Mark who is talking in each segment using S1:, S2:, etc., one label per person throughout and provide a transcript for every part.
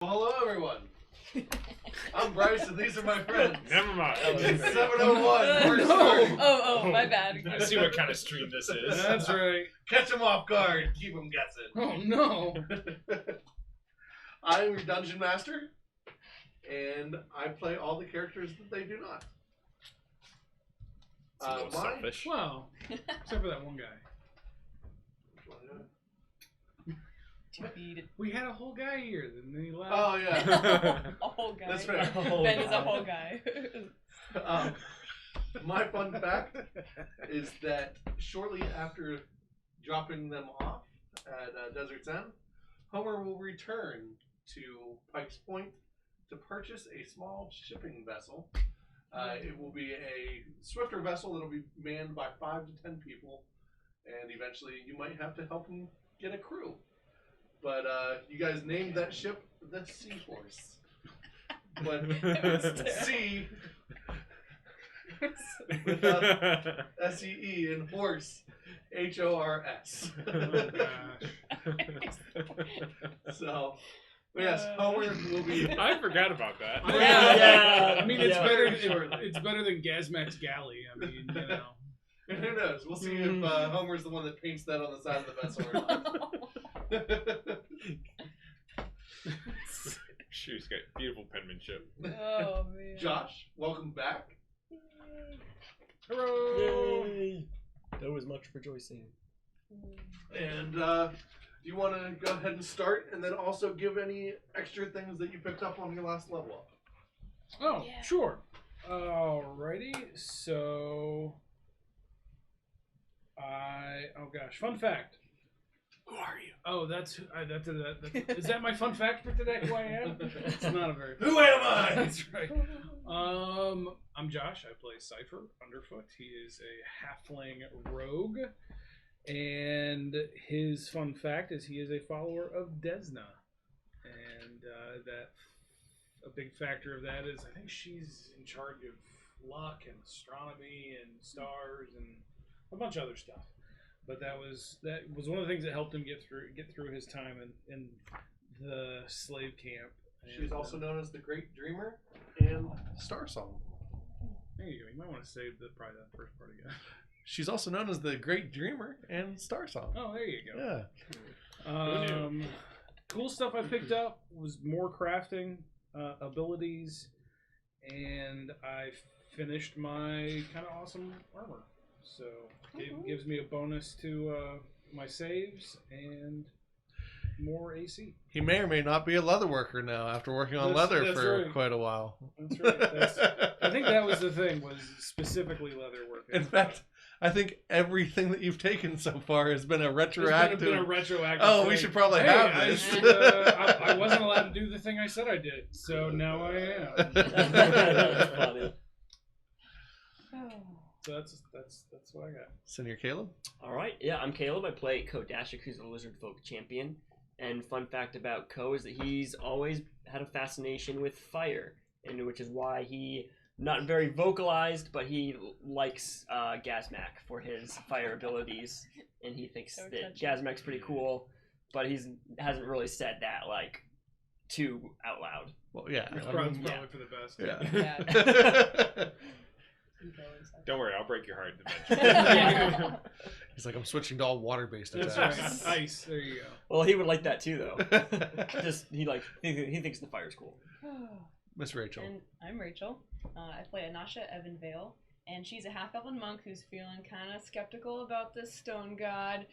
S1: Hello, everyone. I'm Bryce, and these are my friends.
S2: Never mind.
S1: It's 7:01. We're
S3: No.
S1: starting.
S3: Oh, my bad.
S2: I see what kind of stream this is.
S4: That's right.
S1: Catch them off guard. Keep them guessing.
S4: Oh no.
S1: I'm your dungeon master, and I play all the characters that they do not.
S2: It's a little selfish.
S4: Well, except for that one guy. We had a whole guy here, then he left.
S1: Oh yeah.
S3: A whole guy.
S1: That's right.
S3: Ben is a whole guy.
S1: My fun fact is that shortly after dropping them off at Desert's End, Homer will return to Pike's Point to purchase a small shipping vessel. It will be a swifter vessel that will be manned by 5 to 10 people, and eventually you might have to help him get a crew. But you guys named that ship the Seahorse. But C without S-E-E and horse H-O-R-S.
S4: Oh gosh.
S1: So, but yes, Homer will be.
S2: I forgot about that.
S4: Yeah. I mean, it's better.
S1: Shortly.
S4: It's better than Gazmax Galley. I mean, you know.
S1: And who knows? We'll see if Homer's the one that paints that on the side of the vessel or not.
S2: She's got beautiful penmanship.
S3: Oh, man.
S1: Josh, welcome back.
S2: Hello.
S5: Yay! There was much rejoicing.
S1: And do you want to go ahead and start, and then also give any extra things that you picked up on your last level up?
S4: Oh,
S3: Yeah.
S4: sure. Alrighty. So, oh gosh, fun fact.
S1: Who are you?
S4: Oh, is that my fun fact for today? Who I am? It's not a very.
S1: Who am I?
S4: That's right. I'm Josh. I play Cypher Underfoot. He is a halfling rogue, and his fun fact is he is a follower of Desna, and that a big factor of that is I think she's in charge of luck and astronomy and stars and a bunch of other stuff. But that was one of the things that helped him get through his time in the slave camp.
S1: She's also known as the Great Dreamer and Star Song.
S4: There you go. You might want to save probably that first part again.
S1: She's also known as the Great Dreamer and Star Song.
S4: Oh, there you go.
S1: Yeah.
S4: Cool stuff I picked up was more crafting abilities, and I finished my kind of awesome armor. So it gives me a bonus to my saves and more AC.
S1: He may or may not be a leather worker now after working on leather
S4: that's
S1: for
S4: right.
S1: quite a while.
S4: That's right. I think that was the thing, was specifically leather working.
S1: In fact, I think everything that you've taken so far has been a retroactive.
S4: It's been a retroactive
S1: Oh,
S4: thing.
S1: we should probably
S4: Hey,
S1: have this.
S4: I wasn't allowed to do the thing I said I did, so now I am.
S5: That's funny.
S4: So that's what I got.
S1: Senior Caleb?
S5: All right, yeah, I'm Caleb. I play Kodashik, who's a lizard folk champion. And fun fact about Ko is that he's always had a fascination with fire, and which is why he not very vocalized, but he likes Gazmak for his fire abilities, and he thinks
S3: So
S5: that
S3: touching.
S5: Gazmak's pretty cool, but hasn't really said that like too out loud.
S1: Well, yeah.
S4: It's
S1: I
S4: probably
S1: mean,
S4: for the best.
S1: yeah.
S2: Don't worry, I'll break your heart eventually.
S1: He's like, I'm switching to all water-based
S4: That's
S1: attacks.
S4: right. Ice. There you go.
S5: Well, he would like that too, though. Just he thinks the fire's cool.
S1: Miss Rachel.
S3: And I'm Rachel. I play Anasha Evanvale, and she's a half-elven monk who's feeling kind of skeptical about this stone god.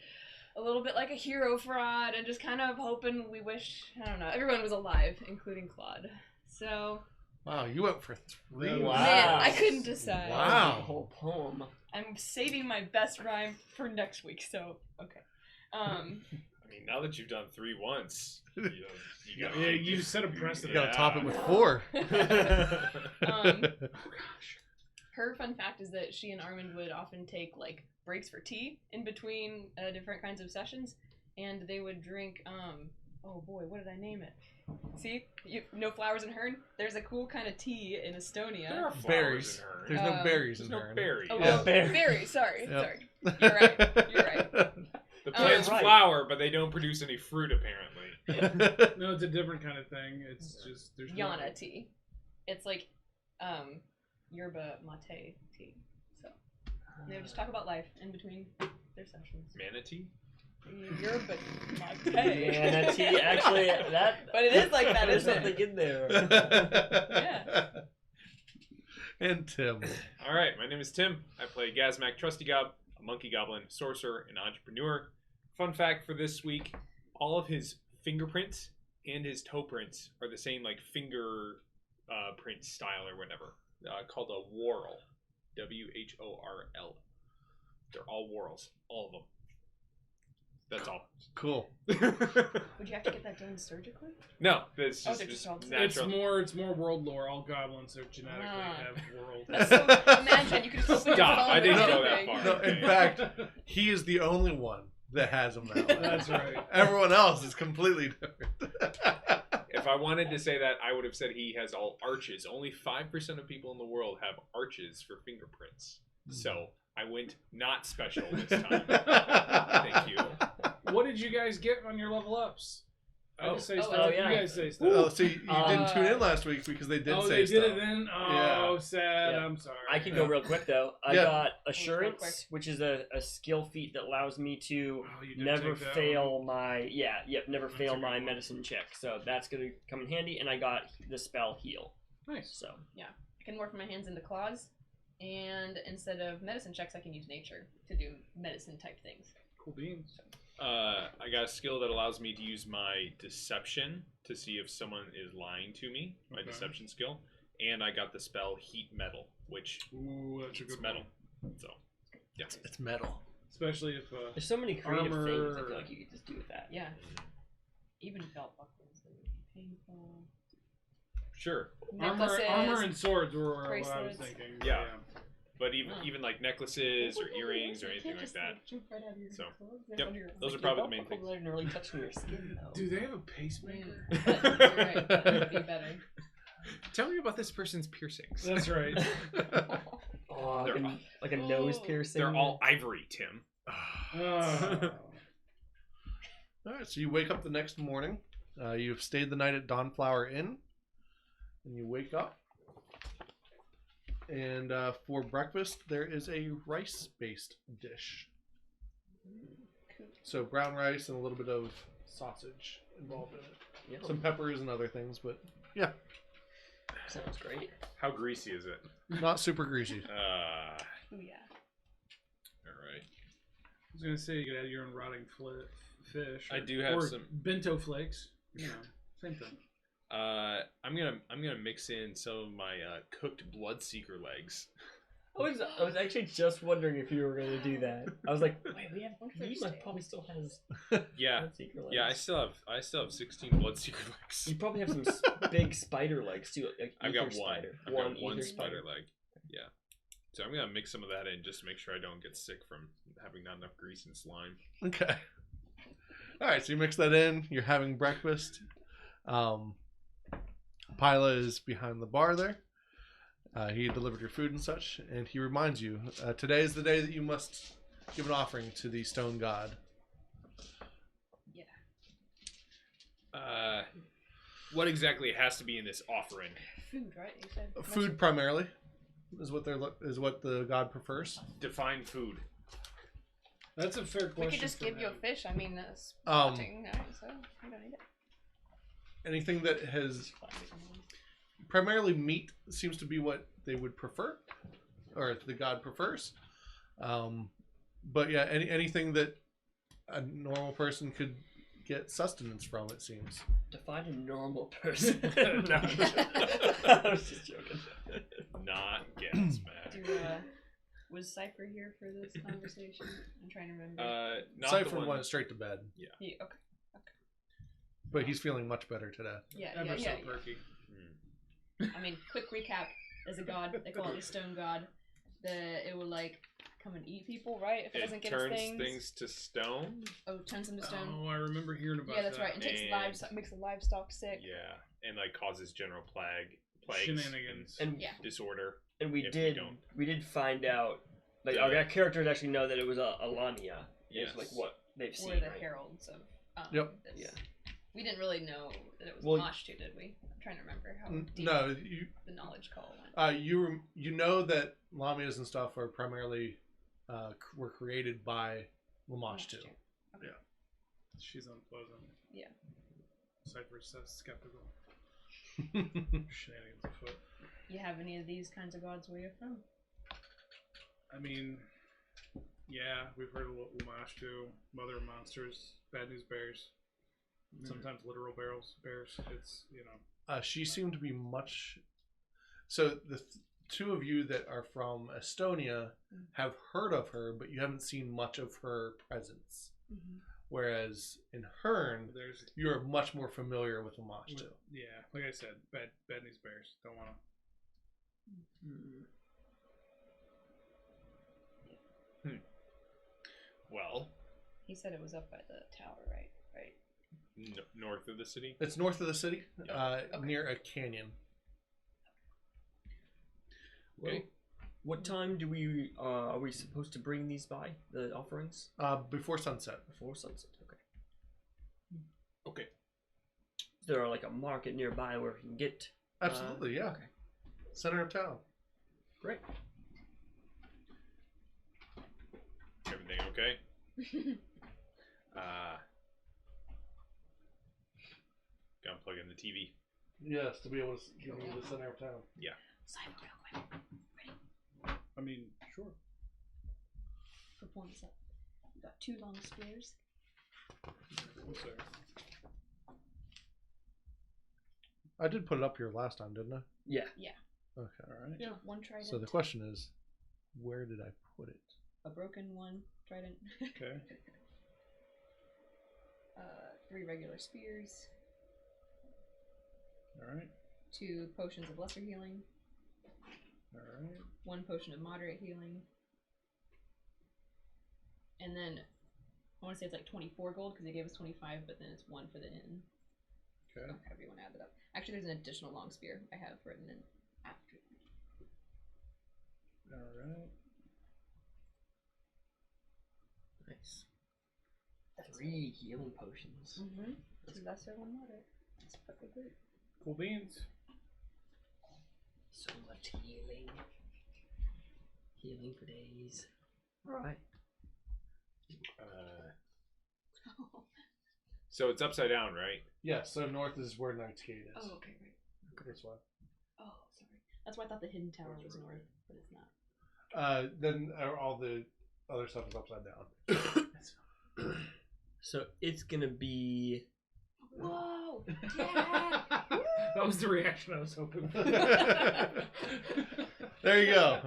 S3: A little bit like a hero fraud, and just kind of hoping I don't know, everyone was alive, including Claude. So,
S1: Wow, you went for 3.
S5: Wow.
S3: man, I couldn't decide.
S1: Wow.
S5: The whole poem.
S3: I'm saving my best rhyme for next week, so, okay.
S2: I mean, now that you've done 3 once, you got
S4: Yeah, you set a
S1: You
S4: precedent.
S1: gotta top it with 4.
S3: Um, her fun fact is that she and Armand would often take like breaks for tea in between different kinds of sessions, and they would drink. Oh boy, what did I name it? See, no flowers in Hern. There's a cool kind of tea in Estonia.
S2: There are flowers
S1: Berries.
S2: in her.
S1: There's no berries
S2: There's
S1: in
S2: no
S1: there.
S2: berries.
S3: Oh,
S1: Yeah.
S3: well,
S5: Berry.
S3: berries. Sorry,
S1: Yep.
S3: sorry. You're right. You're right.
S2: The plants
S5: right.
S2: flower, but they don't produce any fruit, apparently.
S4: No, it's a different kind of thing. It's just there's no-
S3: Yana tea. It's like yerba mate tea. So they would just talk about life in between their sessions.
S2: Manatee?
S3: Yerba mate.
S5: Manatee, actually, that.
S3: But it is like that,
S5: There's
S3: isn't
S5: something
S3: it?
S5: in there.
S3: Yeah.
S6: And Tim.
S2: All right, my name is Tim. I play Gazmak Trusty Gob, a monkey goblin, sorcerer, and entrepreneur. Fun fact for this week, all of his fingerprints and his toe prints are the same, like, finger print style or whatever, called a whorl. W-H-O-R-L. They're all whorls, all of them. That's all.
S6: Cool.
S3: Would you have to get that done surgically?
S2: No, it's
S3: Oh,
S2: just,
S3: they're just all-
S2: natural.
S4: It's more world lore. All goblins are genetically have world.
S3: That's so, imagine you could just open your
S2: Stop,
S3: phone
S2: I didn't
S3: and
S2: go
S3: it's
S2: that
S3: big.
S2: far.
S6: No, in fact, he is the only one that has them that way.
S4: That's right.
S6: Everyone else is completely different.
S2: If I wanted to say that, I would have said he has all arches. Only 5% of people in the world have arches for fingerprints. So I went not special this time. Thank you.
S4: What did you guys get on your level ups? I just say
S3: Oh,
S4: stuff.
S3: oh,
S5: yeah.
S4: You guys say stuff.
S6: Oh, so you didn't tune in last week because they did
S4: Oh,
S6: say
S4: they did
S6: stuff.
S4: it then? Oh,
S6: Yeah.
S4: sad.
S5: Yeah.
S4: I'm sorry.
S5: I can go real quick though. I
S6: Yeah.
S5: got
S3: real quick.
S5: assurance, which is a skill feat that allows me to
S4: Oh, you did
S5: never
S4: take that
S5: fail
S4: one.
S5: my never
S4: That's
S5: fail
S4: a good
S5: my
S4: one.
S5: medicine check. So that's gonna come in handy. And I got the spell heal.
S4: Nice.
S5: So
S3: I can morph my hands into claws, and instead of medicine checks, I can use nature to do medicine type things.
S4: Cool beans.
S2: I got a skill that allows me to use my deception to see if someone is lying to me. My
S4: Okay.
S2: deception skill, and I got the spell heat metal, which
S4: Ooh, that's a
S2: it's
S4: good
S2: metal.
S4: one.
S2: So yeah,
S6: It's metal.
S4: Especially if
S5: there's so many creative things I
S4: Armor.
S5: feel like you could just do with that.
S3: Yeah. Even belt buckles that would be painful.
S2: sure.
S3: Necklaces.
S4: armor and swords were what I was
S3: bracelets.
S4: thinking.
S2: Yeah. But even
S3: Oh.
S2: even like necklaces or earrings or anything like that. So, yep, those are probably the main things.
S5: They're really touching your skin though.
S4: Do they have a pacemaker?
S3: You're right. That would be better.
S2: Tell me about this person's piercings.
S4: That's right.
S5: Oh,
S2: They're
S5: like a nose
S3: Oh.
S5: piercing.
S2: They're all ivory, Tim.
S4: Oh.
S6: All right, so you wake up the next morning. You've stayed the night at Dawnflower Inn, and you wake up. And for breakfast, there is a rice-based dish. So brown rice and a little bit of sausage involved in it.
S5: Yep.
S6: Some peppers and other things, but
S5: Sounds great.
S2: How greasy is it?
S6: not super greasy.
S3: Ooh, yeah.
S2: All right.
S4: I was gonna say you could add your own rotting fish.
S2: I do have
S4: or
S2: some-
S4: bento flakes. You know, same thing.
S2: I'm gonna mix in some of my cooked bloodseeker legs.
S5: I was actually just wondering if you were going to do that. I was like, wait, we have he probably still has
S2: Yeah,
S5: blood-seeker legs.
S2: yeah. I still have 16 bloodseeker legs.
S5: You probably have some big spider legs too. Like
S2: I've
S5: ether
S2: got one.
S5: spider.
S2: I've got one
S5: ether
S2: spider leg. Yeah. So I'm gonna mix some of that in just to make sure I don't get sick from having not enough grease and slime.
S6: Okay. All right, so you mix that in. You're having breakfast. Pila is behind the bar there. He delivered your food and such, and he reminds you, today is the day that you must give an offering to the stone god.
S2: What exactly has to be in this offering?
S3: Food, right? You said.
S6: Food primarily is what the god prefers.
S2: Define food.
S4: That's a fair question.
S3: We could just
S4: for
S3: give you a
S4: them.
S3: fish. I mean, that's
S6: Um,
S3: rotting, right? So you don't need it.
S6: Anything that has primarily meat seems to be what they would prefer, or the god prefers. But yeah, anything that a normal person could get sustenance from, it seems.
S5: Define a normal person. No, I was just joking.
S2: Not Gasmack.
S3: Was Cypher here for this conversation? I'm trying to remember.
S2: Not
S6: Cypher
S2: the one.
S6: went straight to bed,
S3: Yeah, okay.
S6: but he's feeling much better today.
S3: Yeah,
S4: Ever
S3: yeah,
S4: so
S3: yeah,
S4: perky.
S3: I mean, quick recap. As a god, they call it the stone god. It will like come and eat people, right? If it doesn't
S2: It
S3: get
S2: turns
S3: its things.
S2: to stone.
S3: Oh, turns them to stone.
S4: Oh, I remember hearing about
S3: Yeah, that's
S4: that.
S3: right. And takes
S2: And-
S3: livestock, makes the livestock sick.
S2: Yeah, and like causes general plagues
S4: Shenanigans.
S5: And
S3: Yeah.
S2: disorder.
S5: and we
S2: If we
S5: did
S2: don't.
S5: we did find out like
S2: Yeah.
S5: our characters actually know that it was a Alania.
S2: Yes.
S5: It's like what they've seen.
S3: We're the
S5: right?
S3: heralds of
S6: Yep.
S3: this.
S5: Yeah.
S3: We didn't really know that it was
S6: Well,
S3: Mosh too, did we? I'm trying to remember how deep
S6: No,
S3: the knowledge call went.
S6: you know that Lamias and stuff are primarily were created by Lamash too.
S3: Okay.
S4: She's unpleasant.
S3: Yeah.
S4: Cypher says skeptical. Shenanigans afoot.
S3: You have any of these kinds of gods where you're from?
S4: I mean, yeah, we've heard of Lamash too. Mother of monsters, bad news bears. Sometimes literal bears. It's, you know.
S6: She seemed to be much. So the two of you that are from Estonia have heard of her, but you haven't seen much of her presence.
S3: Mm-hmm.
S6: Whereas in Hearn,
S4: There's
S6: you're much more familiar with Lamash too.
S4: yeah, like I said, bad news bears. Don't want to.
S2: Well,
S3: He said it was up by the tower, right? Right.
S2: north of the city.
S6: It's north of the city,
S2: Yeah.
S6: near a canyon.
S5: Well, what time do we are we supposed to bring these by, the offerings?
S6: Before sunset.
S5: Before sunset. Okay.
S2: Okay.
S5: Is there like a market nearby where we can get?
S6: Absolutely, yeah.
S5: Okay.
S6: Center of town.
S5: Great.
S2: Everything okay? Gotta plug in the TV.
S6: Yes, to be able to give you the center of town.
S3: Simon, real quick.
S4: I mean, sure.
S3: Perform this up. We've got 2 long spears.
S4: I'm sorry.
S6: I did put it up here last time, didn't I?
S5: Yeah.
S6: Okay.
S4: All right.
S3: Yeah. 1 trident.
S6: So the question is, where did I put it?
S3: A broken 1 trident.
S4: Okay.
S3: 3 regular spears.
S4: All right.
S3: 2 potions of lesser healing.
S4: All right.
S3: 1 potion of moderate healing. And then I want to say it's like 24 gold because they gave us 25, but then it's 1 for the inn.
S4: Okay.
S3: However you want to add that up. Actually, there's an additional long spear I have written in after.
S4: All right.
S5: Nice. 3 healing potions.
S3: Mm-hmm. 2 lesser, 1 moderate. That's fucking great.
S4: Cool beans.
S5: So much healing. Healing for days. All right.
S2: So it's upside down, right?
S6: Yeah, so north is where Knight's Gate is.
S3: Oh, okay, right.
S6: That's why.
S3: Oh, sorry. That's why I thought the hidden tower was north, but it's not.
S6: Then all the other stuff is upside down.
S5: So it's gonna be.
S3: Whoa! Yeah!
S4: That was the reaction I was hoping for.
S6: There you go.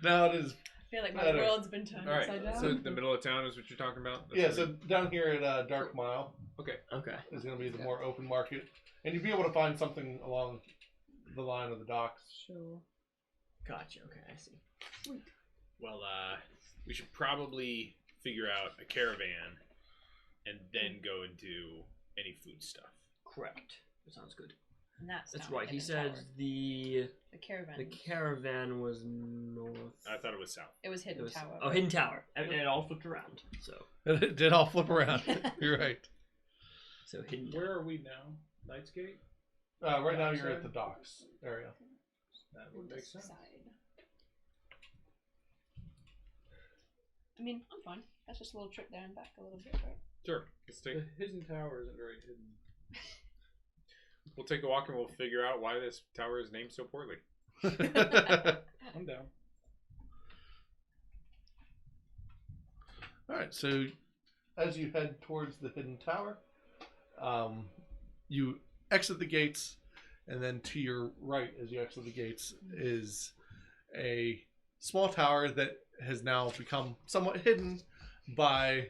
S6: Now it is.
S3: I feel like my
S6: Better.
S3: world's been turned
S2: All right.
S3: upside down.
S2: So the middle of town is what you're talking about. That's
S6: Yeah,
S2: what
S6: so down here at Dark Mile
S2: okay.
S5: Okay.
S6: is going to be the more open market. And you'd be able to find something along the line of the docks.
S3: Sure.
S5: Gotcha. Okay, I see.
S2: Well, we should probably figure out a caravan and then go into any food stuff.
S5: Correct. That sounds good.
S3: And that's
S5: That's
S3: down
S5: right.
S3: in
S5: He
S3: the
S5: said
S3: tower.
S5: the
S3: caravan.
S5: caravan was north.
S2: I thought it was south.
S3: It was
S5: It
S3: hidden
S5: was,
S3: tower.
S5: oh, hidden tower. And it all flipped around. So
S6: It did all flip around. You're right.
S5: hidden. Tower.
S4: Where are we now? Knight's Gate?
S6: Right now you're at the docks area.
S4: That
S3: On
S4: would
S3: this
S4: make sense.
S3: side. I mean, I'm fine. That's just a little trip there and back a little bit, right?
S2: Sure. Let's take.
S4: The hidden tower isn't very hidden.
S2: We'll take a walk and we'll figure out why this tower is named so poorly.
S4: I'm down.
S6: All right, so as you head towards the hidden tower, you exit the gates, and then to your right, as you exit the gates, is a small tower that has now become somewhat hidden by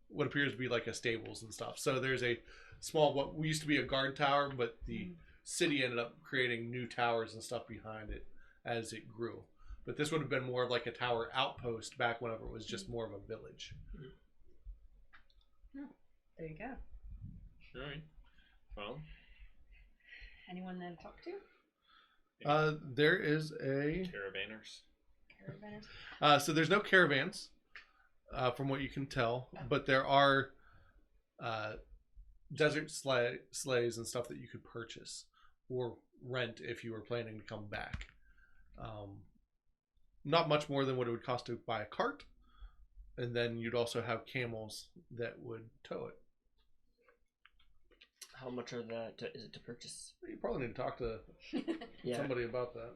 S6: what appears to be like a stables and stuff. So there's a small, what used to be a guard tower, but the city ended up creating new towers and stuff behind it as it grew. But this would have been more of like a tower outpost back whenever it was just more of a village.
S3: There you go.
S2: All right. Well,
S3: Anyone there to talk to?
S6: There is a
S2: caravanners.
S3: Caravanners?
S6: so there's no caravans from what you can tell, but there are desert sleighs and stuff that you could purchase or rent if you were planning to come back. Not much more than what it would cost to buy a cart, and then you'd also have camels that would tow it.
S5: How much are is it to purchase?
S6: You probably need to talk to
S5: Yeah.
S6: somebody about that.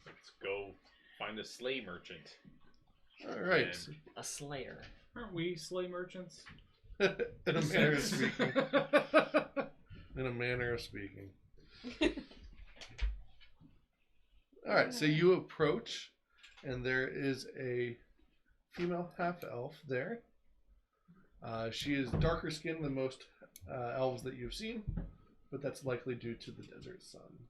S2: Let's go find a sleigh merchant.
S6: All right.
S5: A slayer.
S4: Aren't we sleigh merchants?
S6: In a manner of speaking. In a manner of speaking. All right, so you approach, and there is a female half-elf there. She is darker skinned than most elves that you've seen, but that's likely due to the desert sun.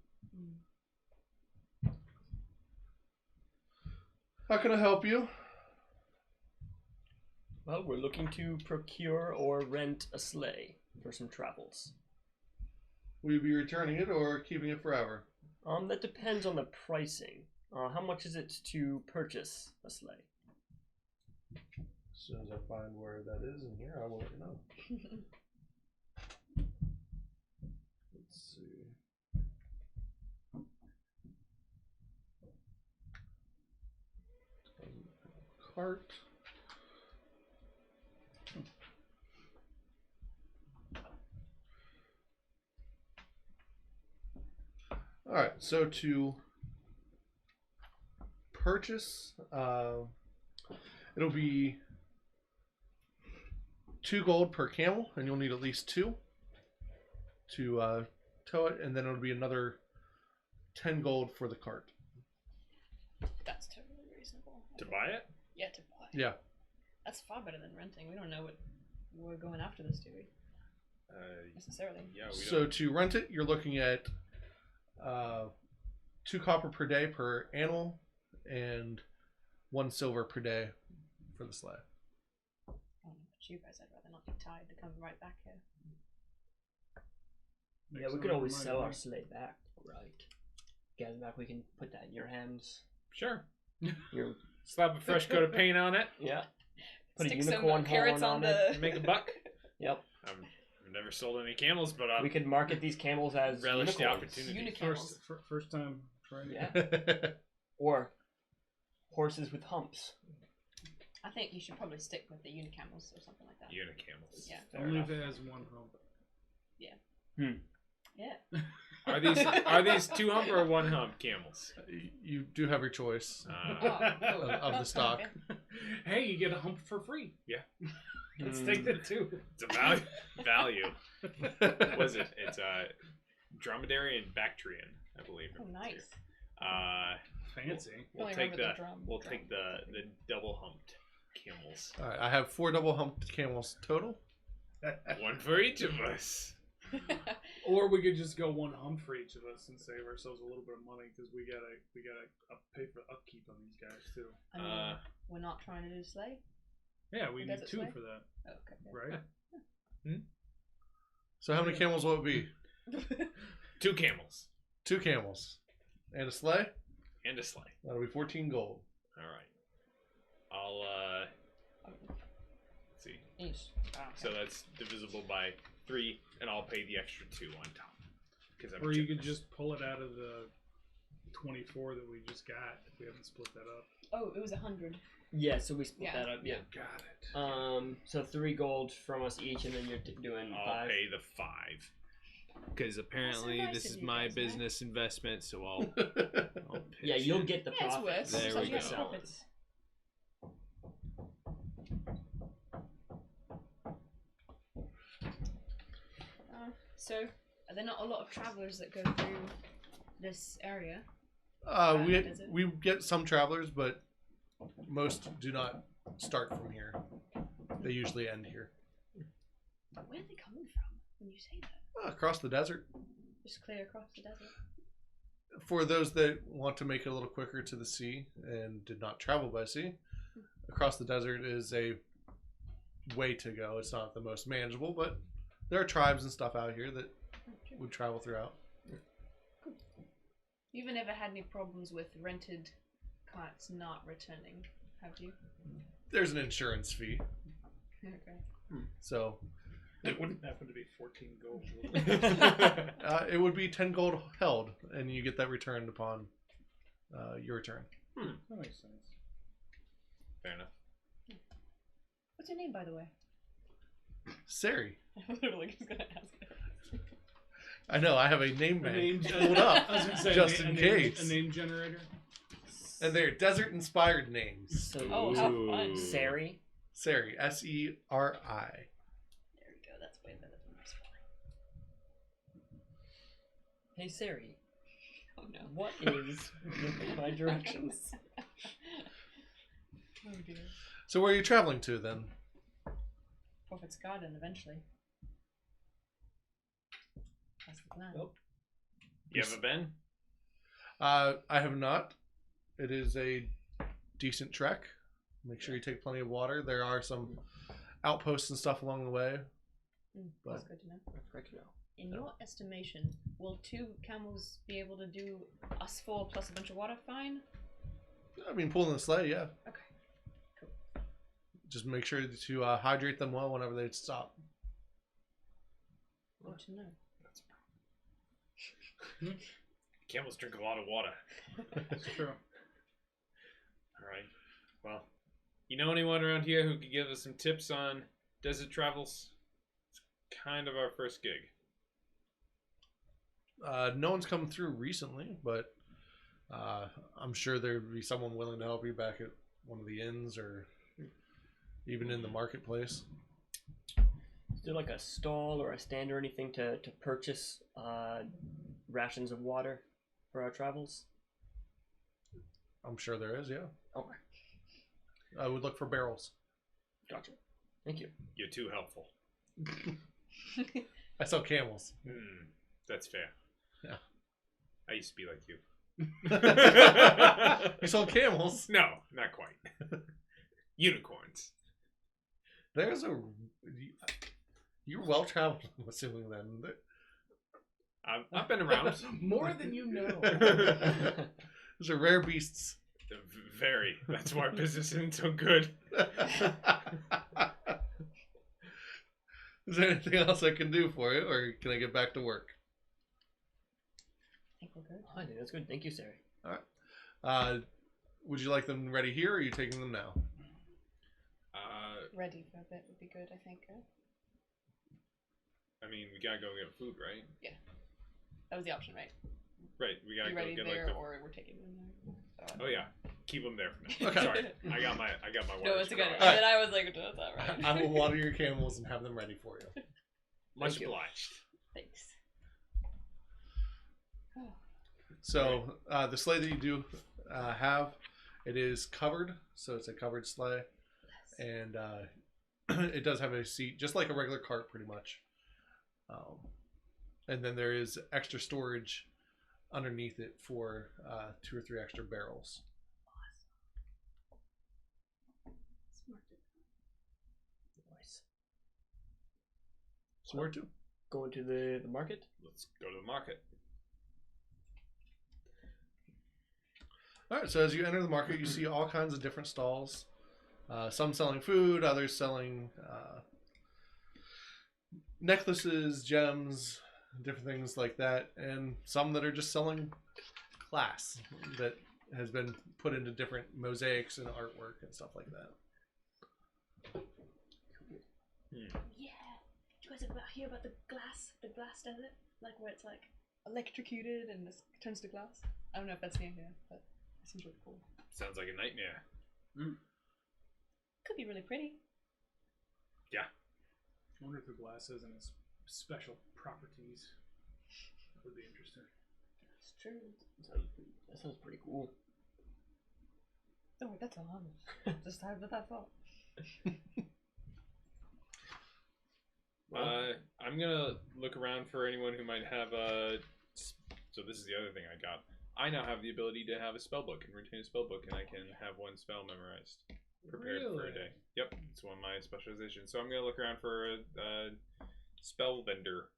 S6: How can I help you?
S5: Well, we're looking to procure or rent a sleigh for some travels.
S6: Will you be returning it or keeping it forever?
S5: That depends on the pricing. How much is it to purchase a sleigh?
S6: As soon as I find where that is in here, I will let you know. Let's see. Cart. All right, so to purchase, it'll be 2 gold per camel, and you'll need at least 2 to tow it, and then it'll be another 10 gold for the cart.
S3: That's totally reasonable.
S2: To buy it?
S3: Yeah, to buy.
S6: Yeah.
S3: That's far better than renting. We don't know what we're going after this, do we? Necessarily.
S2: Yeah, we
S6: So
S2: don't.
S6: to rent it, you're looking at 2 copper per day per animal, and 1 silver per day for the sleigh.
S3: I don't know about you guys. I'd rather not be tied to come right back here.
S5: Yeah, we could always sell our sleigh back. Right. Gazmac, we can put that in your hands.
S2: Sure.
S5: Your
S2: Slap a fresh coat of paint on it.
S5: Yeah. Put
S3: Stick
S5: a
S3: some
S5: unicorn
S3: carrots
S5: horn on
S3: the.
S5: it.
S2: Make a buck.
S5: Yep.
S2: I've never sold any camels, but
S5: We could market these camels as
S2: relish the
S5: unicorns.
S2: opportunity.
S4: First time trying it.
S5: Yeah. Or horses with humps.
S3: I think you should probably stick with the unicamels or something like that.
S2: Unicamels.
S3: Yeah.
S5: Fair
S4: Only
S5: enough.
S4: if it has 1 hump.
S3: Yeah.
S2: Are these 2 hump or 1 hump camels?
S6: You do have your choice
S3: Oh, cool.
S6: of the stock.
S3: Okay.
S4: Hey, you get a hump for free.
S2: Yeah.
S4: Let's take the 2.
S2: It's a value. What was it? It's dromedary and Bactrian, I believe.
S3: Oh, nice.
S4: Fancy.
S2: We'll
S3: Only
S2: take
S3: remember
S2: the
S3: the drum.
S2: we'll take the double humped camels.
S6: All right, I have 4 double humped camels total.
S2: One for each of us.
S4: Or we could just go 1 hump for each of us and save ourselves a little bit of money because we gotta pay for upkeep on these guys too.
S3: I mean, we're not trying to do sleigh.
S4: Yeah, we need
S3: Desert
S4: 2
S3: sleigh?
S4: for that,
S3: Oh, okay. good.
S4: right?
S6: So how many camels will it be?
S2: 2 camels
S6: 2 camels. And a sleigh?
S2: and a sleigh.
S6: That'll be 14 gold.
S2: All right. I'll let's see.
S3: Each. Oh, okay.
S2: So that's divisible by 3, and I'll pay the extra 2 on top. Because
S4: Or you could just pull it out of the 24 that we just got if we haven't split that up.
S3: Oh, it was 100.
S5: Yeah, so we split
S3: Yeah.
S5: that up. Yeah.
S6: Got it.
S5: So 3 gold from us each, and then you're doing
S2: I'll
S5: 5.
S2: pay the 5. Because apparently
S3: nice
S2: this
S3: of
S2: is
S3: you
S2: my
S3: guys, man.
S2: business investment, so I'll pitch
S5: Yeah, you'll
S2: in.
S5: get the
S3: Yeah, it's
S5: profit.
S3: worth.
S2: There
S3: so
S2: we
S3: you have
S2: go.
S3: profits. So, are there not a lot of travelers that go through this area? Is it?
S6: We get some travelers, but most do not start from here. They usually end here.
S3: Where are they coming from when you say that?
S6: Across the desert.
S3: Just clear across the desert?
S6: For those that want to make it a little quicker to the sea and did not travel by sea, across the desert is a way to go. It's not the most manageable, but there are tribes and stuff out here that would travel throughout.
S3: You haven't ever had any problems with rented carts not returning, have you?
S6: There's an insurance fee,
S3: Okay.
S6: so
S4: It wouldn't happen to be 14 gold.
S6: It would be 10 gold held, and you get that returned upon your return.
S4: That makes sense.
S2: Fair enough.
S3: What's your name, by the way?
S6: Sari.
S3: I literally just gonna ask it.
S6: I know, I have a name
S4: A
S6: bank
S4: name
S6: pulled up
S4: I was gonna say,
S6: just
S4: a
S6: in
S4: name-
S6: case.
S4: A name generator.
S6: And they're desert-inspired names.
S5: So,
S3: Oh, how fun.
S5: Sari.
S6: Sari, S-E-R-I.
S3: There we go. That's way better than my spelling.
S5: Hey Sari,
S3: Oh no.
S5: what is my directions?
S3: Oh dear.
S6: So where are you traveling to, then?
S3: Prophet's Garden eventually. That's the plan.
S5: Oh.
S2: You have a Ben?
S6: I have not. It is a decent trek. Make sure you take plenty of water. There are some outposts and stuff along the way.
S3: That's good to know.
S5: That's great to know.
S3: In your estimation, will 2 camels be able to do us 4 plus a bunch of water fine?
S6: I mean, pulling the sleigh, yeah.
S3: Okay. Cool.
S6: Just make sure to hydrate them well whenever they stop.
S3: Good to know.
S2: Camels drink a lot of water.
S4: That's true.
S2: Alright. Well, you know anyone around here who could give us some tips on desert travels? It's kind of our first gig.
S6: No one's come through recently, but I'm sure there'd be someone willing to help you back at one of the inns or even in the marketplace.
S5: Is there like a stall or a stand or anything to purchase rations of water for our travels?
S6: I'm sure there is, yeah.
S5: Okay.
S6: I would look for barrels.
S5: Gotcha. Thank you.
S2: You're too helpful.
S6: I sell camels.
S2: That's fair.
S6: Yeah.
S2: I used to be like you.
S6: You sell camels?
S2: No, not quite. Unicorns.
S6: There's a... You're well traveled, I'm assuming, then.
S2: I've been around.
S4: More than you know.
S6: Those are rare beasts.
S2: Very. That's why business isn't so good.
S6: Is there anything else I can do for you, or can I get back to work?
S3: I think we're good.
S5: I think that's good. Thank you, Sari.
S6: Would you like them ready here, or are you taking them now?
S3: Ready for a bit would be good, I think.
S2: I mean, we gotta go get food, right?
S3: That was the option, right?
S2: Right, we gotta
S3: You
S2: go
S3: ready
S2: get
S3: there,
S2: like the...
S3: or we're taking them there? So,
S2: Oh yeah, keep them there for now.
S6: Okay.
S2: Sorry, I got my
S3: No,
S2: wires
S3: it's a good.
S2: crossed.
S3: And then I was like, that's all right.
S6: I will water your camels and have them ready for you.
S2: Much
S5: Thank you.
S2: obliged.
S3: Thanks.
S6: So the sleigh that you do have, it is covered, so it's a covered sleigh, and it does have a seat, just like a regular cart, pretty much. And then there is extra storage underneath it for 2 or 3 extra barrels.
S5: Nice.
S6: So where to?
S5: Going to the market?
S2: Let's go to the market.
S6: All right, so as you enter the market, you see all kinds of different stalls. Some selling food, others selling necklaces, gems, different things like that, and some that are just selling glass that has been put into different mosaics and artwork and stuff like that.
S3: Yeah. Do you guys ever hear about the glass desert? Like where it's like electrocuted and this turns to glass? I don't know if that's near here, but it seems really cool.
S2: Sounds like a nightmare.
S3: Could be really pretty.
S2: Yeah.
S4: I wonder if the glass has any special properties. That would be interesting.
S3: It's true.
S5: That sounds pretty cool.
S3: Oh, that's all. Just have that thought.
S2: I'm gonna look around for anyone who might have a. So this is the other thing I got. I now have the ability to have a spell book and retain a spell book, and I can have one spell memorized, prepared for a day. Yep, it's one of my specializations. So I'm gonna look around for a spell vendor,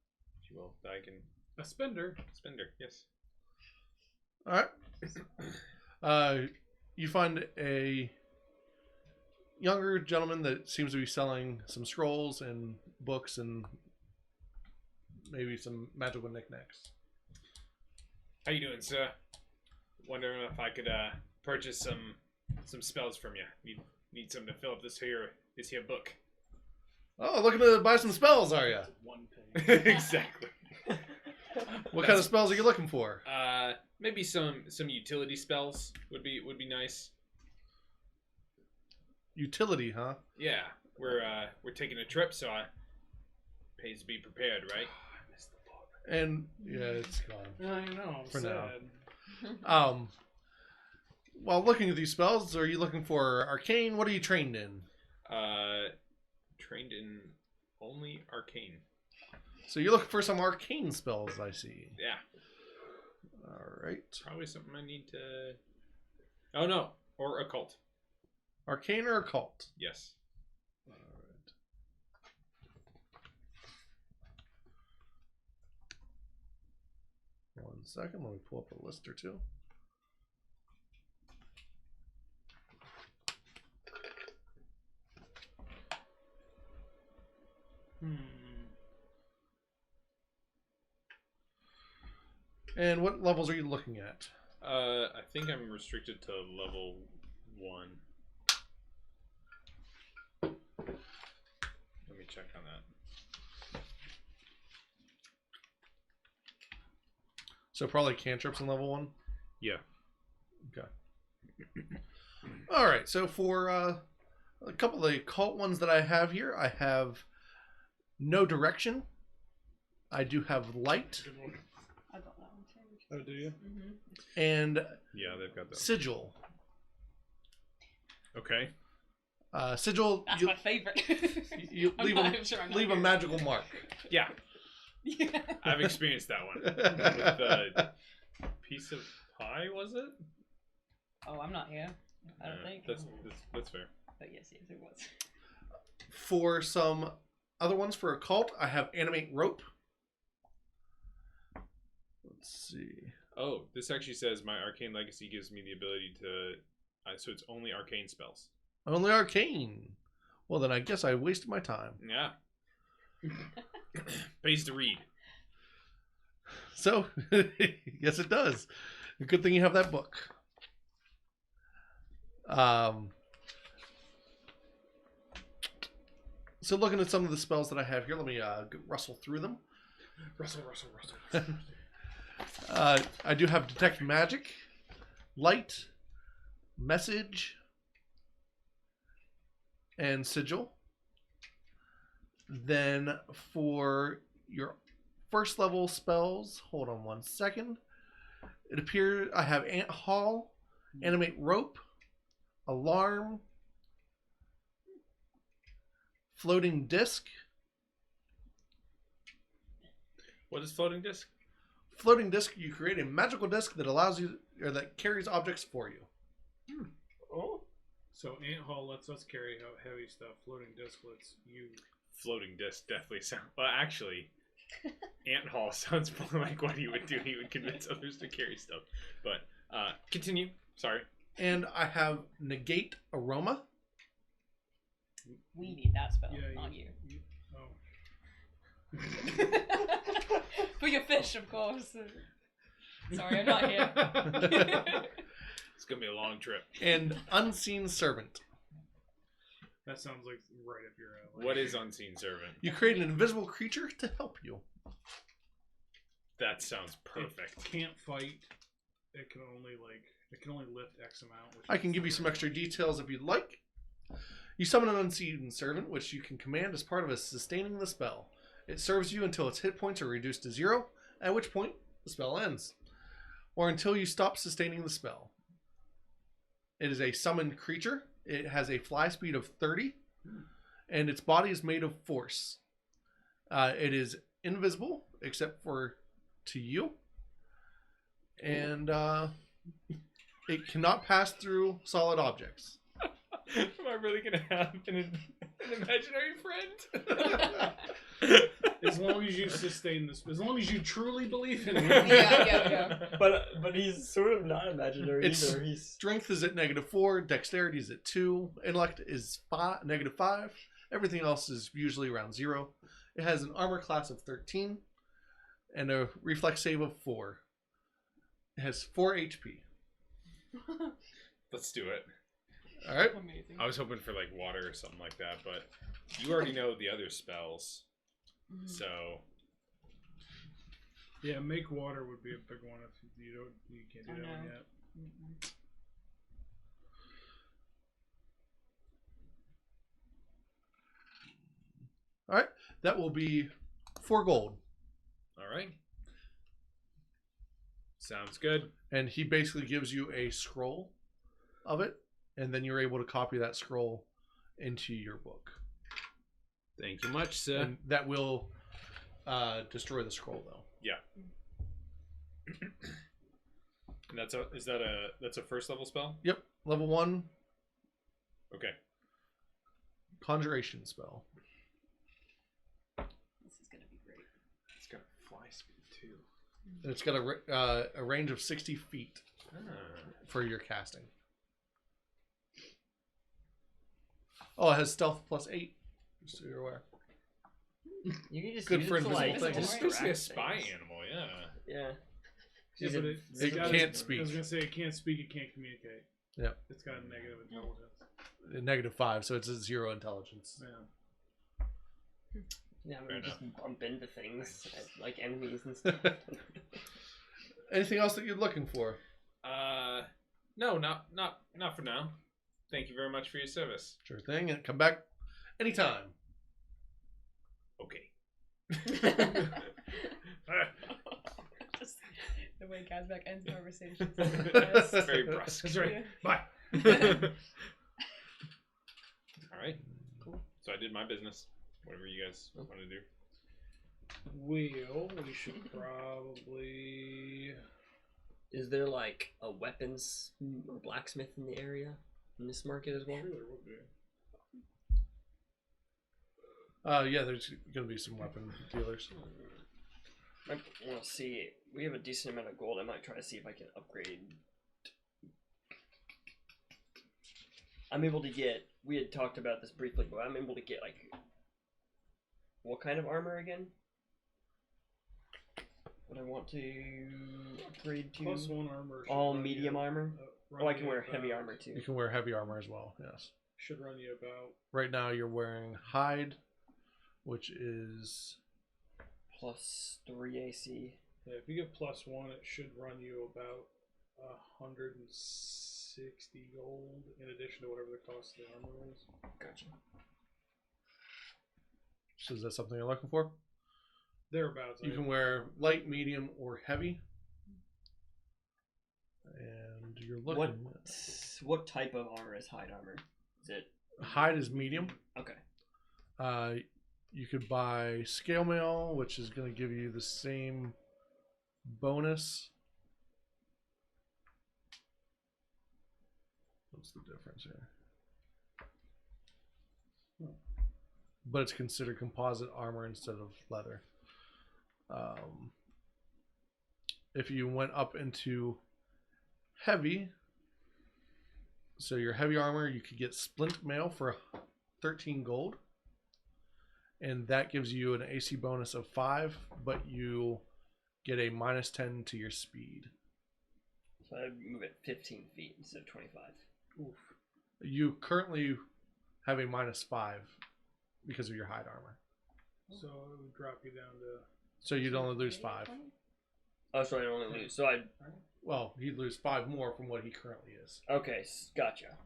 S2: if you will, that I can.
S4: A spender.
S2: Spender, yes.
S6: All right. You find a younger gentleman that seems to be selling some scrolls and books and maybe some magical knickknacks.
S2: How you doing, sir? Wondering if I could purchase some spells from you. Need some to fill up this here book.
S6: Oh, looking to buy some spells, are you?
S4: One penny.
S2: Exactly.
S6: What kind of spells are you looking for?
S2: Maybe some utility spells would be nice.
S6: Utility, huh?
S2: Yeah, we're taking a trip, so pays to be prepared, right?
S4: I missed the book.
S6: And yeah, it's gone.
S4: I know. I'm
S6: For
S4: sad.
S6: now. While looking at these spells, are you looking for arcane? What are you trained in?
S2: Trained in only arcane.
S6: So you're looking for some arcane spells, I see.
S2: Yeah,
S6: All right.
S2: probably something I need to. Oh no, or occult.
S6: Arcane or occult?
S2: Yes.
S6: All right. One second, let me pull up a list or two. And what levels are you looking at?
S2: I think I'm restricted to level 1. Let me check on that.
S6: So probably cantrips in level 1?
S2: Yeah.
S6: Okay. All right, so for a couple of the occult ones that I have here, I have No Direction. I do have Light
S3: I got that one too.
S4: Oh, do you?
S3: Mm-hmm.
S6: and
S2: Yeah, they've got that.
S6: Sigil.
S2: Okay.
S6: Sigil,
S3: That's
S6: you,
S3: my favorite.
S6: you
S3: I'm
S6: leave,
S3: not sure I'm not
S6: leave a
S3: good.
S6: magical mark.
S2: Yeah,
S3: Yeah.
S2: I've experienced that one. With the piece of pie, was it?
S3: Oh, I'm not here. I don't think.
S2: That's fair.
S3: But yes, it was.
S6: For some other ones for occult, I have Animate Rope. Let's see.
S2: Oh, this actually says my arcane legacy gives me the ability to. So it's only arcane spells.
S6: Only arcane. Well, then I guess I wasted my time.
S2: Yeah. Pays to read.
S6: So, yes, it does. Good thing you have that book. So looking at some of the spells that I have here, let me rustle through them.
S4: Russell.
S6: I do have Detect Magic, Light, Message, and Sigil. Then for your first level spells, hold on one second. It appears I have Ant Hall, Animate Rope, Alarm, Floating Disc.
S2: What is floating disc?
S6: Floating disc, you create a magical disc that allows you, or that carries objects for you.
S2: Oh.
S4: So Ant Hall lets us carry out heavy stuff. Floating disc lets you.
S2: Floating disc definitely sounds. Well, actually, Ant Hall sounds more like what he would do. He would convince others to carry stuff. But continue. Sorry.
S6: And I have Negate Aroma.
S3: We need that spell,
S4: Yeah,
S3: not you.
S4: Oh.
S3: For your fish, of course. Sorry, I'm not here.
S2: It's gonna be a long trip.
S6: And Unseen Servant.
S4: That sounds like right up your alley.
S2: What is unseen servant?
S6: You create an invisible creature to help you.
S2: That sounds perfect.
S4: It can't fight. It can only lift X amount. Which
S6: I can give you some extra details if you'd like. You summon an Unseen Servant, which you can command as part of a sustaining the spell. It serves you until its hit points are reduced to 0, at which point the spell ends, or until you stop sustaining the spell. It is a summoned creature. It has a fly speed of 30, and its body is made of force. It is invisible, except for to you, and it cannot pass through solid objects.
S2: Am I really gonna have an imaginary friend?
S4: As long as you sustain this, as long as you truly believe in it.
S3: Yeah.
S5: But he's sort of not imaginary
S6: It's-
S5: either. He's
S6: Strength is at -4, dexterity is at 2, intellect is -5. Everything else is usually around 0. It has an armor class of 13 and a reflex save of 4. It has 4 HP.
S2: Let's do it.
S6: All right.
S3: Amazing.
S2: I was hoping for like water or something like that, but you already know the other spells, so
S4: Yeah, make water would be a big one if you can't do
S3: I
S4: that one
S3: know.
S4: yet.
S6: All right. That will be 4 gold.
S2: all right. Sounds good.
S6: And he basically gives you a scroll of it, and then you're able to copy that scroll into your book.
S2: Thank you much, sir.
S6: And that will destroy the scroll, though.
S2: And that's a first level spell?
S6: Yep. Level 1
S2: Okay.
S6: conjuration spell.
S3: This is gonna be great.
S2: It's got fly speed too.
S6: And it's got a range of 60 feet for your casting. Oh, it has stealth +8. Just so you're aware.
S5: You can just
S6: Good
S5: use
S6: for
S5: it to,
S6: invisible
S5: like,
S6: things.
S2: It's
S3: Alright.
S2: basically a
S5: distract
S2: spy
S5: things.
S2: animal, yeah.
S5: Yeah.
S4: Yeah,
S5: Use
S4: but
S5: it-
S6: It
S4: got-
S6: can't
S4: I
S6: speak.
S4: was gonna say it can't speak. It can't communicate.
S6: Yep.
S4: It's got a negative intelligence.
S6: -5, so it's a 0 intelligence.
S4: Yeah.
S5: Yeah,
S2: Fair
S5: we just bump into things like enemies and stuff.
S6: Anything else that you're looking for?
S2: No, not for now. Thank you very much for your service.
S6: Sure thing. And come back anytime.
S2: Okay.
S3: Just the way Gazback ends conversations.
S2: Very brusque.
S4: That's right.
S3: Yeah.
S4: Bye.
S2: All right.
S3: Cool.
S2: So I did my business. Whatever you guys want to do.
S4: We should probably.
S5: Is there like a weapons or blacksmith in the area in this market as well?
S4: Sure, there would be.
S6: Yeah, there's going to be some weapon dealers.
S5: I want to see. We have a decent amount of gold. I might try to see if I can upgrade. I'm able to get. We had talked about this briefly, but I'm able to get like. What kind of armor again? What I want to upgrade to
S4: +1 armor. should
S5: all
S4: run
S5: medium
S4: you,
S5: armor.
S4: run
S5: Oh, I
S4: you
S5: can wear heavy
S4: about-
S5: armor too.
S6: You can wear heavy armor as well, yes.
S4: Should run you about.
S6: Right now you're wearing hide, which is...
S5: +3 AC.
S4: Yeah, if you get +1, it should run you about 160 gold in addition to whatever the cost of the armor is.
S5: Gotcha.
S6: So is that something you're looking for?
S4: Thereabouts.
S6: You can wear light, medium, or heavy. And you're looking...
S5: What type of armor is hide armor? Is it
S6: Hide is medium.
S5: okay?
S6: You could buy scale mail, which is going to give you the same bonus. What's the difference here? But it's considered composite armor instead of leather. If you went up into heavy, so your heavy armor, you could get splint mail for 13 gold. And that gives you an AC bonus of 5, but you get a -10 to your speed.
S5: So I move it 15 feet instead of 25.
S4: Oof.
S6: You currently have a -5 because of your hide armor.
S4: So it would drop you down to.
S6: So you'd only lose 5.
S5: Oh, so I only lose. So I
S6: Well, he'd lose 5 more from what he currently is.
S5: okay, gotcha.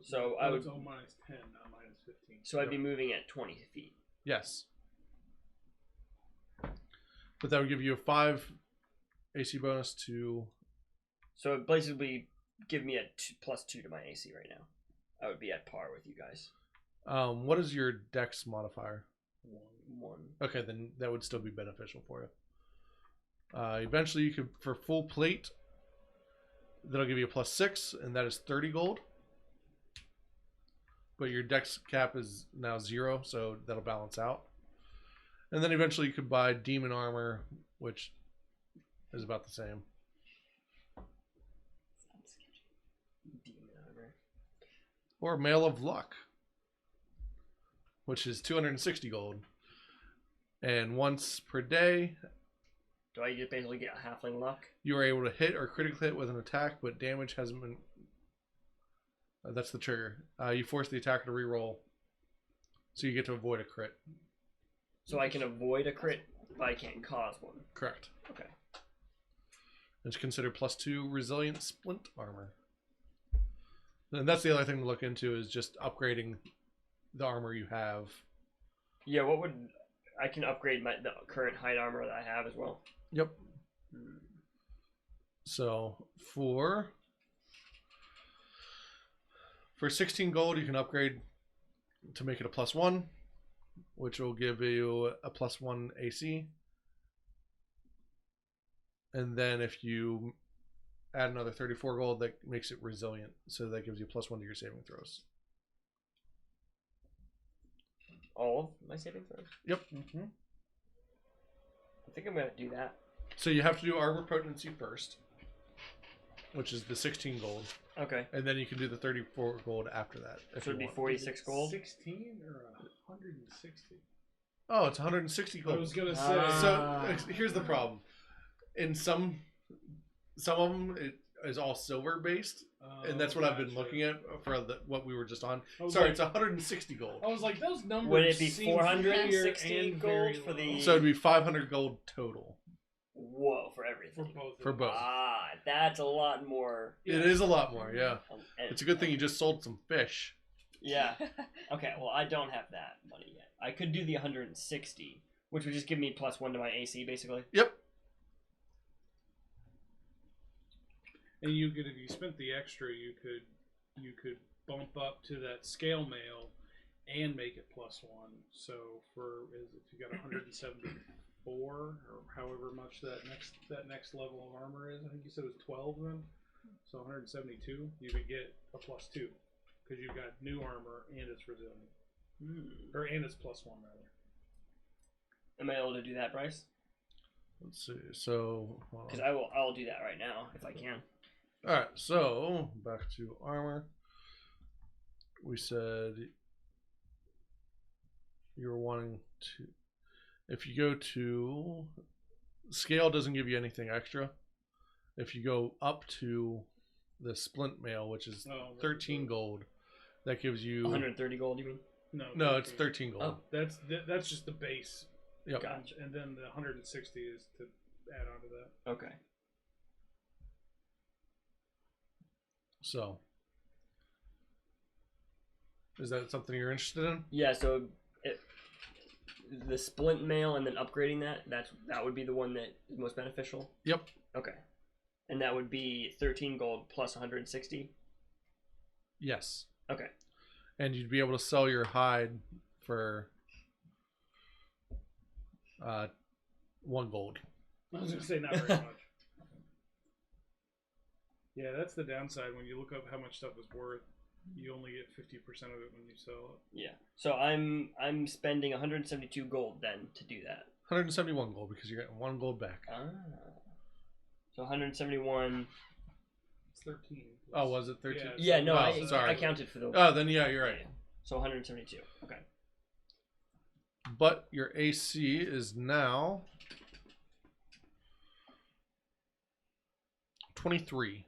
S5: So I would-
S4: It's all -10, not -15.
S5: So I'd be moving at 20 feet.
S6: Yes. But that would give you a 5 AC bonus to...
S5: So it basically give me a +2 to my AC right now. I would be at par with you guys.
S6: what is your dex modifier?
S5: 1.
S6: Okay, then that would still be beneficial for you. Eventually, you could, for full plate, that'll give you a +6, and that is 30 gold. But your dex cap is now 0, so that'll balance out. And then eventually you could buy demon armor, which is about the same.
S5: Demon armor.
S6: Or Mail of Luck, which is 260 gold. And once per day,
S5: Do I just basically get a halfling luck?
S6: you are able to hit or critically hit with an attack, but damage hasn't been... that's the trigger. You force the attacker to reroll, so you get to avoid a crit.
S5: So I can avoid a crit, but I can't cause one.
S6: Correct.
S5: Okay.
S6: It's considered +2 resilient splint armor. And that's the other thing to look into is just upgrading the armor you have.
S5: Yeah, what would... I can upgrade the current hide armor that I have as well.
S6: Yep. So for 16 gold, you can upgrade to make it a +1, which will give you a +1 AC. And then if you add another 34 gold, that makes it resilient. So that gives you +1 to your saving throws.
S5: All of my saving throws?
S6: Yep.
S5: I think I'm going to do that.
S6: So you have to do armor potency first, which is the 16 gold.
S5: Okay.
S6: And then you can do the 34 gold after that. If
S5: So it'd
S6: you
S5: be
S6: want.
S5: 46 gold?
S4: 16 or 160?
S6: Oh, it's 160 gold.
S4: I was going to say.
S6: So here's the problem. In some of them, it is all silver based, and that's what I've been looking at for what we were just on. Sorry, it's 160 gold.
S4: I was like, those numbers.
S5: Would it be
S4: seem
S5: 460
S4: familiar and
S5: gold
S4: very
S5: for
S4: low.
S5: the-
S6: So it'd be 500 gold total
S5: Whoa, for everything.
S6: for both.
S5: Ah, that's a lot more.
S6: It is a lot more, yeah.
S5: And-
S6: It's a good thing you just sold some fish.
S5: Yeah. Okay, well, I don't have that money yet. I could do the 160, which would just give me +1 to my AC, basically.
S6: Yep.
S4: And you could, if you spent the extra, you could bump up to that scale mail and make it +1. So if you got 174 or however much that next level of armor is, I think you said it was 12 then. So 172, you could get a +2 because you've got new armor and it's resilient, and it's +1 rather.
S5: Am I able to do that, Bryce?
S6: Let's see. So
S5: Because I'll do that right now if I can.
S6: all right. So back to armor. We said you were wanting to. If you go to scale, doesn't give you anything extra. If you go up to the splint mail, which is 13 gold, that gives you
S5: 130 gold, you mean?
S6: No, it's 13 gold.
S5: Oh.
S4: That's just the base.
S6: Yep.
S5: Gotcha.
S4: And then the 160 is to add on to that.
S5: Okay.
S6: So, is that something you're interested in?
S5: Yeah, so the splint mail and then upgrading that would be the one that is most beneficial?
S6: Yep.
S5: Okay. And that would be 13 gold plus 160?
S6: Yes.
S5: Okay.
S6: And you'd be able to sell your hide for 1 gold.
S4: I was going to say not very much. Yeah, that's the downside. When you look up how much stuff is worth, you only get 50% of it when you sell it.
S5: Yeah. So I'm spending 172 gold then to do that.
S6: 171 gold because you're getting 1 gold back.
S5: Ah. So 171.
S4: It's 13.
S6: Oh, was it 13?
S5: Yeah, no,
S6: Oh, sorry.
S5: I counted for the.
S6: Oh, then yeah, you're right.
S5: Yeah. So 172. Okay.
S6: But your AC is now 23.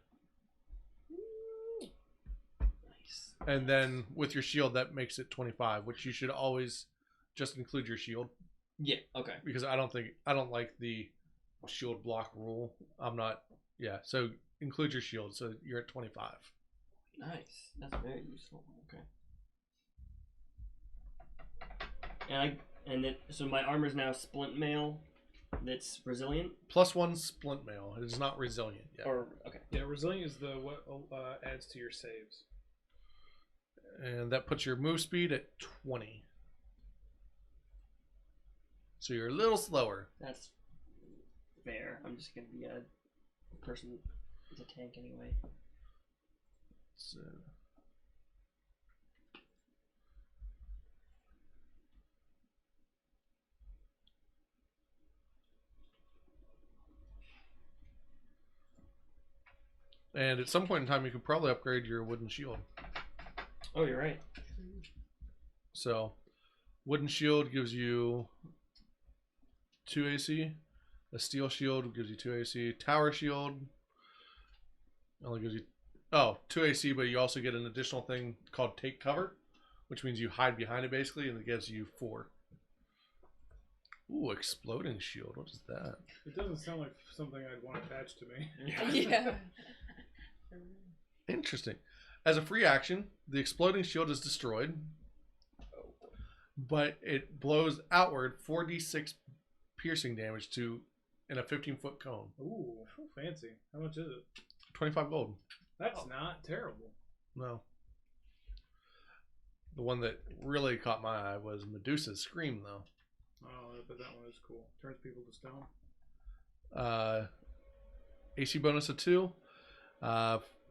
S5: Nice.
S6: And then with your shield, that makes it 25, which you should always just include your shield.
S5: Yeah. Okay.
S6: Because I don't like the shield block rule. I'm not. Yeah. So include your shield. So you're at 25.
S5: Nice. That's very useful. Okay. So my armor's now splint mail. That's resilient.
S6: +1 splint mail. It is not resilient yet.
S5: Or okay.
S4: Yeah, resilient is what adds to your saves.
S6: And that puts your move speed at 20. So you're a little slower.
S5: That's fair. I'm just gonna be a person who's a tank anyway.
S6: So And at some point in time, you could probably upgrade your wooden shield.
S5: Oh, you're right.
S6: So, wooden shield gives you 2 AC. A steel shield gives you 2 AC. Tower shield only gives you 2 AC, but you also get an additional thing called take cover, which means you hide behind it basically, and it gives you 4. Ooh, exploding shield. What is that?
S4: It doesn't sound like something I'd want attached to me.
S3: Yeah.
S6: Interesting. As a free action, the exploding shield is destroyed, but it blows outward 4d6 piercing damage in a 15-foot cone.
S4: Ooh, fancy. How much is it?
S6: 25 gold.
S4: That's not terrible.
S6: No. The one that really caught my eye was Medusa's Scream, though.
S4: Oh, but that one is cool. Turns people to stone.
S6: AC bonus of 2.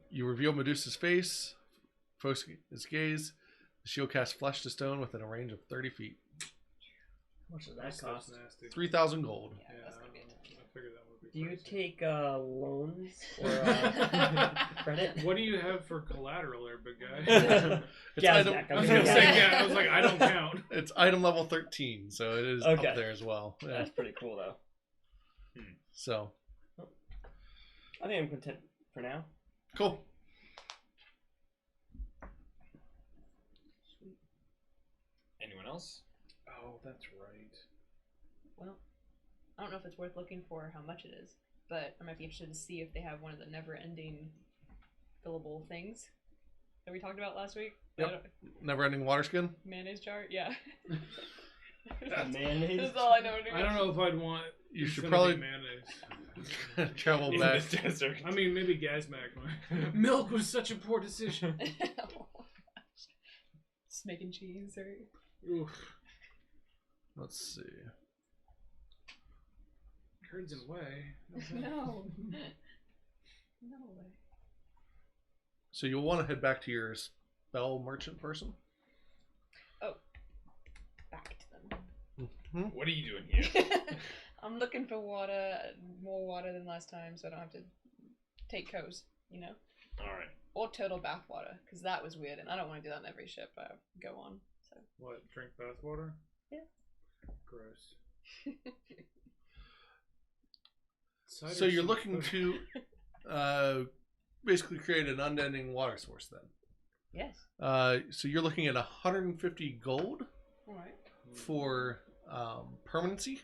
S6: You reveal Medusa's face, focus its gaze. The shield casts flesh to stone within a range of 30 feet.
S5: How much does that
S4: That
S5: cost?
S4: stuff's nasty.
S6: 3,000 gold.
S3: Yeah, that's gonna be a tough
S4: I figured that would be
S5: Do you
S4: pricey.
S5: take loans or credit?
S4: What do you have for collateral there, big guy?
S6: It's
S5: Yeah,
S6: item,
S5: Zach,
S4: I was gonna say, yeah. I was like, I don't count.
S6: it's item level 13, so it is
S5: Okay.
S6: up there as well. Yeah.
S5: That's pretty cool, though.
S6: So,
S5: I think I'm content for now.
S6: cool.
S2: Anyone else?
S4: Oh, that's right.
S3: Well, I don't know if it's worth looking for how much it is, but I might be interested to see if they have one of the never-ending fillable things that we talked about last week.
S6: Yep. Never-ending water skin.
S3: Mayonnaise jar, yeah.
S5: Mayonnaise?
S3: That's all I know.
S4: I don't know if I'd want.
S6: You should
S4: instead of
S6: probably
S4: mayonnaise.
S6: travel
S2: In
S6: back.
S2: the desert.
S4: I mean, maybe Gazmac. Milk was such a poor decision.
S3: Just making cheese or
S4: Oof.
S6: Let's see.
S4: Curds and whey.
S3: no, no way.
S6: So you'll want to head back to your spell merchant person.
S3: Back to them.
S2: What are you doing here?
S3: I'm looking for water, more water than last time, so I don't have to take cows, you know,
S2: All right.
S3: or turtle bath water, because that was weird, and I don't want to do that in every ship I go on. So
S4: What? Drink bath water?
S3: Yeah.
S4: Gross.
S6: So you're looking to basically create an unending water source then.
S3: yes,
S6: So you're looking at 150 gold
S3: all right.
S6: for permanency,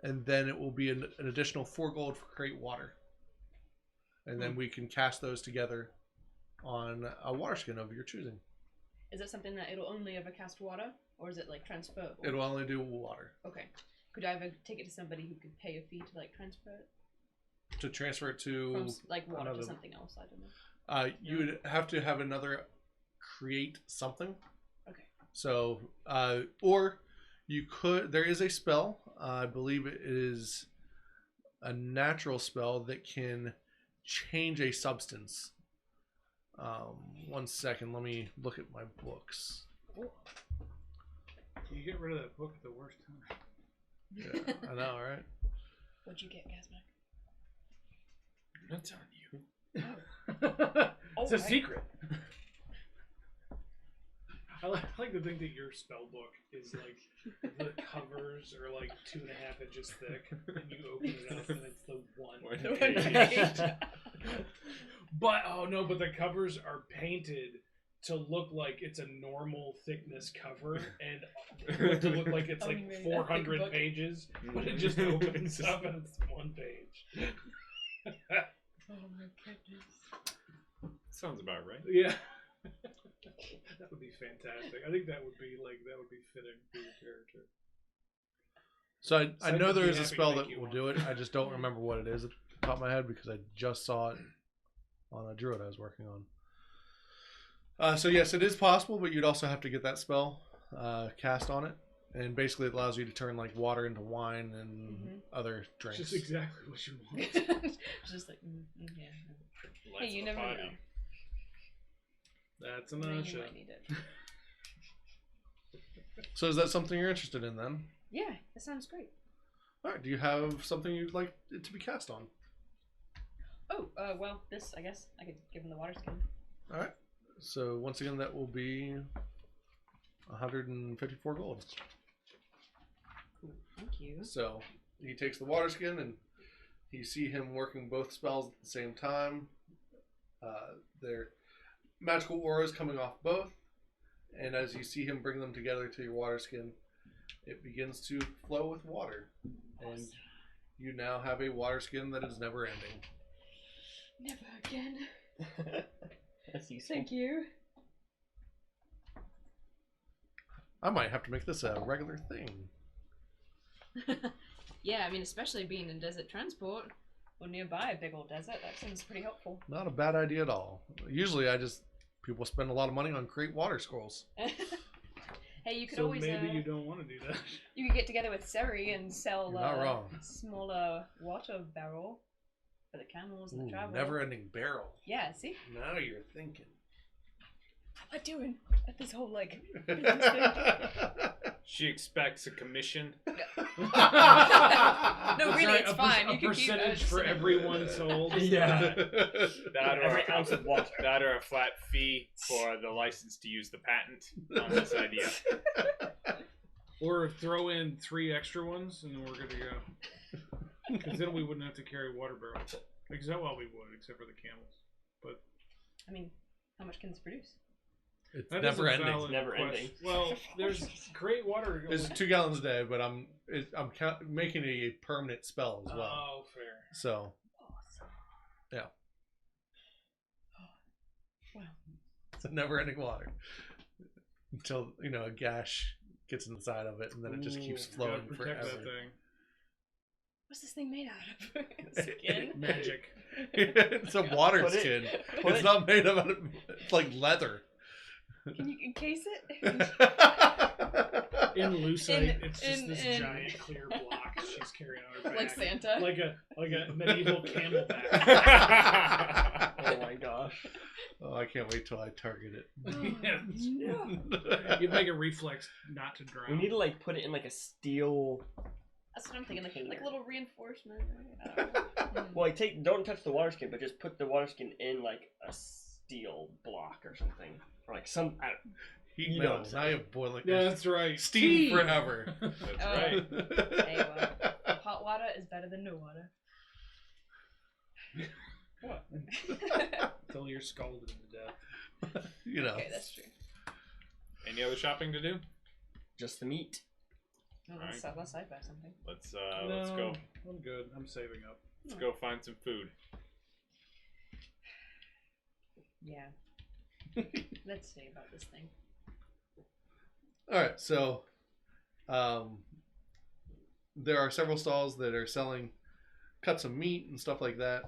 S6: and then it will be an additional 4 gold for create water. And then we can cast those together on a water skin of your choosing.
S3: Is it something that it'll only ever cast water, or is it like transferable?
S6: It'll only do water.
S3: Okay. Could I ever take it to somebody who could pay a fee to like transfer it
S6: To transfer it
S3: from
S6: to,
S3: like water
S6: another-
S3: to something else? I don't know.
S6: you would have to have another create something.
S3: Okay.
S6: So, or you could, there is a spell, I believe it is a natural spell that can change a substance. 1 second, let me look at my books.
S4: You get rid of that book at the worst time.
S6: Yeah, I know, right?
S3: What'd you get, Gazmac?
S2: I'm not telling you.
S4: It's a
S3: right.
S4: secret. I like to think that your spell book is like the covers are like 2.5 inches thick, and you open it up and it's the one.
S2: One
S3: page.
S4: But oh no, but the covers are painted to look like it's a normal thickness cover, and to look like it's
S3: Oh,
S4: like
S3: you made that thick
S4: 400
S3: book?
S4: pages, but it just opens up and it's 1 page.
S3: Oh my goodness.
S2: Sounds about right.
S4: Yeah. That would be fantastic. I think that would be fitting for your character.
S6: So I
S4: So
S6: know
S4: I'd
S6: there
S4: be
S6: is a
S4: happy to
S6: spell
S4: make
S6: that
S4: you
S6: will
S4: one.
S6: do it. I just don't remember what it is at the top of my head because I just saw it on a druid I was working on. So yes, it is possible, but you'd also have to get that spell cast on it, and basically it allows you to turn like water into wine and other
S4: It's
S6: drinks.
S4: just exactly what you want.
S3: Just like yeah.
S2: Lights
S3: Hey, you
S2: on
S3: never
S2: fire.
S3: know.
S4: That's a
S3: Maybe
S4: notch.
S3: you might need it.
S6: So is that something you're interested in then?
S3: Yeah, that sounds great.
S6: All right. Do you have something you'd like it to be cast on?
S3: Well, this, I guess, I could give him the water skin.
S6: All right. So once again, that will be 154 gold.
S3: Cool. Thank you.
S6: So he takes the water skin, and you see him working both spells at the same time. Their magical auras coming off both, and as you see him bring them together to your water skin, it begins to flow with water, and you now have a water skin that is never ending.
S3: Never again.
S5: That's useful.
S3: Thank you.
S6: I might have to make this a regular thing.
S3: Yeah, I mean, especially being in desert transport or nearby a big old desert, that seems pretty helpful.
S6: Not a bad idea at all. Usually people spend a lot of money on great water scrolls.
S3: Hey, you could
S4: So
S3: always
S4: maybe you don't want to do that.
S3: you could get together with Seri and sell
S6: You're not wrong.
S3: smaller water barrel for the camels and the travel.
S6: Never-ending barrel.
S3: Yeah, see?
S6: Now you're thinking.
S3: How am I doing at this whole business thing?
S2: She expects a commission.
S3: No,
S4: That's
S3: really,
S4: right,
S3: it's
S4: a
S3: fine.
S4: A
S3: You can keep
S4: percentage
S3: it.
S4: for everyone sold.
S5: Yeah.
S2: That or,
S5: Every ounce of water.
S2: that or a flat fee for the license to use the patent on this idea.
S4: Or throw in 3 extra ones, and then we're good to go. Because then we wouldn't have to carry water barrels. Except, well, we would, except for the camels. But
S3: I mean, how much can this produce?
S6: It's
S4: that
S6: never
S4: is a
S6: ending.
S4: valid
S5: Never
S4: question.
S5: ending.
S4: Well, there's great water.
S6: It's 2 gallons a day, but I'm making it a permanent spell as well.
S4: Oh, fair.
S6: So
S3: Awesome.
S6: yeah,
S3: Wow.
S6: it's a never-ending water until a gash gets inside of it, and then it just keeps
S4: Ooh,
S6: flowing
S4: gotta protect
S6: forever.
S4: that thing.
S3: What's this thing made out of? Skin?
S4: Magic.
S6: It's a water
S5: Put it-
S6: skin.
S5: put
S6: It's
S5: it-
S6: not made of it's like leather.
S3: Can you encase it?
S4: In lucite, it's just
S3: in-
S4: this
S3: in-
S4: giant clear block she's carrying on her back.
S3: Like Santa?
S4: Like a medieval camelback.
S5: Oh my gosh.
S6: Oh, I can't wait till I target it.
S4: Yeah. You'd make a reflex not to drown.
S5: We need to put it in a steel.
S3: That's what I'm thinking, like a little reinforcement.
S5: Well, don't touch the water skin, but just put the water skin in a steel block or something, or some.
S6: Heat
S5: You know
S6: metal.
S5: what I'm
S6: Now
S5: saying.
S6: you have boiling.
S4: Yeah, that's right.
S6: Steam forever.
S2: That's
S3: Oh.
S2: right.
S3: Hey, well, hot water is better than no water.
S4: What? Until you're scalded to death.
S3: Okay, that's true.
S2: Any other shopping to do?
S5: Just the meat.
S3: Oh, let's side by something.
S2: Let's
S4: No,
S2: go.
S4: I'm good. I'm saving up.
S2: Let's go find some food.
S3: Yeah. Let's see about this thing.
S6: All right, so there are several stalls that are selling cuts of meat and stuff like that.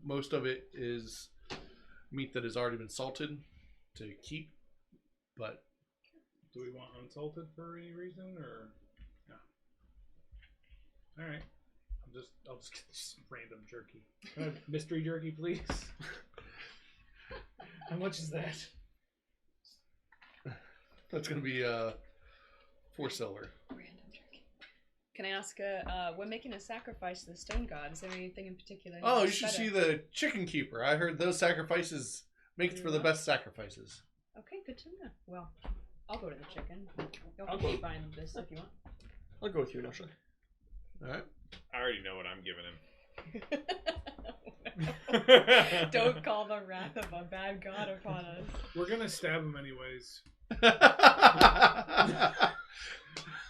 S6: Most of it is meat that has already been salted to keep, but
S4: Do we want unsalted for any reason, or no? All right. I'll just get this random jerky. Can I have mystery jerky, please? How much is that?
S6: that's going to be 4 silver.
S3: Random jerky. Can I ask, we're making a sacrifice to the stone god. Is there anything in particular?
S6: Oh, you
S3: that's
S6: should
S3: better?
S6: see the chicken keeper. I heard those sacrifices make for the best sacrifices.
S3: Okay, good to know. Well, I'll go to the chicken. Y'all
S5: I'll
S3: can
S5: go.
S3: keep buying this if you want.
S5: I'll go with you, Nasha.
S6: All right.
S2: I already know what I'm giving him.
S3: Don't call the wrath of a bad god upon us.
S4: We're gonna stab him anyways.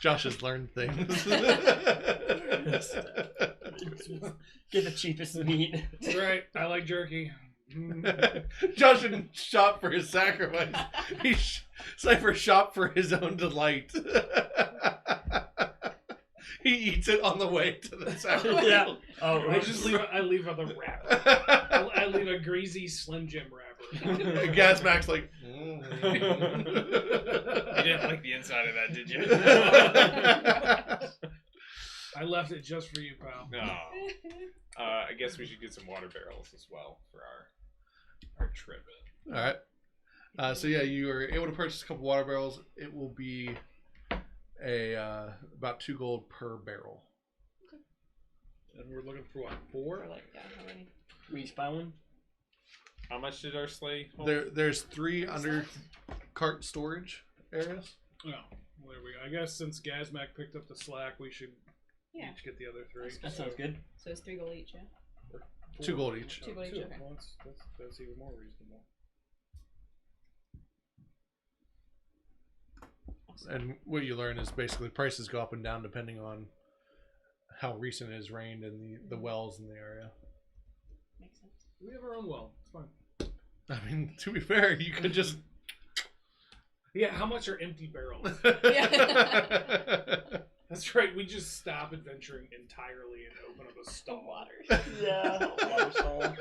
S6: Josh has learned things.
S5: Get the cheapest meat.
S4: That's right. I like jerky.
S6: Josh didn't shop for his sacrifice. Cypher shopped for his own delight. He eats it on the way to the sacrifice.
S5: Yeah. Oh,
S4: I just leave. I leave on the wrapper. I leave a greasy Slim Jim wrapper.
S6: Gasmack's like.
S2: You didn't like the inside of that, did you?
S4: I left it just for you, pal.
S2: No. I guess we should get some water barrels as well for our trip.
S6: All right. So yeah, you are able to purchase a couple water barrels. It will be about 2 gold per barrel.
S4: And we're looking for what? 4?
S3: Or how many?
S5: We each buy one.
S2: How much did our sleigh hold?
S6: There's 3 under cart storage areas.
S4: Oh, well, there we go. I guess since Gazmac picked up the slack, we should
S3: Yeah.
S4: each get the other 3.
S5: That sounds good.
S3: So it's 3 gold each, yeah?
S6: 2 gold each.
S3: 2 gold each, okay.
S4: Well, that's even more reasonable.
S6: And what you learn is basically prices go up and down depending on how recent it has rained and the wells in the area.
S3: Makes sense.
S4: We have our own well. It's fine.
S6: I mean, to be fair, you could just.
S4: Yeah, how much are empty barrels?
S3: Yeah.
S4: That's right. We just stop adventuring entirely and open up a stall.
S3: Water.
S5: Yeah, water stall.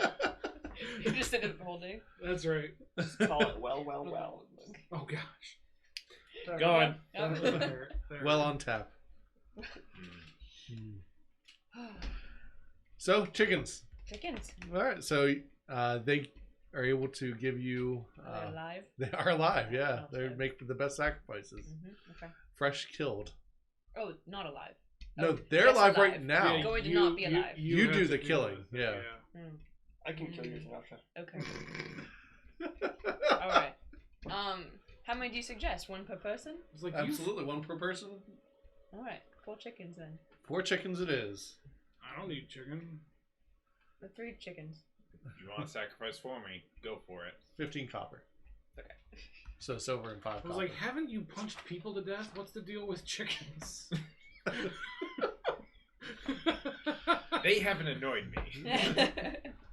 S3: You just sit it the whole day.
S4: That's right.
S5: Just call it well.
S4: Oh gosh.
S2: Go on.
S3: Yep.
S4: There.
S6: Well on tap. So, chickens.
S3: Chickens.
S6: All right, so they are able to give you.
S3: Are they alive?
S6: They are alive, yeah.
S3: Oh,
S6: They
S3: shit.
S6: make the best sacrifices.
S3: Okay.
S6: Fresh killed.
S3: Oh, not alive.
S6: No,
S3: Oh,
S6: they're
S3: yes,
S6: alive right now.
S3: Yeah, going to not be alive.
S6: You
S4: have
S6: do
S4: to
S6: the
S4: deal
S6: killing,
S4: with it,
S6: yeah.
S5: I can kill yours, Natasha.
S3: Okay. All right. How many do you suggest? 1 per person?
S4: It's like
S6: Absolutely, 1 per person.
S3: All right. 4 chickens then.
S6: 4 chickens it is.
S4: I don't need chicken.
S3: The 3 chickens.
S2: If you want to sacrifice for me, go for it.
S6: 15 copper.
S3: Okay.
S6: So silver and 5
S4: I
S6: copper.
S4: was like, haven't you punched people to death? What's the deal with chickens?
S2: They haven't annoyed me.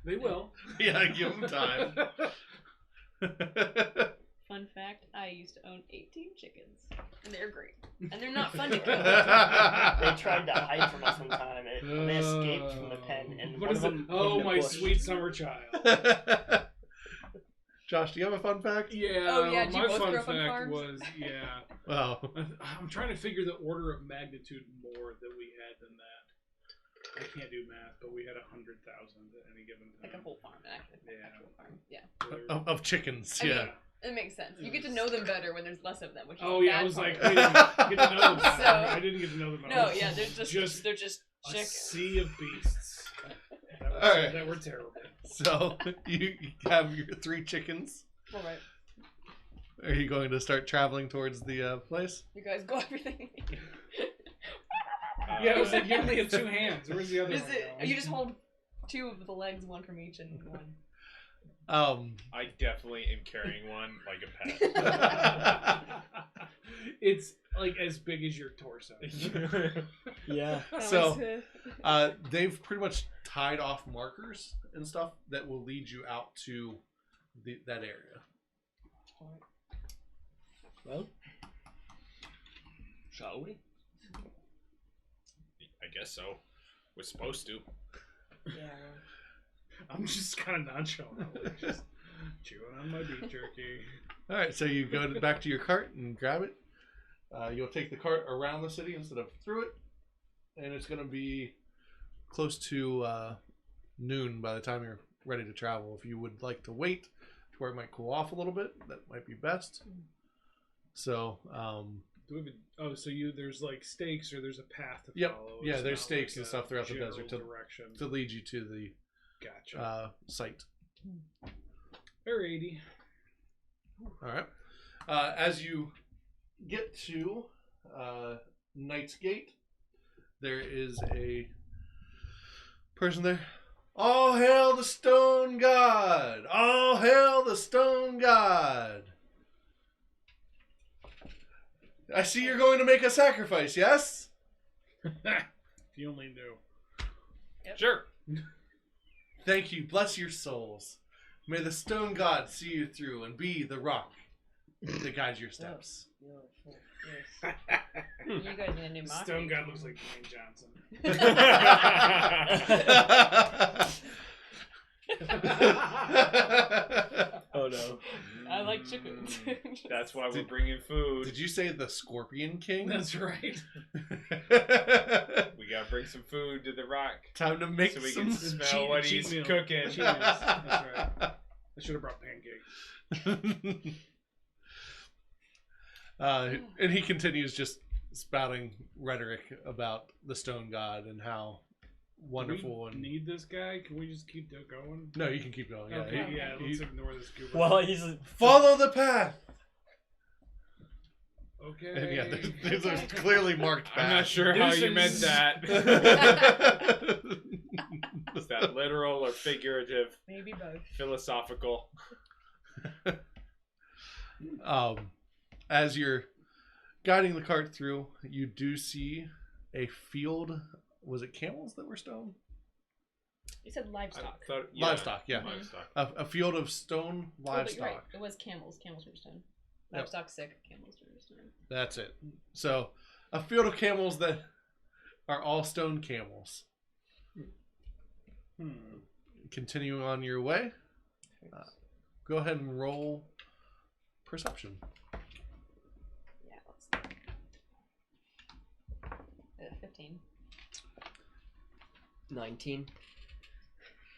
S4: They will.
S6: Yeah, give them time.
S3: Fun fact, I used to own 18 chickens. And they're great. And they're not fun to kill.
S5: They tried to hide from us one time, and they escaped from the pen. And
S4: What
S5: one
S4: is
S5: of
S4: it?
S5: them
S4: Oh,
S5: hid in a
S4: my
S5: bush.
S4: sweet summer child.
S6: Josh, do you have a fun fact?
S4: Yeah.
S3: Oh, yeah, did you
S4: My
S3: both
S4: fun
S3: grow up on
S4: fact
S3: farms?
S4: was, yeah.
S6: Oh.
S4: I'm trying to figure the order of magnitude more that we had than that. I can't do math, but we had 100,000 at any given time.
S3: Like a whole farm, actually.
S4: Yeah.
S3: Actual farm. Yeah.
S6: Of chickens,
S3: I
S6: yeah.
S3: mean, it makes sense. You get to know them better when there's less of them, which is
S4: Oh
S3: the
S4: yeah,
S3: bad
S4: I was
S3: part.
S4: like, I didn't get to know them.
S3: So-
S4: I didn't get to know them. At
S3: No,
S4: all.
S3: yeah, they're just they're just
S4: a
S3: chickens.
S4: sea of beasts
S6: Alright.
S4: that were terrible.
S6: So you have your 3 chickens.
S3: All right.
S6: Are you going to start traveling towards the place?
S3: You guys go everything.
S4: Yeah, it was like you only have 2 hands. Where's the other
S3: Is
S4: one?
S3: it?
S4: now?
S3: You just hold 2 of the legs, 1 from each, and 1.
S2: I definitely am carrying one like a pet.
S4: It's like as big as your torso.
S5: Yeah.
S6: So they've pretty much tied off markers and stuff that will lead you out to that area.
S5: Well, shall we?
S2: I guess so. We're supposed to.
S3: Yeah.
S4: I'm just kind of nonchalant, just chewing on my beef jerky.
S6: All right, so you go back to your cart and grab it. You'll take the cart around the city instead of through it, and it's going to be close to noon by the time you're ready to travel. If you would like to wait to where it might cool off a little bit, that might be best. So,
S4: Do we have so there's like stakes or there's a path to
S6: Yep.
S4: follow.
S6: Yeah,
S4: It's
S6: there's
S4: not
S6: stakes
S4: like
S6: and
S4: a
S6: stuff throughout the
S4: general
S6: desert
S4: direction.
S6: to lead you to the
S4: Gotcha.
S6: site.
S4: Alrighty.
S6: All right. As you get to Knight's Gate, there is a person there. All hail the Stone God! All hail the Stone God! I see you're going to make a sacrifice, yes?
S4: If you only knew.
S2: Sure.
S6: Thank you. Bless your souls. May the Stone God see you through and be the rock that guides your steps.
S3: You guys need a new market.
S4: Stone God looks like Dwayne Johnson.
S5: Oh no.
S3: I like chickens.
S2: That's why we're bringing food.
S6: Did you say the Scorpion King?
S4: That's right.
S2: We gotta bring some food to the rock
S6: Time to make
S2: so we
S6: some.
S2: can smell what
S4: cheat
S2: he's
S4: meal.
S2: cooking.
S4: Cheat meals. That's right. I should have brought pancakes.
S6: And he continues just spouting rhetoric about the Stone God and how wonderful.
S4: Do we
S6: And
S4: need this guy? Can we just keep going?
S6: no, you can keep going. Yeah,
S4: Okay,
S6: he-
S4: yeah.
S6: he-
S4: Let's ignore this goober.
S5: Well, he's
S6: follow the path.
S4: okay.
S6: And yeah, there's a clearly marked path.
S2: I'm not sure how you meant
S4: Nuisance.
S2: that. Is that literal or figurative?
S3: Maybe both.
S2: Philosophical?
S6: As you're guiding the cart through, you do see a field. Was it camels that were stone?
S3: You said livestock.
S6: Livestock, yeah.
S2: Livestock.
S6: A field of stone
S3: Oh, but you're
S6: livestock.
S3: right. It was camels. Camels were stone.
S6: Yep.
S3: Livestock sick. Camels were stone.
S6: That's it. So, a field of camels that are all stone camels. Continuing on your way, go ahead and roll perception.
S3: Yeah, let's see. 15.
S5: 19.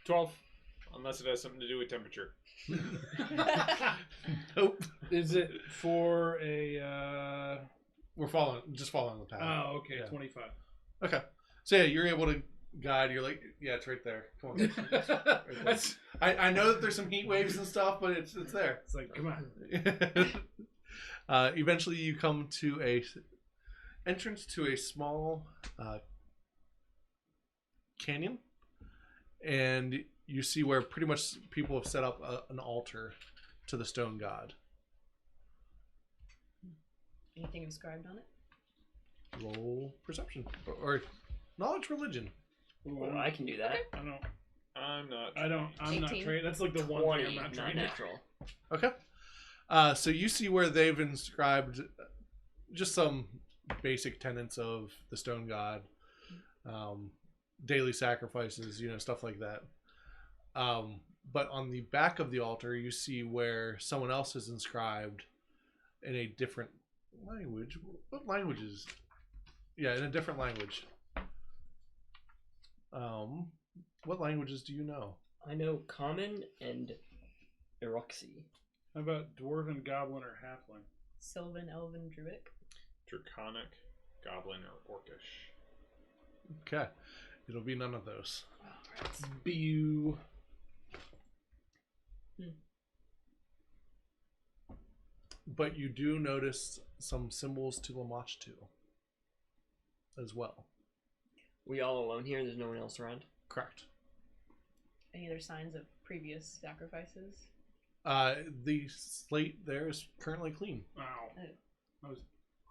S2: 12. Unless it has something to do with temperature.
S6: Nope.
S4: Is it for a?
S6: We're just following the path.
S4: Oh, okay,
S6: Yeah.
S4: 25.
S6: Okay. So yeah, you're able to guide. You're like, yeah, it's right there. Come on.
S4: That's
S6: I know that there's some heat waves and stuff, but it's there.
S4: it's like, come on.
S6: Eventually, you come to a entrance to a small canyon, and you see where pretty much people have set up an altar to the stone god.
S3: Anything inscribed on it?
S6: Roll perception or knowledge religion.
S5: Well, I can do that.
S2: I'm not.
S4: I'm not
S3: 18.
S4: trained. That's like the one
S5: 20,
S4: thing I'm not
S5: not
S4: trained.
S5: natural.
S6: Okay. So you see where they've inscribed just some basic tenets of the stone god, daily sacrifices, stuff like that. But on the back of the altar, you see where someone else is inscribed in a different language. What language is? Yeah, in a different language. What languages do you know?
S5: I know Common and Eroxy.
S4: How about dwarven, goblin, or halfling?
S3: Sylvan, Elven, Druidic.
S2: Draconic, Goblin, or Orcish.
S6: Okay, it'll be none of those.
S4: Bew.
S6: But you do notice some symbols to Lamashtu as well.
S5: We all alone here? There's no one else around?
S6: Correct.
S3: Any other signs of previous sacrifices?
S6: The slate there is currently clean.
S4: Wow.
S3: Oh.
S4: I was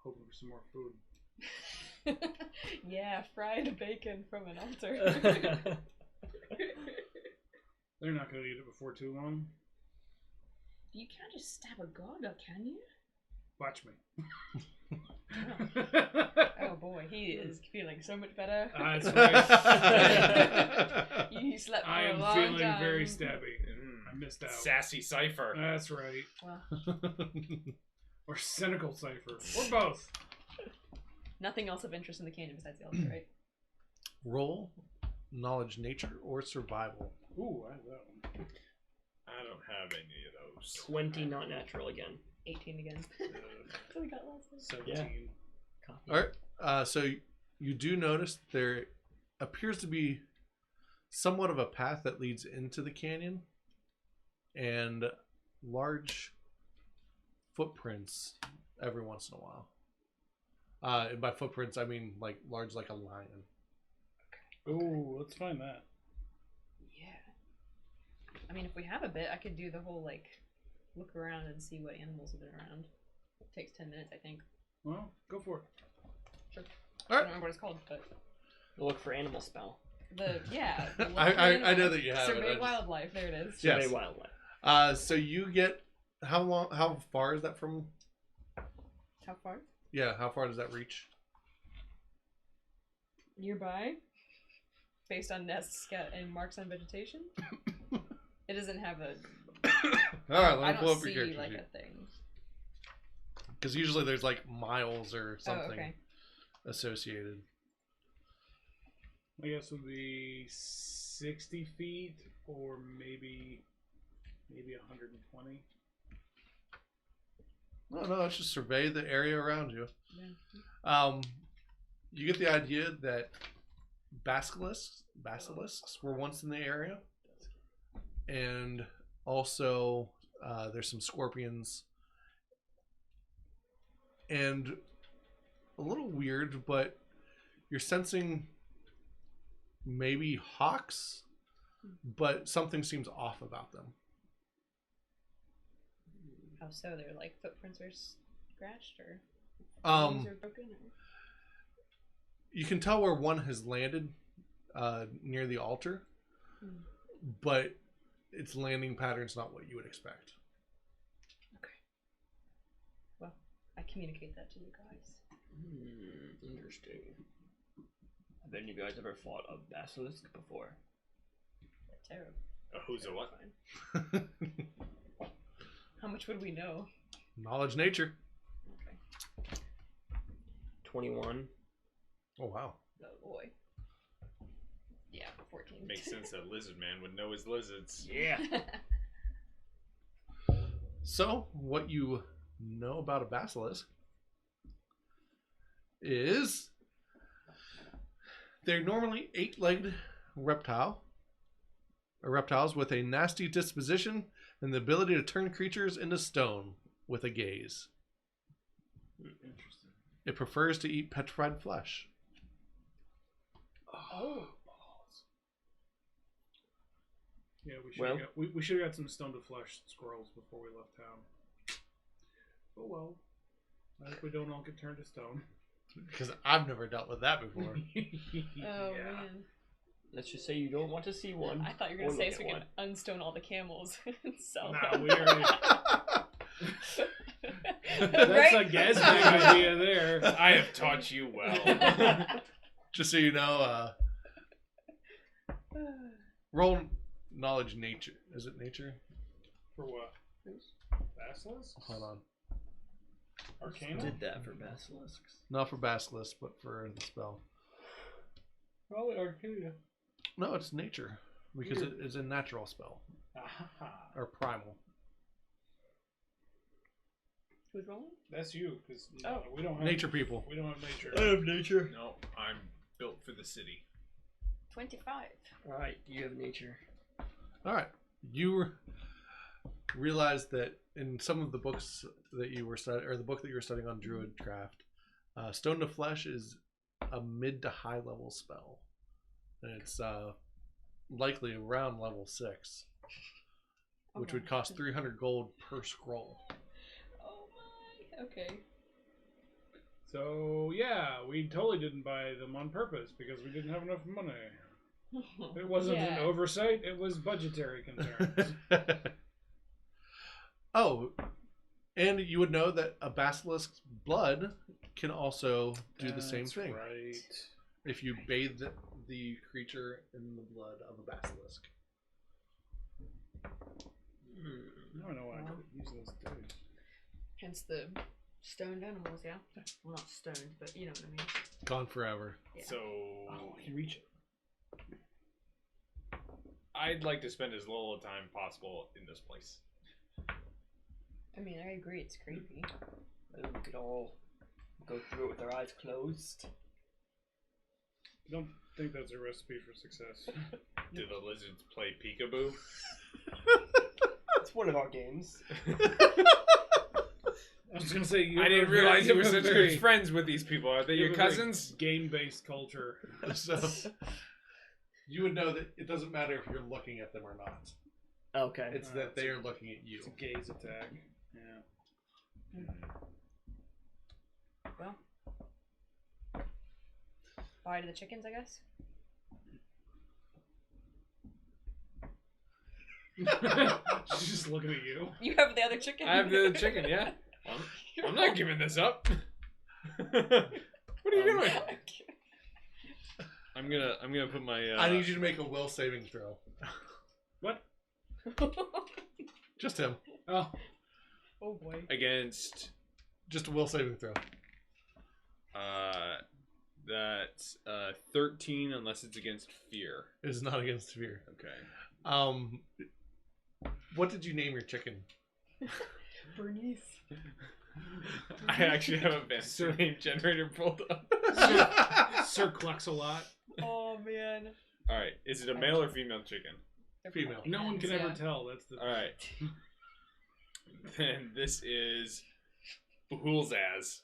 S4: hoping for some more food.
S3: Yeah, fried bacon from an altar.
S4: They're not going to eat it before too long.
S3: You can't just stab a god up, can you?
S4: Watch me.
S3: Oh boy, he is feeling so much better.
S4: That's right.
S3: You slept for
S4: I
S3: a
S4: am
S3: long
S4: feeling
S3: time.
S4: very stabby. I missed out.
S2: Sassy Cipher.
S4: That's right.
S3: Well,
S4: Or cynical cipher. Or both.
S3: nothing else of interest in the canyon besides the altar, right?
S6: Roll knowledge, nature, or survival.
S4: Ooh, I have that one.
S2: I don't have any of those.
S5: 20 not natural again.
S3: 18 again. So we got lots of
S4: 17.
S5: Copy.
S6: All right. So you do notice there appears to be somewhat of a path that leads into the canyon, and large footprints every once in a while. And by footprints, I mean like large, like a lion.
S4: Ooh, let's find that.
S3: Yeah. I mean, if we have a bit, I could do the whole, look around and see what animals have been around. It takes 10 minutes, I think.
S4: Well, go for it.
S3: Sure.
S6: All
S3: I
S6: right.
S3: don't remember what it's called, but
S5: We'll look for animal spell.
S3: the
S6: I know that you have it. I
S3: Survey
S6: just-
S3: wildlife. There it is.
S6: Yeah.
S5: Survey
S6: Yes.
S5: wildlife.
S6: So you get how far is that from?
S3: How far?
S6: Yeah, how far does that reach?
S3: Nearby, based on nests and marks on vegetation. It doesn't have a.
S6: All right, let
S3: I
S6: me pull
S3: don't
S6: up your
S3: see
S6: character
S3: like
S6: sheet.
S3: a thing.
S6: Because usually there's like miles or
S3: Oh,
S6: something
S3: okay.
S6: associated.
S4: I guess it would be 60 feet or maybe 120.
S6: No, let's just survey the area around you.
S3: Yeah.
S6: You get the idea that basilisks were once in the area, and also there's some scorpions, and a little weird, but you're sensing maybe hawks, but something seems off about them.
S3: How so? Their like footprints are scratched or wings are broken? Or...
S6: You can tell where one has landed near the altar, but its landing pattern's not what you would expect.
S3: Okay. Well, I communicate that to you guys.
S5: Interesting. Have any of you guys ever fought a basilisk before?
S3: They're terrible.
S2: Who's a what?
S3: How much would we know?
S6: Knowledge nature.
S3: Okay.
S5: 21.
S6: Oh wow.
S3: Oh boy. Yeah, 14.
S2: Makes sense that Lizard Man would know his lizards.
S5: Yeah.
S6: So, what you know about a basilisk is they're normally 8-legged reptiles with a nasty disposition and the ability to turn creatures into stone with a gaze.
S4: Interesting.
S6: It prefers to eat petrified flesh.
S3: Oh.
S4: Yeah, we should have got some stone to flesh squirrels before we left town. Oh well. I hope we don't all get turned to stone.
S6: Because I've never dealt with that before.
S3: Oh man.
S5: Let's just say you don't want to see one.
S3: I thought you were gonna say so we can unstone all the camels and sell
S4: Nah,
S3: them.
S4: we already. That's
S3: Right?
S4: a Gazbag idea there.
S2: I have taught you well.
S6: Just so you know, roll knowledge nature. Is it nature?
S4: For what? Basilisk?
S6: Hold on.
S4: Arcana?
S5: Did that for basilisks.
S6: Not for basilisk, but for the spell.
S4: Probably Arcana.
S6: No, it's nature. Because it is a natural spell. Or primal.
S3: Who's rolling?
S4: That's you, because
S3: Oh.
S4: we don't have
S6: Nature people.
S4: We don't have nature.
S5: I have nature.
S2: No, I'm built for the city.
S3: 25.
S5: Alright, you have nature.
S6: Alright. You realize that in some of the books that you were studying, or the book that you were studying on Druidcraft, Stone to Flesh is a mid to high level spell. And it's likely around level 6, which
S3: Okay.
S6: would cost 300 gold per scroll.
S3: Oh my. Okay.
S4: So, yeah, we totally didn't buy them on purpose because we didn't have enough money. It wasn't an
S3: Yeah.
S4: oversight, it was budgetary concerns.
S6: Oh, and you would know that a basilisk's blood can also do the same
S4: That's
S6: thing.
S4: Right.
S6: If you bathe the creature in the blood of a basilisk.
S4: Now I know why I could use those days.
S3: Hence the stoned animals, yeah? Well, not stoned, but you know what I mean.
S6: Gone forever.
S3: Yeah.
S2: So
S4: Oh, you reach it.
S2: I'd like to spend as little time possible in this place.
S3: I mean, I agree, it's creepy.
S5: Maybe we could all go through it with our eyes closed.
S4: I don't think that's a recipe for success.
S2: Do the lizards play peekaboo?
S5: It's one of our games.
S4: I was gonna say
S2: I didn't realize you were such good friends with these people. Are they your cousins?
S4: Game-based culture.
S6: So you would know that it doesn't matter if you're looking at them or not.
S5: Okay.
S6: It's that they are looking at you.
S4: It's a gaze attack. Yeah.
S3: Well. Bye to the chickens, I guess.
S4: She's just looking at you.
S3: You have the other chicken.
S2: I have the other chicken, yeah. I'm not giving this up. What are you doing? I'm gonna put my.
S6: I need you to make a will saving throw.
S4: What?
S6: Just him.
S4: Oh.
S3: Oh boy.
S2: Against.
S6: Just a will saving throw.
S2: That's 13 unless it's against fear.
S6: It is not against fear.
S2: Okay.
S6: What did you name your chicken?
S3: Bernice.
S2: I actually have a fantasy name generator pulled up.
S4: Sir Clucks a lot.
S3: Oh man.
S2: All right. Is it a male or female chicken?
S3: They're
S6: Female.
S3: probably
S4: No one can
S3: hens,
S4: ever
S3: yeah.
S4: tell. That's the
S2: All right. Then this is Bool's ass.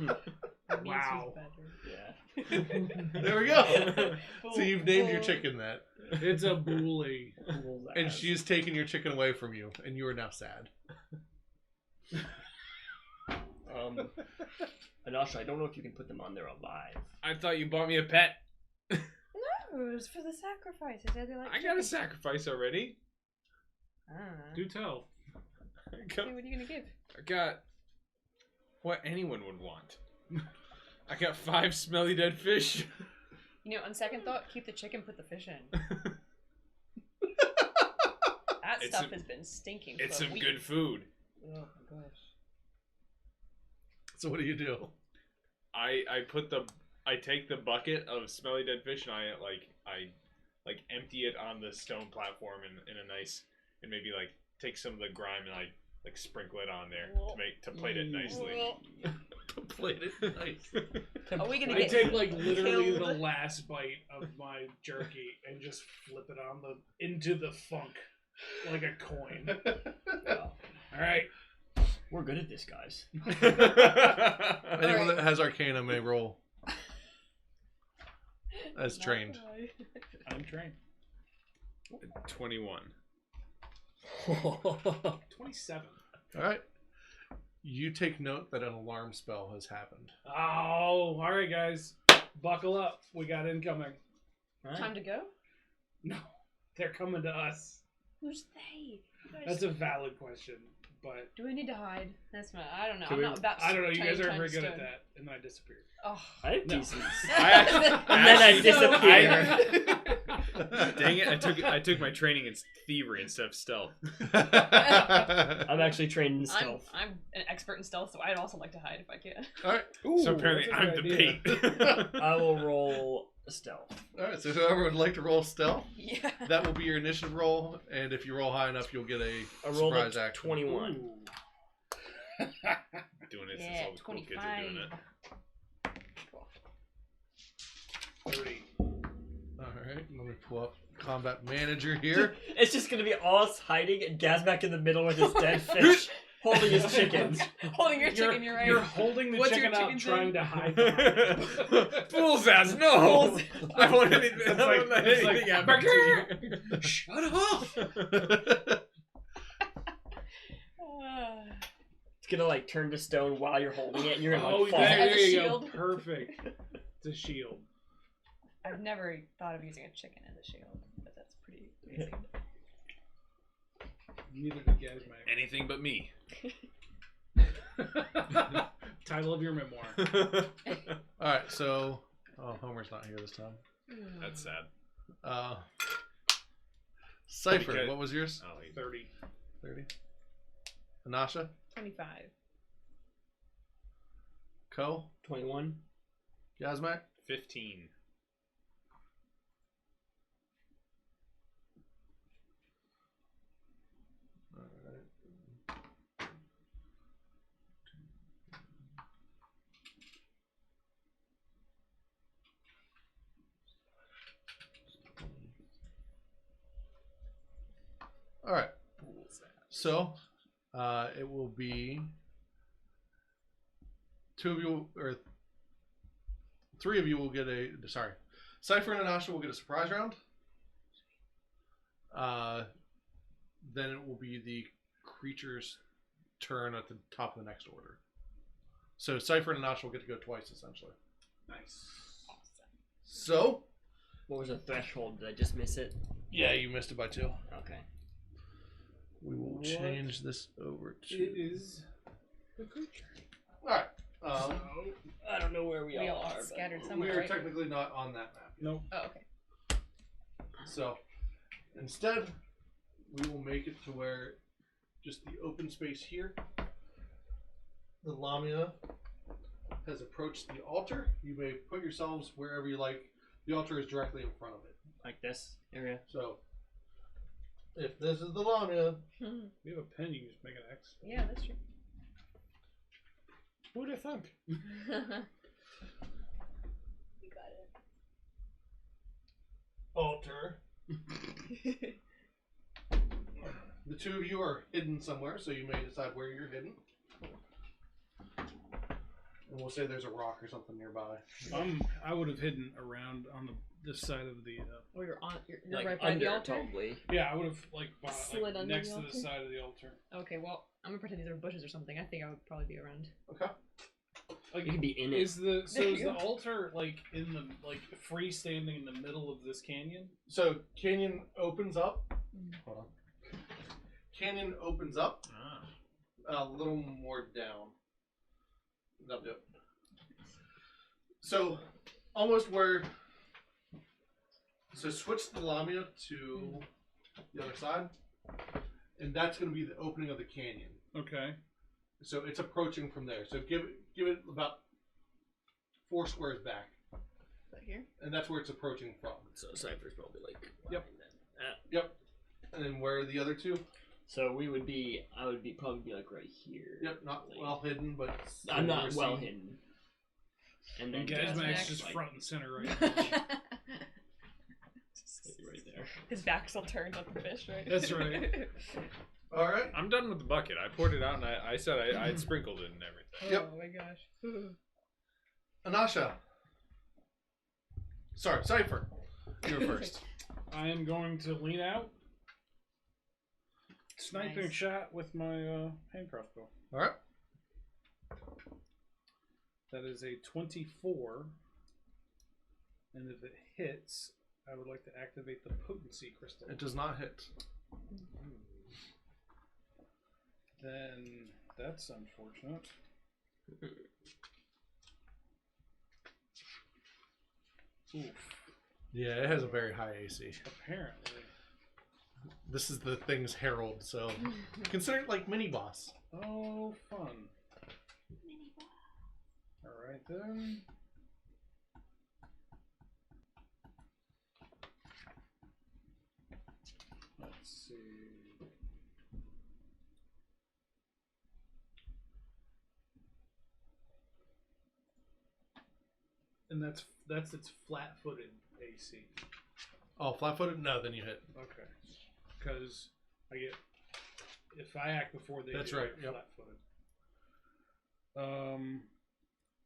S3: That means
S4: Wow.
S3: he's better.
S5: Yeah.
S6: There we go. So you've named your chicken that.
S4: It's a bully.
S6: And she's taken your chicken away from you, and you are now sad.
S5: Anasha, I don't know if you can put them on there alive.
S2: I thought you bought me a pet.
S3: No, it was for the sacrifice. I said they like
S2: I got a sacrifice already.
S4: Do tell.
S3: Okay, what are you gonna give?
S2: I got what anyone would want. I got 5 smelly dead fish.
S3: You know, on second thought, keep the chicken, put the fish in. That
S2: It's
S3: stuff
S2: some-
S3: has been stinking.
S2: It's
S3: for
S2: some
S3: weeks.
S2: good food.
S3: Oh my gosh.
S6: So what do?
S2: I take the bucket of smelly dead fish and I empty it on the stone platform in a nice, and maybe like take some of the grime and I like sprinkle it on there to plate it nicely.
S6: To plate it nice.
S3: Are we gonna
S4: I
S3: get
S4: take like literally
S3: killed?
S4: the last bite of my jerky and just flip it on into the funk like a coin. All right.
S5: We're good at this, guys.
S6: Anyone that has Arcana may roll as trained.
S4: I'm trained.
S2: 21.
S4: 27.
S6: All right. You take note that an alarm spell has happened.
S4: Oh, all right, guys. Buckle up. We got incoming.
S3: Time to go?
S4: No, they're coming to us.
S3: Who's they? You guys-
S4: That's a valid question, but
S3: Do we need to hide? That's my. I don't know.
S5: Can
S3: I'm
S5: we-
S3: not about.
S4: I don't know. You
S3: trying
S4: guys
S3: to
S4: aren't
S3: turn
S4: very good at
S3: stone.
S4: that, and I disappeared.
S3: Oh.
S5: I have
S4: No.
S5: decent.
S2: And
S5: then I disappear.
S2: Dang it! I took my training in thievery instead of stealth.
S5: I'm actually trained in stealth.
S3: I'm an expert in stealth, so I'd also like to hide if I can.
S6: All right.
S2: So apparently
S4: that's a
S2: I'm
S4: good
S2: the
S4: idea.
S2: bait.
S5: I will roll a stealth.
S6: All right. So whoever would like to roll stealth,
S3: Yeah.
S6: that will be your initiative roll, and if you roll high enough, you'll get a
S5: I rolled
S6: surprise
S5: a
S6: action.
S5: 21.
S4: Ooh.
S2: Doing it since
S3: Yeah,
S2: all the cool kids are
S3: 25.
S2: doing it.
S3: Cool.
S4: 30.
S6: All right. Let me pull up Combat Manager here.
S5: It's just gonna be all us hiding and Gazmac in the middle with his dead fish, holding his chickens.
S3: Holding your chicken, you're right.
S4: You're holding the
S3: What's your
S4: chicken out,
S3: chicken
S4: trying
S3: thing?
S4: to hide behind it.
S2: Fool's ass! No!
S3: Fool's-
S2: I want anything.
S4: It's
S2: I
S4: like-
S2: won't let
S4: it's
S2: anything
S4: like,
S2: happen
S4: back
S2: to you.
S6: Shut up.
S3: Ah.
S5: It's gonna like turn to stone while you're holding it, and you're gonna
S4: Oh,
S5: like fall.
S3: As
S4: there
S3: a
S4: you go.
S3: shield.
S4: Perfect. It's a shield.
S3: I've never thought of using a chicken as a shield, but that's pretty amazing.
S4: Neither did Gazmac.
S2: Anything but me.
S4: Title of your memoir.
S6: All right. So, Homer's not here this time.
S2: That's sad.
S6: Cypher,
S2: Because-
S6: what was yours?
S2: Oh,
S4: 30.
S6: 30. Anasha,
S3: 25.
S6: Ko,
S5: 21.
S6: Yazmak.
S2: 15.
S6: All right. So, it will be 2 of you, or 3 of you will get a. Sorry, Cypher and Anasha will get a surprise round. Then it will be the creature's turn at the top of the next order. So Cypher and Anasha will get to go twice, essentially.
S4: Nice.
S6: So,
S5: What was the threshold? Did I just miss it?
S6: yeah, you missed it by 2.
S5: Okay.
S6: We will
S4: What?
S6: change this over
S4: It
S6: to.
S4: is the creature.
S6: All right.
S5: I don't know where we,
S3: We
S5: all
S3: all
S5: are. but-
S3: scattered
S6: We
S3: somewhere,
S6: are
S3: right?
S6: technically not on that map.
S4: Nope.
S3: Oh, okay.
S6: So instead, we will make it to where just the open space here. The Lamia has approached the altar. You may put yourselves wherever you like. The altar is directly in front of it.
S5: Like this area.
S6: So if this is the Lamia,
S4: We have a pen, you can just make an X.
S3: Yeah, that's true.
S2: Who'd have thunk?
S3: You got it.
S1: altar. The two of you are hidden somewhere, so you may decide where you're hidden. And we'll say there's a rock or something nearby.
S4: I would have hidden around on this side of the.
S3: Or you're
S5: Like
S3: right by the
S5: under,
S3: altar.
S5: probably.
S4: Yeah, I would have
S3: Slid under
S4: next
S3: the
S4: to the
S3: altar?
S4: side of the altar.
S3: Okay, well, I'm gonna pretend these are bushes or something. I think I would probably be around.
S1: Okay.
S5: Like you could be in it.
S4: Is the
S3: There you
S4: the
S3: go.
S4: altar in the freestanding in the middle of this canyon?
S1: So canyon opens up.
S3: Mm.
S1: Hold on. Canyon opens up a little more down. That'll do it. So almost where. So switch the Lamia to the other side, and that's going to be the opening of the canyon.
S4: Okay.
S1: So it's approaching from there. So give it about 4 squares back,
S3: Is that here?
S1: and that's where it's approaching from.
S5: So Cypher's probably like.
S4: Yep.
S1: Yep. And then where are the other two?
S5: So I would probably be like right here.
S1: Yep, not
S5: Like,
S1: well hidden, but
S5: I'm not
S1: never
S5: well
S1: seen.
S5: hidden. And
S4: And
S5: then
S4: Gazmax just
S5: like,
S4: front and center right now.
S5: right there.
S3: His back's all turned on the fish, right?
S4: That's right.
S1: All right.
S2: I'm done with the bucket. I poured it out and I said I'd sprinkled it and everything.
S1: Yep.
S3: Oh my gosh.
S1: Anasha. Sorry, Cypher. You're first.
S4: I am going to lean out, sniping
S3: Nice.
S4: shot with my hand crossbow.
S1: All right.
S4: That is a 24, and if it hits, I would like to activate the potency crystal.
S1: It does not hit.
S4: Then that's unfortunate. Oof.
S6: Yeah, it has a very high AC.
S4: Apparently.
S6: This is the thing's herald, so consider it like mini boss.
S4: Oh, fun. Alright then. Let's see. And that's its flat-footed AC.
S6: Oh, flat-footed? No, then you hit.
S4: Okay. Because if I act before they
S6: That's
S4: do,
S6: right,
S4: I get
S6: yep.
S4: flat-footed.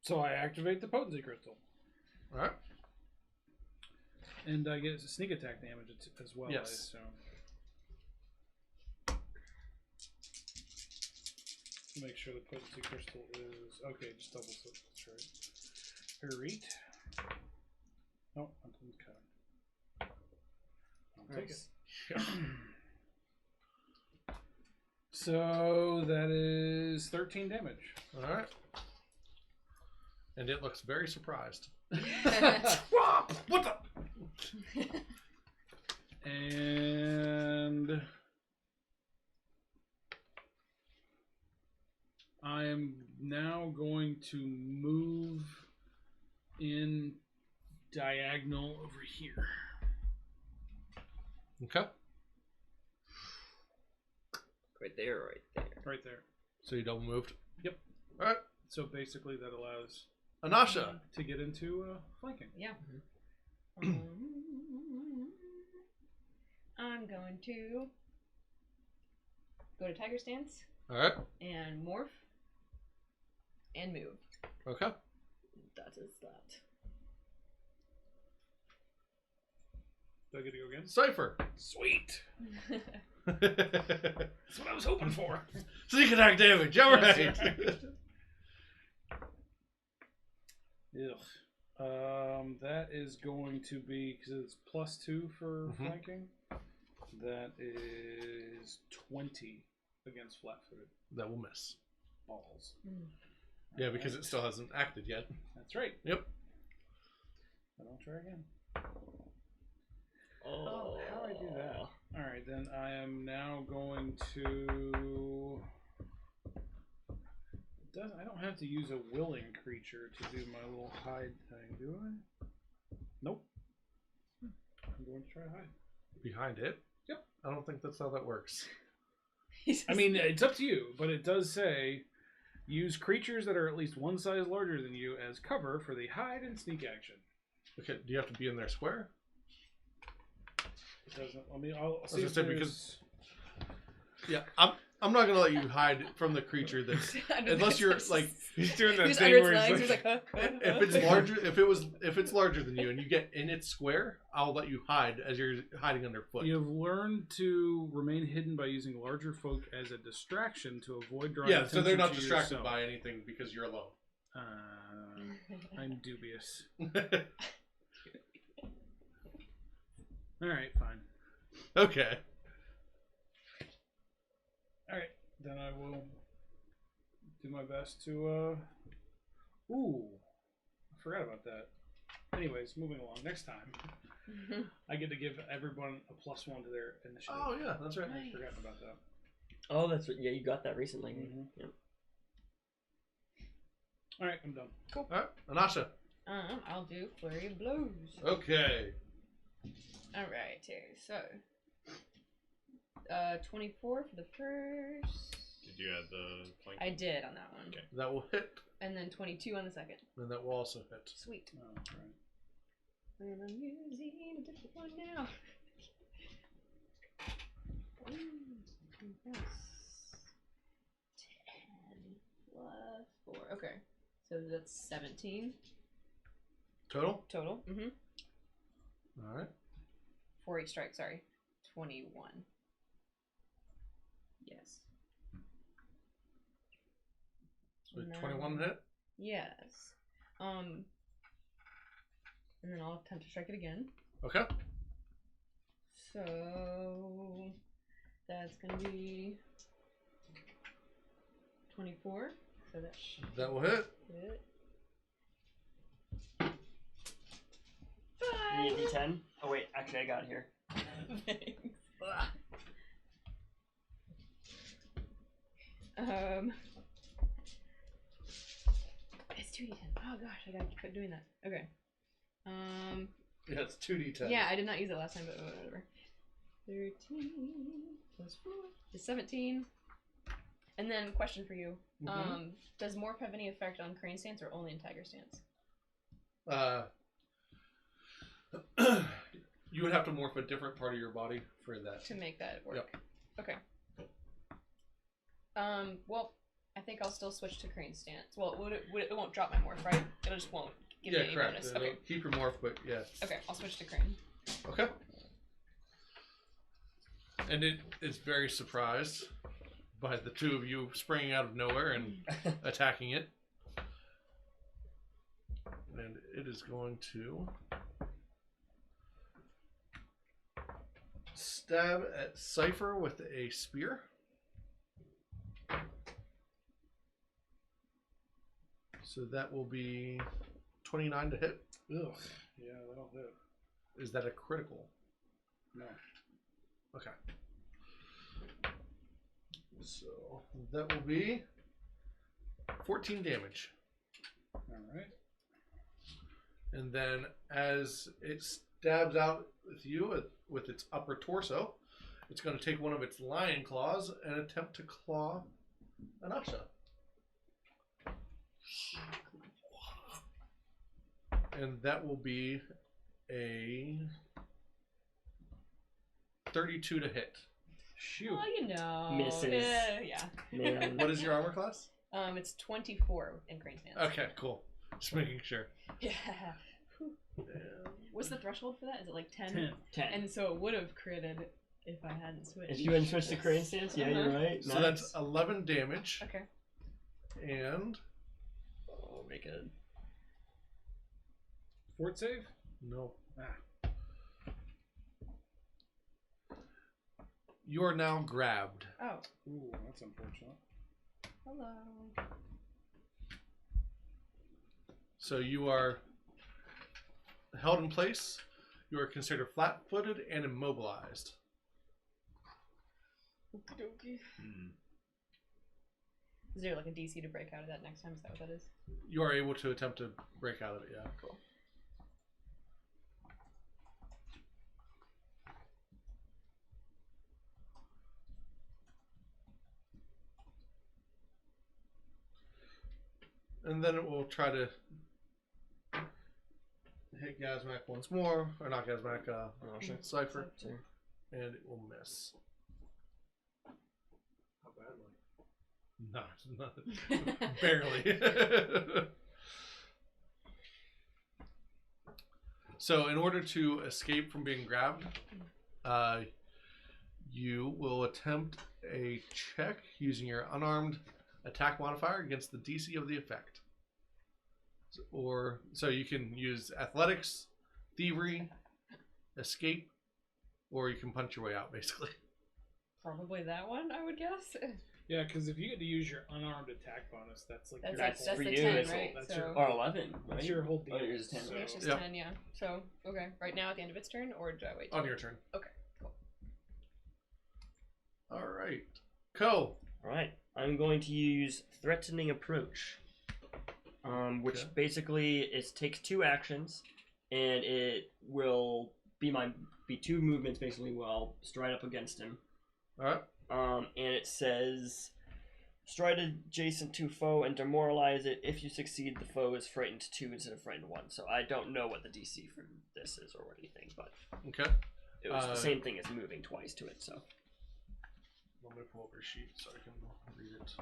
S4: So I activate the potency crystal,
S6: All right.
S4: and I get sneak attack damage as well.
S6: Yes.
S4: I assume. Make sure the potency crystal is okay. Just double flip. That's right. Read. Oh, I didn't cut. I'll take it. So that is 13 damage.
S6: All right. And it looks very surprised.
S1: What the?
S4: And I am now going to move in diagonal over here.
S6: Okay.
S5: Right there, right there.
S4: Right there.
S6: So you double moved.
S4: Yep.
S6: All right.
S4: So basically that allows
S6: Anasha.
S4: to get into flanking.
S3: Yeah. I'm going to go to Tiger Stance
S6: All right.
S3: and morph and move.
S6: Okay.
S3: That is that.
S4: Do I get to go again?
S6: Cypher.
S4: Sweet. That's what I was hoping for.
S6: Sneak attack damage. All right.
S4: Ugh. That is going to be, because it's +2 for flanking. That is 20 against flat-footed
S6: That will miss.
S4: balls.
S6: Yeah, because it still hasn't acted yet.
S4: That's right.
S6: Yep.
S4: Then I'll try again.
S5: Oh,
S4: How do I do that? All right, then I am now going to. I don't have to use a willing creature to do my little hide thing, do I? Nope. I'm going to try to hide.
S6: Behind it?
S4: Yep.
S6: I don't think that's how that works.
S4: I mean, it's up to you, but it does say use creatures that are at least one size larger than you as cover for the hide and sneak action.
S6: Okay, do you have to be in their square?
S4: It doesn't. I mean, I'll see
S6: gonna
S4: if
S6: say,
S4: there's...
S6: because- Yeah, I'm not gonna let you hide from the creature that's unless you're like
S2: He's doing that
S3: He's
S2: thing
S3: under
S2: where
S3: its
S2: he's
S3: legs.
S2: like,
S3: He's like,
S6: if it's larger if it's larger than you and you get in its square, I'll let you hide as you're hiding underfoot.
S4: You have learned to remain hidden by using larger folk as a distraction to avoid drawing
S6: Yeah,
S4: attention
S6: so they're not
S4: to
S6: distracted
S4: yourself.
S6: by anything because you're alone.
S4: I'm dubious. All right, fine.
S6: Okay.
S4: All right, then I will do my best to. Ooh, I forgot about that. Anyways, moving along. Next time, I get to give everyone a +1 to their initiative.
S6: Oh yeah, that's right.
S4: I forgot about that.
S5: Oh, that's yeah. You got that recently.
S4: Mhm.
S5: Yep.
S4: All right, I'm done.
S6: All right, Anasha.
S3: I'll do flurry of blows.
S6: Okay.
S3: All right, here. So, 24 for the first.
S2: did you add the plank?
S3: I did on that one.
S2: Okay.
S6: That will hit,
S3: And then 22 on the second.
S6: and that will also hit.
S3: Sweet.
S4: Oh, right.
S3: And I'm using a different one now. Plus 10 plus 4. Okay. So that's 17
S6: Total.
S3: total. Mm-hmm.
S6: All right.
S3: For each strike, sorry. 21. Yes.
S6: So
S3: And
S6: 21
S3: then-
S6: hit.
S3: Yes. And then I'll attempt to strike it again.
S6: Okay.
S3: So that's gonna be 24. So that should
S6: That will hit.
S3: hit.
S5: You need a D10. Oh wait, actually I got it here.
S3: Thanks. It's 2d10. Oh gosh, I gotta keep doing that. Okay.
S6: Yeah, it's 2d10.
S3: Yeah, I did not use it last time, but whatever. 13 plus 4 is 17. And then, question for you.
S6: Mhm.
S3: Does morph have any effect on crane stance or only in tiger stance?
S6: You would have to morph a different part of your body for that.
S3: To make that work.
S6: Yep.
S3: Okay. Well, I think I'll still switch to crane stance. Well, it won't drop my morph, right? It just won't give me
S6: Yeah,
S3: any
S6: correct.
S3: bonus.
S6: It'll
S3: Okay.
S6: keep your morph, but yeah.
S3: Okay, I'll switch to crane.
S6: Okay. And it is very surprised by the two of you springing out of nowhere and attacking it. And it is going to stab at Cypher with a spear. So that will be 29 to hit.
S4: Ugh. Yeah, that'll hit.
S6: Is that a critical?
S4: No.
S6: Okay. So that will be 14 damage.
S4: All right.
S6: And then as it stabs out with you with its upper torso, it's going to take one of its lion claws and attempt to claw Anasha. And that will be a 32 to hit.
S4: Shoot.
S3: Oh, you know.
S5: Misses.
S3: Yeah.
S5: Man.
S6: What is your armor class?
S3: It's 24 in crane stance.
S6: Okay, cool. Just making sure.
S3: Yeah. What's the threshold for that? Is it like 10?
S4: 10.
S3: And so it would have critted if I hadn't switched.
S5: If you hadn't switched to crane stance, yeah, you're right.
S6: So that's 11 damage.
S3: Okay.
S6: And
S5: Oh, make a
S4: Fort save?
S6: no.
S4: Ah.
S6: You are now grabbed.
S3: Oh,
S4: Ooh, that's unfortunate.
S3: hello.
S6: So you are held in place. You are considered flat-footed and immobilized.
S3: Okey-dokey.
S2: Hmm.
S3: Is there like a DC to break out of that next time? Is that what that is?
S6: You are able to attempt to break out of it, yeah.
S3: Cool.
S6: And then it will try to hit Gazmak once more. Or not Gazmak, Cypher.
S5: Sure.
S6: and it will miss.
S1: How badly?
S6: Not barely. So, in order to escape from being grabbed, you will attempt a check using your unarmed attack modifier against the DC of the effect. So you can use athletics, thievery, escape, or you can punch your way out, basically.
S3: Probably that one, I would guess.
S4: Yeah, because if you get to use your unarmed attack bonus, that's like
S3: That's
S4: your
S3: like
S5: That's
S3: that's
S5: for
S3: the
S5: you,
S3: 10,
S5: it's-
S3: right?
S4: that's
S3: So
S4: your-
S5: Or 11, right?
S4: That's your whole deal.
S5: Oh, yours is 10.
S3: so it's just
S6: Yep.
S3: 10, yeah. So okay, right now at the end of its turn, or do I wait?
S6: On your turn.
S3: Okay, cool.
S6: All right. Ko.
S5: Alright, I'm going to use Threatening Approach. Which
S6: Okay.
S5: basically takes 2 actions, and it will be 2 movements basically while I'll stride up against him.
S6: All right.
S5: And it says, stride adjacent to foe and demoralize it. If you succeed, the foe is frightened 2 instead of frightened 1. So I don't know what the DC for this is or anything, but
S6: Okay.
S5: it was the same thing as moving twice to it. So
S6: Let me pull up your sheet so I can read it.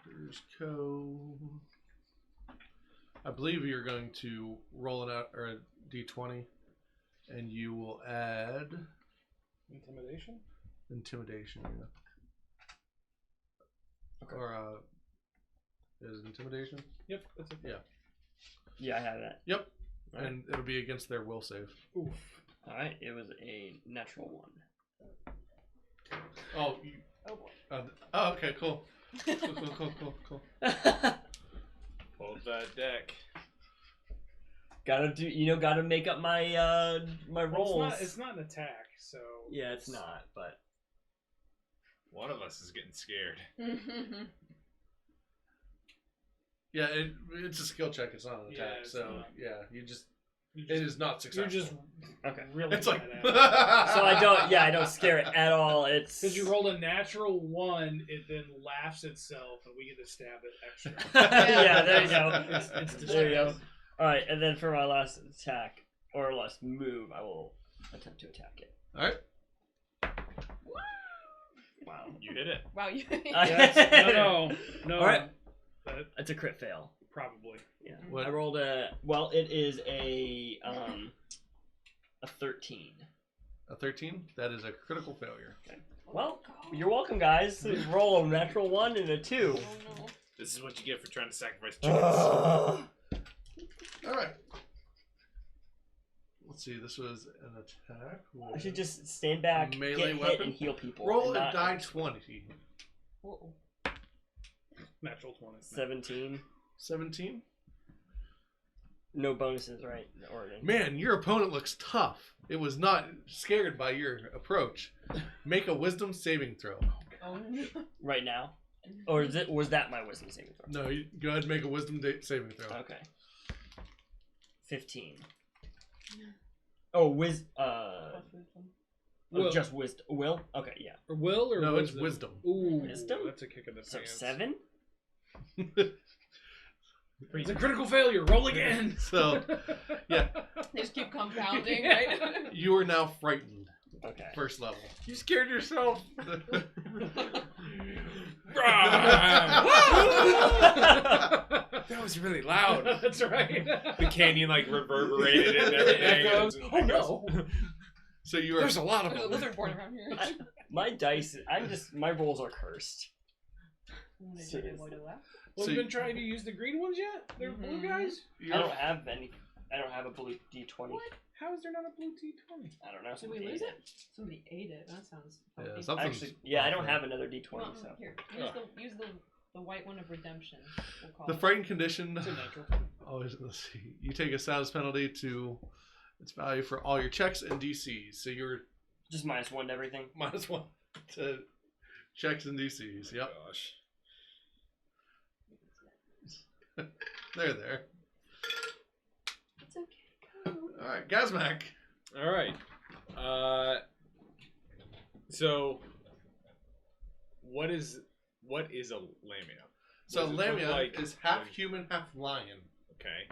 S6: There's Ko. I believe you're going to roll it out or a d20, and you will add
S4: Intimidation?
S6: intimidation. Yeah.
S5: Okay.
S6: Or is it intimidation?
S4: Yep, that's okay.
S5: yeah, I have that.
S6: Yep.
S5: All right.
S6: And it'll be against their will save.
S4: Oof.
S5: All right, it was a natural 1.
S6: Oh. You,
S3: Oh boy.
S6: oh. Okay. Cool. Cool.
S2: Hold that deck.
S5: Gotta make up my my
S4: Well,
S5: rolls.
S4: it's not an attack, so
S5: Yeah, it's not, but
S2: One of us is getting scared.
S6: Yeah, it's a skill check. It's not an
S4: Yeah,
S6: attack.
S4: it's
S6: So
S4: not.
S6: yeah,
S4: you're
S6: it is not
S4: you're
S6: successful.
S4: just
S5: okay.
S4: really
S6: It's like
S4: bad
S6: so
S4: at it.
S5: So I don't scare it at all. It's
S4: Because you rolled a natural 1, it then laughs itself, and we get to stab it extra.
S5: yeah, there you go.
S4: It's
S5: There you go.
S4: distracting.
S5: All right, and then for my last attack or last move, I will attempt to attack it.
S6: All right.
S5: Wow,
S2: You hit it.
S3: Wow, you.
S4: No.
S5: All right.
S4: But
S5: It's a crit fail.
S4: probably.
S5: Yeah,
S6: What?
S5: I rolled it is a 13.
S6: A 13. That is a critical failure.
S5: Well, you're welcome, guys. Roll a natural 1 and a 2.
S3: Oh no.
S2: This is what you get for trying to sacrifice chickens.
S5: Ugh.
S6: All right. Let's see. This was an attack.
S5: I should just stand back,
S6: Melee
S5: get hit,
S6: weapon?
S5: and heal people.
S6: Roll
S5: and
S6: a
S5: not-
S6: die 20.
S3: Uh-oh.
S4: Natural 20.
S5: 17.
S6: 17.
S5: No bonuses, right? Or anything.
S6: Man, your opponent looks tough. It was not scared by your approach. Make a wisdom saving throw.
S3: Oh no.
S5: Right now, or was that my wisdom saving throw?
S6: No, you go ahead and make a wisdom saving throw.
S5: Okay. 15. Oh,
S4: Will.
S5: just wisdom. Will? Okay, yeah.
S4: Or will or
S6: No, it's
S4: wisdom?
S6: wisdom.
S4: Ooh,
S5: Wisdom?
S4: that's a kick in the
S5: So
S4: pants.
S5: 7?
S4: It's a critical failure. Roll again.
S6: So, yeah.
S3: They just keep compounding,
S4: Yeah.
S3: right?
S6: You are now frightened.
S5: Okay.
S6: First level.
S2: You scared yourself. That was really loud.
S4: That's right.
S2: The canyon like reverberated and everything.
S4: Echoes.
S2: And-
S4: Oh no.
S6: So you are.
S2: There's a lot of
S3: There's a
S2: them.
S3: lizard born around here.
S5: My dice, my rolls are cursed.
S4: Well,
S6: So
S4: you
S6: you-
S4: been trying to use the green ones yet? They're blue
S3: Mhm.
S4: guys?
S5: I don't have any. I don't have a blue D20.
S3: What?
S4: How is there not a blue T20?
S5: I don't know.
S3: Did we
S5: somebody
S3: lose
S5: ate
S3: it? Somebody ate it. That sounds.
S6: Yeah,
S3: healthy.
S6: something's
S5: Actually, yeah, I don't
S6: off
S5: have another D20.
S3: Well,
S5: So
S3: here, use the white one of redemption. We'll call
S6: The
S3: it.
S6: frightened condition.
S4: It's a natural.
S6: Always, let's see. You take a status penalty to its value for all your checks and DCs. So you're
S5: just -1 to everything.
S6: -1 to checks and DCs. Yep.
S2: Gosh.
S6: There.
S3: It's okay. Go.
S6: All right, Gazmak.
S2: All right. So, what is a lamia?
S6: So
S2: What does it look
S6: Lamia
S2: like
S6: is half
S2: when-
S6: human, half lion.
S2: Okay.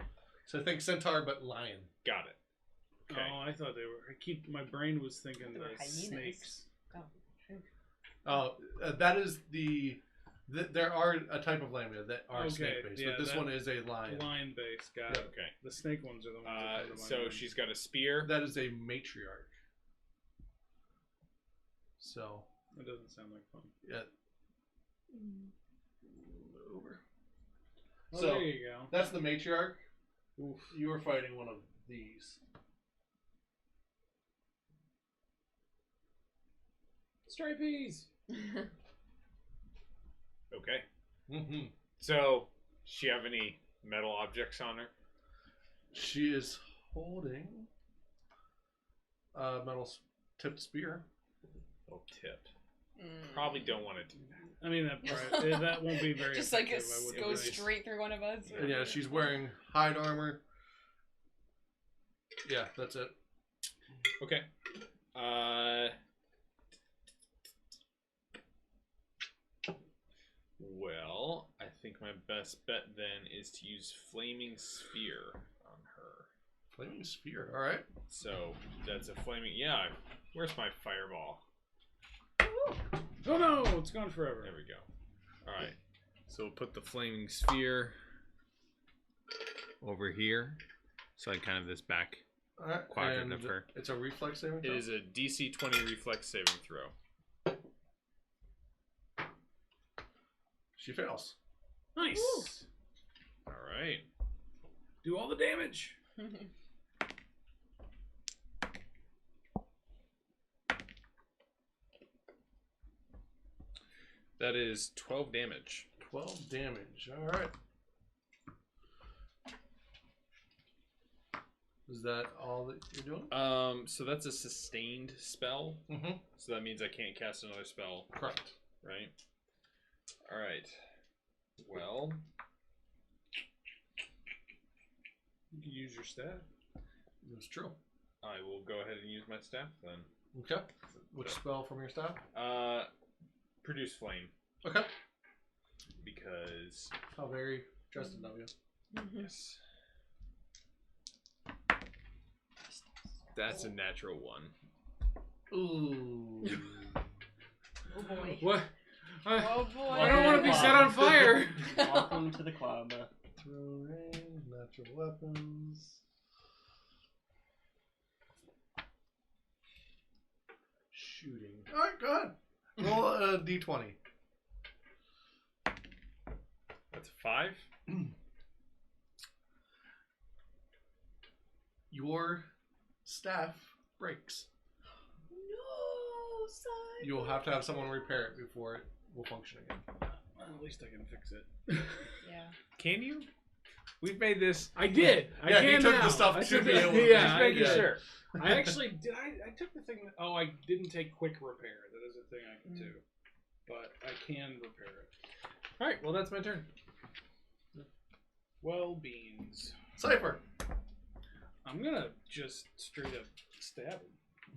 S6: So think centaur, but lion.
S2: Got it. Okay.
S4: Oh, I thought they were. My brain was thinking
S3: They were
S4: the
S3: hyenas.
S4: snakes.
S6: Oh, that is there are a type of lamia that are
S4: Okay,
S6: snake based,
S4: yeah,
S6: but this
S4: that-
S6: one is a lion.
S4: Line base, got
S6: Yep.
S4: it.
S2: Okay.
S4: The snake ones are the ones. that come to my
S2: So
S4: mind.
S2: she's got a spear.
S6: That is a matriarch. So
S4: That doesn't sound like fun.
S6: yeah. Over.
S4: Oh,
S6: So
S4: there you go.
S6: that's the matriarch.
S4: Oof.
S6: You were fighting one of these.
S4: Stripies.
S2: Okay.
S6: Mm-hmm.
S2: So, she have any metal objects on her?
S6: She is holding a metal tipped spear.
S2: Oh, tipped. Probably don't want to do that.
S4: I mean, that won't be very.
S3: Just like it
S4: effective, I would
S3: goes
S4: think.
S3: straight through one of us.
S6: And yeah, she's wearing hide armor. Yeah, that's it.
S2: Okay. Well, I think my best bet then is to use Flaming Sphere on her.
S6: Flaming spear. All right.
S2: So that's a flaming. Yeah. Where's my fireball?
S4: Oh no, it's gone forever.
S2: There we go. All right. So we'll put the Flaming Sphere over here. So I kind of this back
S6: All right.
S2: quadrant
S6: and
S2: of her.
S6: It's a reflex saving throw.
S2: It is a DC 20 reflex saving throw.
S6: She fails.
S4: Nice.
S2: All right.
S4: Do all the damage.
S2: That is 12 damage.
S6: 12 damage. All right. Is that all that you're doing?
S2: So that's a sustained spell.
S6: Mm-hmm.
S2: So that means I can't cast another spell,
S6: Correct.
S2: right? All right. Well,
S4: You can use your staff.
S6: That's true.
S2: I will go ahead and use my staff then.
S6: Okay. Which spell from your staff?
S2: Produce flame
S6: Okay.
S2: because
S6: How very Justin of you.
S2: yes, that's a natural one.
S6: Ooh.
S3: Oh boy.
S4: What?
S3: Oh boy.
S4: I don't want to be set on fire.
S5: Welcome to the club.
S6: Throw range, natural weapons. Shooting. Alright, go ahead. Roll a d20.
S2: That's a 5.
S6: Your staff breaks.
S3: No, son.
S6: You will have to have someone repair it before it will function again.
S4: Well, at least I can fix it.
S3: Yeah.
S2: Can you? We've made this.
S4: I did. I
S6: Yeah, he
S4: can
S6: took
S4: now.
S6: the stuff
S4: I
S6: to
S4: took
S6: be
S4: the-
S6: able to-
S4: Yeah,
S2: Just
S4: I
S2: making
S4: did.
S2: sure.
S4: I actually did. I took the thing. Oh, I didn't take quick repair. That is a thing I can do, but I can repair it.
S2: All right. Well, that's my turn.
S4: Well, beans.
S6: Cypher.
S4: I'm gonna just straight up stab him.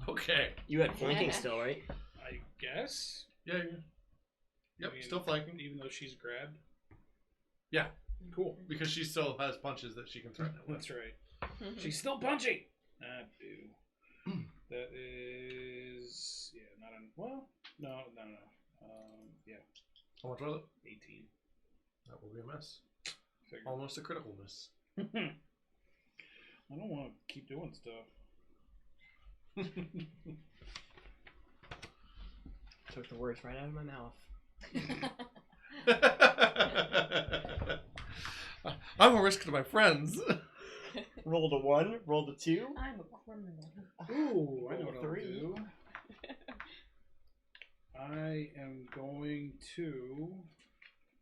S6: Okay.
S5: You had flanking still, right?
S4: I guess.
S6: Yeah, yeah. Yep,
S4: I mean,
S6: still flanking.
S4: Even though she's grabbed.
S6: Yeah.
S4: Cool.
S6: Because she still has punches that she can threaten it with.
S4: That's right. She's still punchy. Ah, boo. That is not on. Well, no. Yeah,
S6: How much was it?
S4: 18.
S6: That will be a miss.
S4: Figured.
S6: Almost a critical miss.
S4: I don't want to keep doing stuff.
S5: Took the words right out of my mouth.
S6: I'm a risk to my friends.
S5: Rolled a 1, rolled a 2.
S3: I'm a criminal.
S4: Ooh, I know
S5: Roll
S4: what
S5: a 3.
S4: I'll do. I am going to.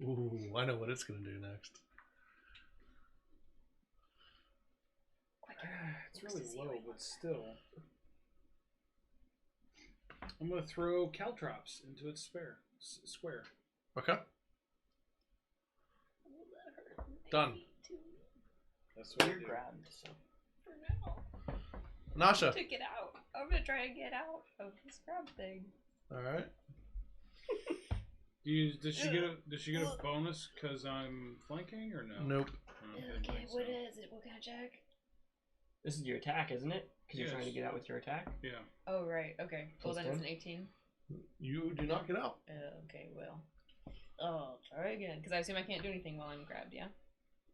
S6: Ooh, I know what it's going to do next.
S4: It's really low, but still. I'm going to throw caltrops into its square.
S6: Okay. Done.
S4: That's what I
S5: You're
S4: do.
S5: grabbed. So.
S3: For now.
S6: Nasha.
S3: To get out. I'm gonna try and get out of this crab thing.
S6: All right.
S4: Does she get a bonus because I'm flanking or no?
S6: Nope.
S4: I don't think so.
S3: What is it? What kind of check?
S5: This is your attack, isn't it? Because you're
S4: Yes.
S5: trying to get out with your attack.
S4: Yeah.
S3: Oh, right. Okay. Well,
S5: Plus
S3: then it's
S5: 10.
S3: an 18.
S6: You do not get out.
S3: Okay, well. Oh, try again. Because I assume I can't do anything while I'm grabbed, yeah?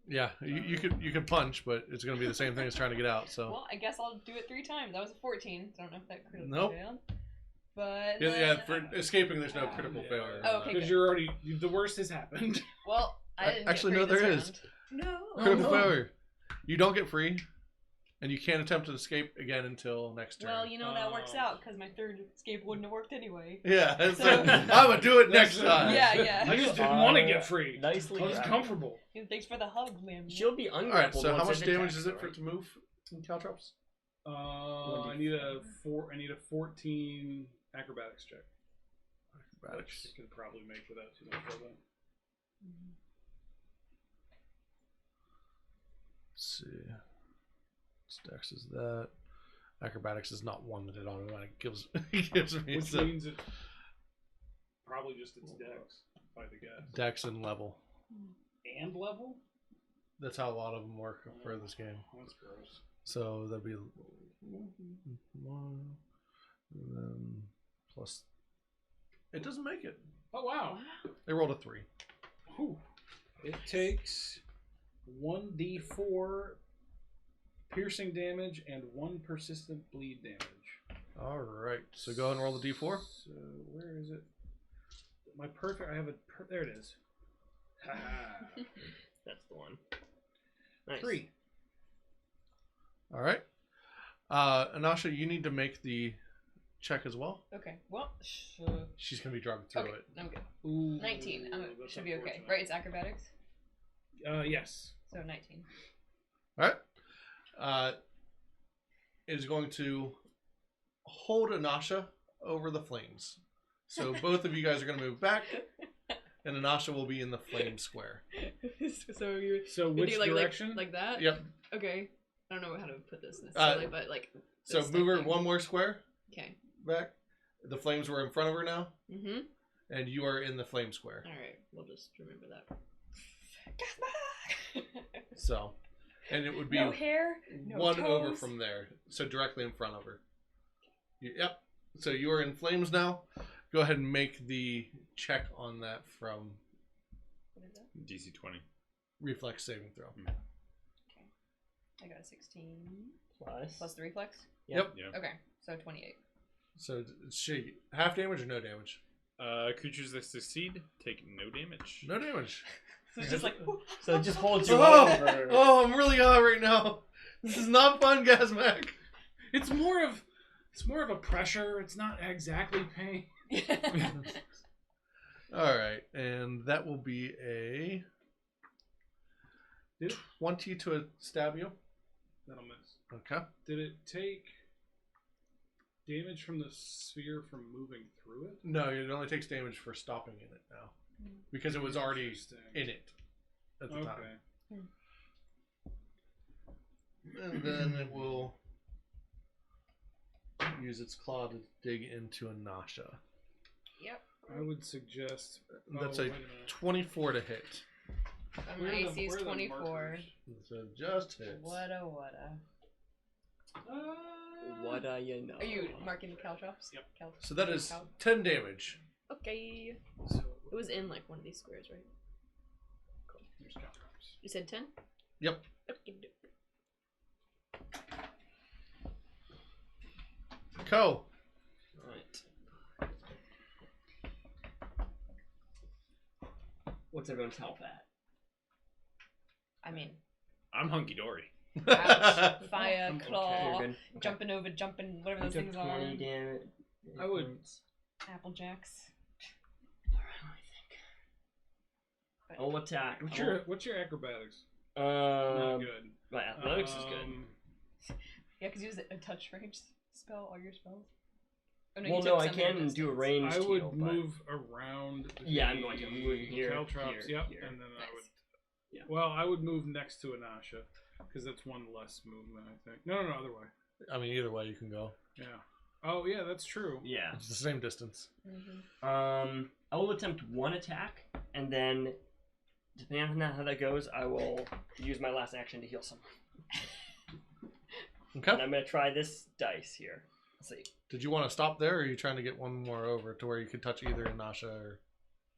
S6: Yeah, you could punch, but it's going to be the same thing as trying to get out. So
S3: Well, I guess I'll do it 3 times. That was a 14. I don't know if that critically
S6: Nope.
S3: failed. But
S6: yeah,
S3: then,
S6: for escaping, there's no critical
S4: Yeah.
S6: failure.
S3: Oh, okay.
S4: Because you're already the worst has happened.
S3: well, I didn't
S6: Actually,
S3: get
S6: no,
S3: free
S6: there
S3: this
S6: is.
S3: round. No.
S6: Critical
S4: no.
S6: failure. You don't get free, and you can't attempt to escape again until next turn.
S3: Well, you know, that works
S4: Oh.
S3: out because my third escape wouldn't have worked anyway.
S6: yeah, it's
S3: So-
S6: like, I'm gonna do it next
S4: That's-
S6: time.
S3: Yeah, yeah.
S4: I just didn't want to get free.
S5: Nicely
S4: I was
S5: grabbed.
S4: comfortable.
S3: Thanks for the hug, man.
S5: She'll be
S6: All
S5: ungrappled.
S6: right. So how
S5: once
S6: much
S5: it
S6: damage
S5: attacks,
S6: is it for
S5: right?
S6: it to move in caltrops?
S4: I need a 14 acrobatics check.
S6: Acrobatics.
S4: Which you could probably make without too much trouble.
S6: Let's see. Dex is that. Acrobatics is not one that it automatically gives me.
S4: Which
S6: So
S4: means it's probably just its dex, if I had to guess.
S6: Dex and level.
S4: And level?
S6: That's how a lot of them work for this game.
S4: That's gross.
S6: So that'd be 1, and then plus. It doesn't make it.
S4: Oh, wow.
S6: They rolled a 3.
S4: Whew. It takes 1d4 piercing damage and 1 persistent bleed damage.
S6: All right. So go ahead and roll the d4.
S4: So where is it? My perfect. I have a. There it is. Ha
S5: That's the one. Nice.
S4: 3.
S6: All right. Anasha, you need to make the check as well.
S3: Okay. Well,
S6: She's gonna be drugged through
S3: okay.
S6: it.
S3: I'm good.
S4: Ooh,
S3: 19.
S4: that's
S3: Should be okay.
S4: unfortunate.
S3: Right? It's acrobatics.
S4: Yes.
S3: So 19.
S6: All right. It is going to hold Anasha over the flames. So both of you guys are going to move back, and Anasha will be in the flame square.
S3: So you're
S4: So
S3: you
S4: which
S3: do like
S4: direction?
S3: like that?
S6: Yep.
S3: Okay. I don't know how to put this necessarily, but like.
S6: So
S3: this
S6: move her
S3: type
S6: one more square
S3: thing.
S6: back. The flames were in front of her now,
S3: Okay. Mhm.
S6: and you are in the flame square.
S3: All right. We'll just remember that.
S6: So, and it would be
S3: no hair. No
S6: one over
S3: toes.
S6: from there, so directly in front of her. Yep. So you are in flames now. Go ahead and make the check on that from
S3: What is that?
S2: DC 20.
S6: reflex saving throw.
S3: I got a 16
S5: Plus.
S3: plus the reflex.
S6: Yep.
S2: Yeah.
S3: Okay, so 28.
S6: So is she half damage or no damage?
S2: Creatures that succeed take no damage.
S6: No damage.
S3: So it's just like.
S5: So it just holds you
S6: Oh,
S5: over.
S6: oh, I'm really hot right now. This is not fun, Gazmac.
S4: It's more of a pressure. It's not exactly pain.
S6: All right, and that will be a
S4: Did it?
S6: 20 to stab you.
S4: That'll miss.
S6: Okay.
S4: Did it take damage from the sphere from moving through it?
S6: No, it only takes damage for stopping in it now, because it was already
S4: Interesting.
S6: in it at the
S4: Okay.
S6: time. And then it will use its claw to dig into Anasha.
S3: Yep.
S4: I would suggest.
S6: That's
S4: oh,
S6: a
S4: wait minute.
S6: 24 to hit.
S3: My AC is 24.
S4: markers?
S6: So just hits.
S3: What a.
S5: What do you know?
S3: Are you marking the caltrops?
S4: Yep.
S6: So that is 10 damage.
S3: Okay.
S4: So
S3: It was in like one of these squares, right?
S4: there's caltrops.
S3: You said 10?
S6: Yep.
S3: Okay.
S6: Co.
S5: Right. What's everyone's health at?
S3: I mean,
S2: I'm hunky dory.
S3: ouch, fire,
S5: Okay,
S3: claw,
S5: you're good. Okay.
S3: jumping over, jumping, whatever
S5: You
S3: those
S5: took
S3: things are.
S5: 20 damage.
S4: I would-
S3: Apple Jacks.
S5: I'll attack.
S4: What's your acrobatics? Not
S5: Um,
S4: good.
S5: my athletics is good.
S3: Yeah, because you use a touch range spell, all your spells. Oh,
S5: Well,
S3: you
S5: no,
S3: took
S5: I
S3: some at a
S5: can do a
S3: distance.
S5: range
S4: I would
S5: heal, but
S4: move around.
S5: Yeah, I'm going to move here,
S4: Caltrops,
S5: here,
S4: yep,
S5: here.
S4: and then I would.
S3: Nice.
S5: Yeah.
S4: Well, I would move next to Anasha because that's one less movement, I think. No, other way.
S6: I mean, either way you can go.
S4: Yeah. Oh, yeah, that's true.
S5: Yeah.
S6: It's the same distance.
S3: Mhm.
S5: I will attempt one attack, and then, depending on how that goes, I will use my last action to heal someone.
S6: Okay.
S5: And I'm gonna try this dice here. Let's see.
S6: Did you want to stop there, or are you trying to get one more over to where you could touch either Nasha or?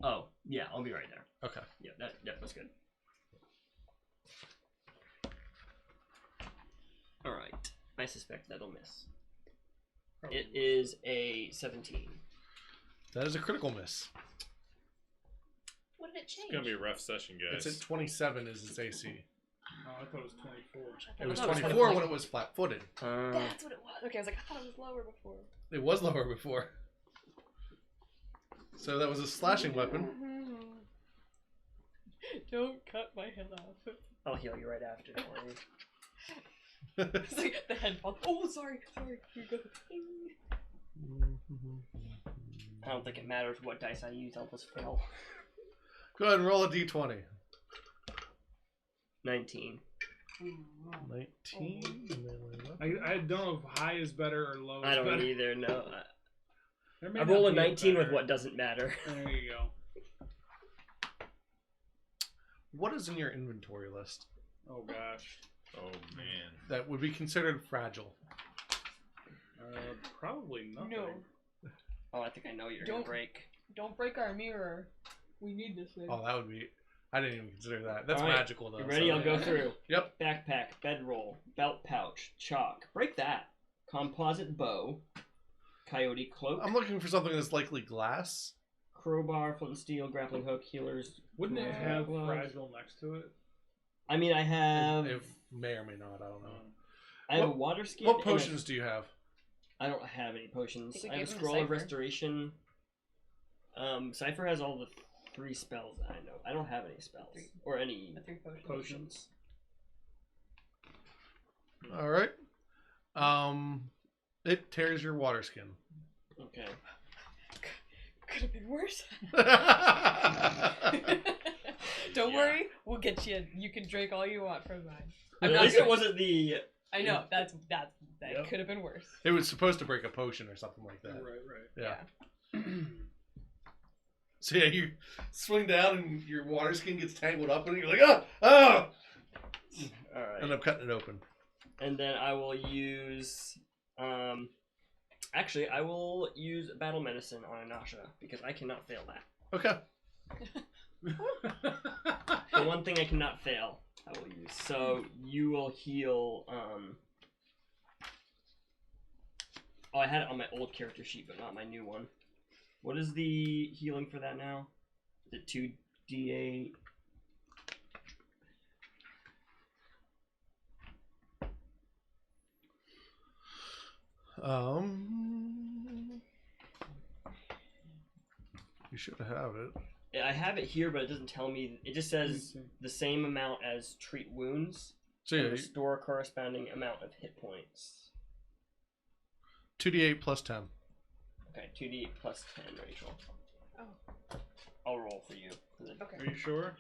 S5: Oh, yeah, I'll be right there.
S6: Okay.
S5: Yeah, that was good. All right. I suspect that'll miss. It is a 17.
S6: That is a critical miss.
S3: What did it change?
S2: It's gonna be a rough session, guys.
S6: It's at 27 is its AC.
S4: Oh, I thought it was 24.
S6: It was
S5: thought it was
S6: 24 when it was flat-footed.
S3: That's what it was. Okay, I was like, I thought it was lower before.
S6: It was lower before. So that was a slashing weapon.
S3: Don't cut my head off.
S5: I'll heal you right after. Don't worry.
S3: It's like the head falls. Oh, sorry. Here you go.
S5: I don't think it matters what dice I use. I'll just fail.
S6: Go ahead and roll a d20.
S5: 19.
S6: 19.
S4: I don't know if high is better or low is
S5: I don't
S4: better.
S5: either. No.
S4: There may
S5: I
S4: not
S5: roll a
S4: be
S5: 19 with
S4: better.
S5: what doesn't matter.
S4: There you go.
S6: What is in your inventory list
S4: Oh gosh.
S2: Oh man.
S6: that would be considered fragile?
S4: Probably nothing.
S3: No.
S5: Oh, I think I know what you're gonna
S3: Don't-
S5: break.
S3: Don't break our mirror. We need this thing.
S6: Oh, that would be. I didn't even consider that. That's
S5: All right.
S6: magical though.
S5: You ready?
S6: so-
S5: I'll go through.
S6: Yep.
S5: Backpack, bedroll, belt pouch, chalk. Break that. Composite bow, coyote cloak,
S6: I'm looking for something that's likely glass.
S5: crowbar, flint and steel, grappling hook, healers.
S4: Wouldn't it have
S5: gloves.
S4: fragile next to it?
S5: I mean, I have.
S6: It may or may not. I don't know.
S5: I have a
S6: What-
S5: water skin.
S6: What
S5: and a-
S6: potions do you have?
S5: I don't have any potions.
S3: I think
S5: I
S3: we
S5: have a
S3: gave him
S5: scroll of
S3: Cypher.
S5: restoration. Cypher has all the 3 spells that I know. I don't have any spells
S3: Three.
S5: or any
S3: The 3 potions.
S5: potions.
S6: All right. It tears your water skin.
S5: Okay.
S3: Could have been worse.
S6: At
S3: Don't
S2: Yeah.
S3: worry, we'll get you. You can drink all you want from mine.
S5: At least it wasn't the.
S3: I know that
S4: Yep.
S3: could have been worse.
S6: It was supposed to break a potion or something like that.
S4: Right.
S6: Yeah. So yeah, you swing down and your water skin gets tangled up, and you're like, ah, ah!
S5: All right.
S6: End up cutting it open.
S5: And then I will use. Actually, I will use battle medicine on Anasha because I cannot fail that.
S6: Okay.
S5: The one thing I cannot fail, I will use. So you will heal. Oh, I had it on my old character sheet, but not my new one. What is the healing for that now? Is it 2d8?
S6: You should have it.
S5: I have it here, but it doesn't tell me. It just says the same amount as treat wounds
S6: So
S5: and
S6: yeah,
S5: restore corresponding amount of hit points.
S6: 2d8 plus 10.
S5: Okay, 2d8 plus 10, Rachel.
S3: Oh.
S5: I'll roll for you.
S3: Okay.
S4: Are you sure?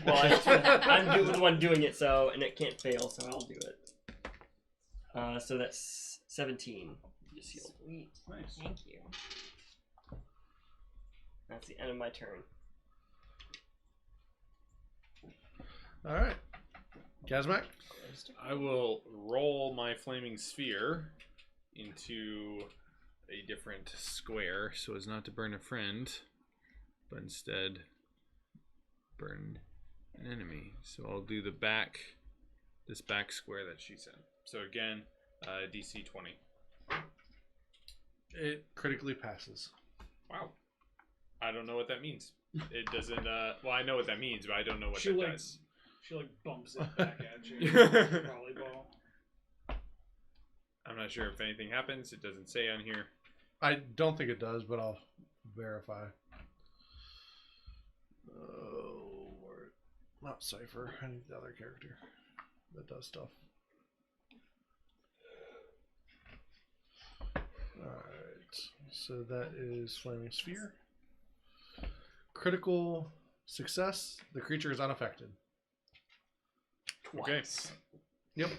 S5: Well, I'm the one doing it, so and it can't fail, so I'll do it. So that's 17. Just healed.
S3: Sweet.
S4: Nice.
S3: Thank you.
S5: That's the end of my turn.
S6: All right. Kazmak?
S2: I will roll my flaming sphere into a different square so as not to burn a friend, but instead burn an enemy. So I'll do this back square that she's in. So again, DC 20.
S6: It critically passes.
S2: Wow. I don't know what that means. It doesn't, well, I know what that means, but I don't know what
S4: She
S2: that
S4: like-
S2: does.
S4: She like bumps it back at you.
S2: I'm
S4: Volleyball.
S2: not sure if anything happens. It doesn't say on here.
S6: I don't think it does, but I'll verify. Oh, not Cypher. I need the other character that does stuff. Alright, so that is Flaming Sphere. Critical success. The creature is unaffected.
S2: Okay.
S6: Yep.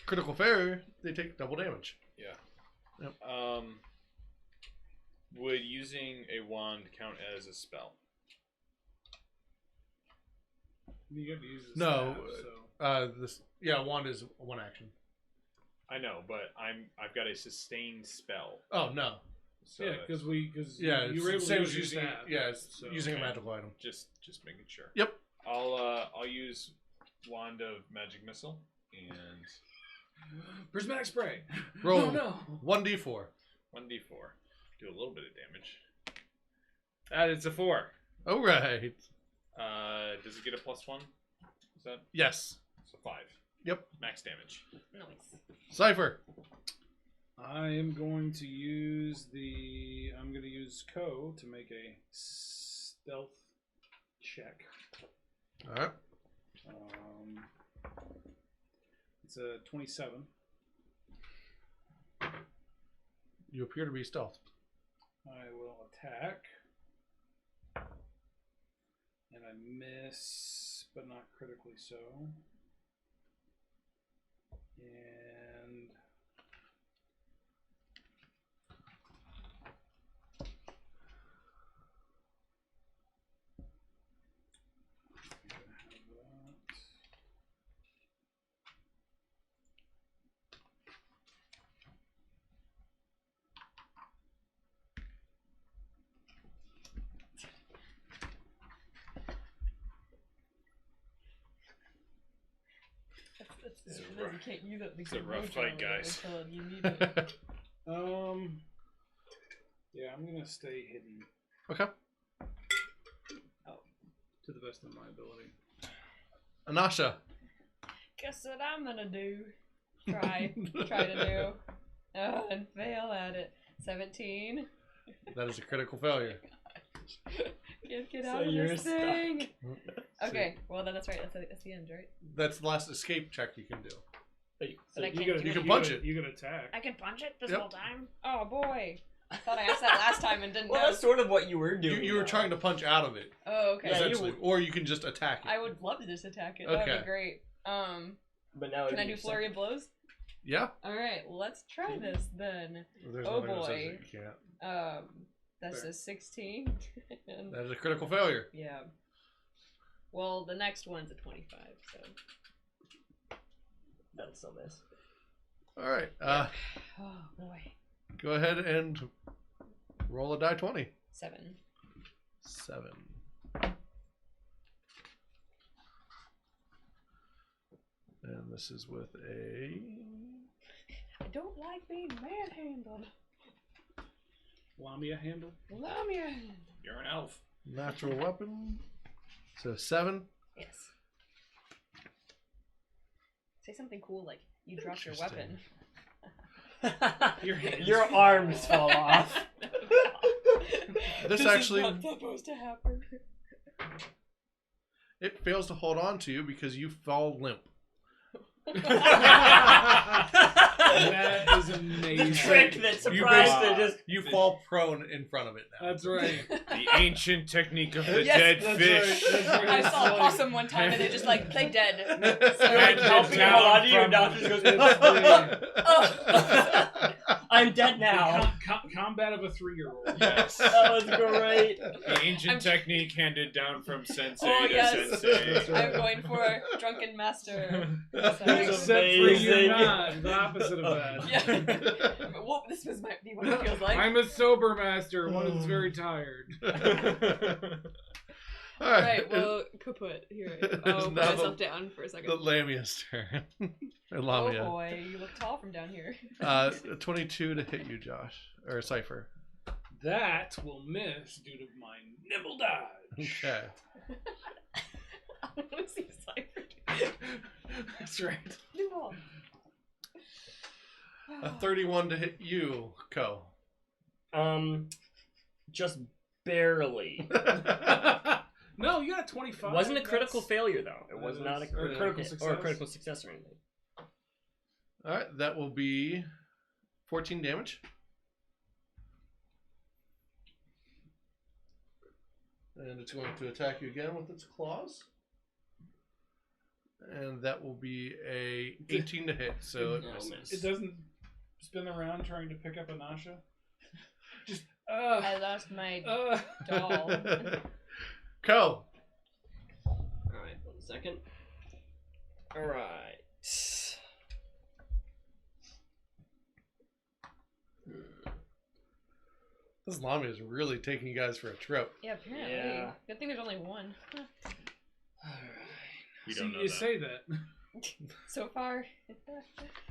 S6: Critical failure, they take double damage.
S2: Would using a wand count as a spell?
S4: You get to use the
S6: No,
S4: staff, so.
S6: Wand is one action.
S2: I know, but I've got a sustained spell.
S6: Oh no.
S2: So
S4: Yeah, because you were able
S6: same
S4: to
S6: as
S4: use
S6: using
S4: that.
S6: it's
S4: So,
S6: using
S2: okay.
S6: a magical item.
S2: just making sure.
S6: Yep.
S2: I'll use Wand of Magic Missile and
S4: prismatic spray.
S6: Roll.
S4: Oh no.
S6: 1d4.
S2: 1d4. Do a little bit of damage. It's a 4.
S6: All right.
S2: Does it get a +1? Is that
S6: Yes.
S2: so 5?
S6: Yep.
S2: Max damage.
S3: Nice.
S6: Cypher.
S4: I am going to use Ko to make a stealth check.
S6: All right.
S4: It's a 27.
S6: You appear to be stealth.
S4: I will attack. And I miss, but not critically so. And
S3: That's
S2: a
S3: you
S2: rough-
S3: can't use it.
S2: it's a rough fight, guys.
S3: Until you need it.
S4: yeah, I'm gonna stay hidden
S6: Okay.
S4: to the best of my ability.
S6: Anasha.
S3: Guess what I'm gonna do? Try to do. And fail at it. 17.
S6: That is a critical failure.
S3: Can't get
S5: So
S3: out of
S5: you're
S3: this
S5: stuck.
S3: thing. Okay, well then that's right. That's the end, right?
S6: That's the last escape check you can do.
S3: But I can't
S4: gotta,
S3: do
S6: You
S3: it.
S6: can punch it.
S4: You can attack.
S3: I can punch it this
S6: Yep.
S3: whole time. Oh boy! I thought I asked that last time and didn't
S5: Well,
S3: know.
S5: that's sort of what you were doing.
S6: You were
S5: though.
S6: trying to punch out of it,
S3: Oh, okay.
S5: Yeah, you
S6: essentially, or you can just attack it.
S3: I would love to just attack it. That would
S6: Okay.
S3: be great.
S5: But now
S3: Can I do flurry of blows?
S6: Yeah.
S3: All right, let's try this then.
S6: There's
S3: Oh,
S6: nothing that says
S3: boy.
S6: that you can't.
S3: That's
S6: Fair.
S3: a 16. And-
S6: That is a critical failure.
S3: yeah. Well, the next one's a 25. So.
S5: That'll still miss.
S6: All right.
S3: Oh boy.
S6: Go ahead and roll a die 20.
S3: 7.
S6: 7. And this is with a
S3: I don't like being manhandled.
S4: Lamia handle.
S3: Lamia.
S2: You're an elf.
S6: natural weapon. So 7.
S3: Yes. Say something cool like you dropped your weapon.
S5: Your arms fall off.
S6: This
S3: is
S6: actually
S3: not supposed to happen.
S6: it fails to hold on to you because you fall limp.
S4: That is amazing.
S5: The trick that
S6: You
S5: surprised
S6: basically-
S5: it just.
S6: You fall prone in front of it now.
S4: That's right.
S2: The ancient technique of the
S3: Yes,
S2: dead
S4: that's
S2: fish.
S4: right, that's right.
S3: I saw a possum one time and they just like play dead.
S5: You're like helping him hold on to you, and now just goes. I'm dead now.
S4: Combat of a 3-year-old.
S2: Yes.
S5: That was great.
S2: The ancient technique handed down from sensei
S3: Oh,
S2: to
S3: yes.
S2: sensei.
S3: I'm going for drunken master.
S5: That's
S4: Except for
S5: amazing.
S4: you're not. The opposite of that.
S3: Yeah. Well, this might be what it feels like.
S4: I'm a sober master, one who's very tired.
S6: All right.
S3: Right, well, kaput. Here, I'll put
S6: now
S3: myself down for a second.
S6: The Lamia's turn. Or
S3: Oh
S6: Lamia.
S3: boy, you look tall from down here.
S6: 22 to hit you, Josh. Or Cypher.
S4: That will miss due to my nimble dodge.
S6: Okay.
S3: I want to see Cypher.
S4: That's right.
S3: Do all.
S6: A 31 to hit you, Ko.
S5: Just barely.
S4: No, you got a 25.
S5: Wasn't a critical
S4: That's-
S5: failure though. It was
S4: that
S5: not a
S4: is- or a
S5: critical
S4: critical
S5: hit, or a
S4: success.
S5: critical success or anything.
S6: All right, that will be 14 damage. And it's going to attack you again with its claws. And that will be a 18 to hit, so it
S5: No
S6: misses.
S5: miss.
S4: It doesn't spin around trying to pick up a Nasha. Just
S3: I lost my doll.
S6: Ko.
S5: Alright, 1 second. Alright.
S6: This Lamia is really taking you guys for a trip.
S3: Yeah, apparently.
S5: Yeah.
S3: Good thing there's only one.
S2: We
S4: See,
S2: don't know
S4: you
S2: that.
S4: say that.
S3: So far.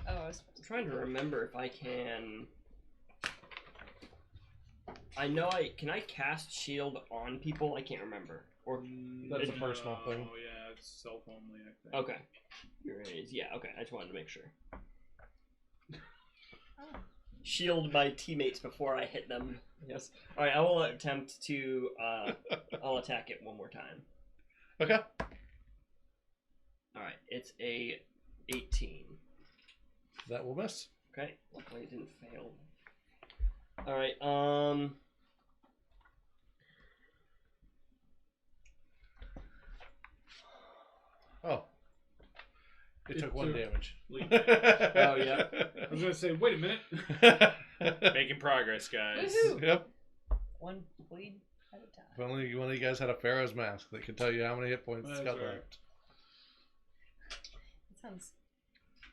S3: Oh, I was
S5: I'm trying to remember if I can. I know can I cast shield on people? I can't remember. Or
S6: That's a personal thing.
S4: Oh yeah, it's self only. I think.
S5: okay, yeah, okay. I just wanted to make sure.
S3: Oh.
S5: Shield my teammates before I hit them. Yes. All right, I will attempt to. I'll attack it one more time.
S6: Okay.
S5: All right, it's a 18.
S6: That will miss.
S5: Okay, luckily it didn't fail. All right,
S6: Oh. It took 1
S4: took-
S6: damage.
S5: Oh, yeah.
S4: I was gonna say, wait a minute.
S2: Making progress, guys.
S3: Woohoo!
S6: Yep.
S3: One bleed at a time.
S6: If only one of you guys had a Pharaoh's mask that could tell you how many hit points it's
S4: That's
S6: got
S4: right.
S6: left.
S3: It sounds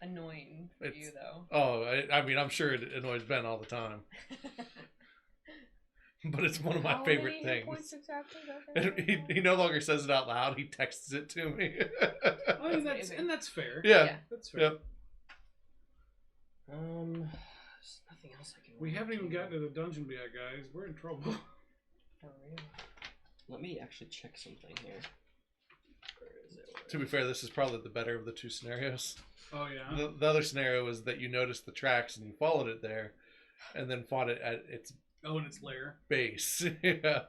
S3: annoying for you, though.
S6: Oh, I mean, I'm sure it annoys Ben all the time, but it's one of my
S3: How
S6: favorite
S3: many hit points
S6: things.
S3: exactly?
S6: And he no longer says it out loud; he texts it to me.
S4: I mean,
S3: amazing.
S4: that's fair.
S6: Yeah.
S3: Yeah.
S4: That's fair.
S6: Yep.
S5: there's nothing else I can.
S4: We haven't even
S5: do.
S4: gotten to the dungeon yet, guys. We're in trouble.
S3: For real.
S5: Let me actually check something here. Where is it?
S6: To be fair, this is probably the better of the two scenarios.
S4: Oh yeah.
S6: The other scenario is that you noticed the tracks and you followed it there, and then fought it at its
S4: Oh, and its lair.
S6: base. Yeah.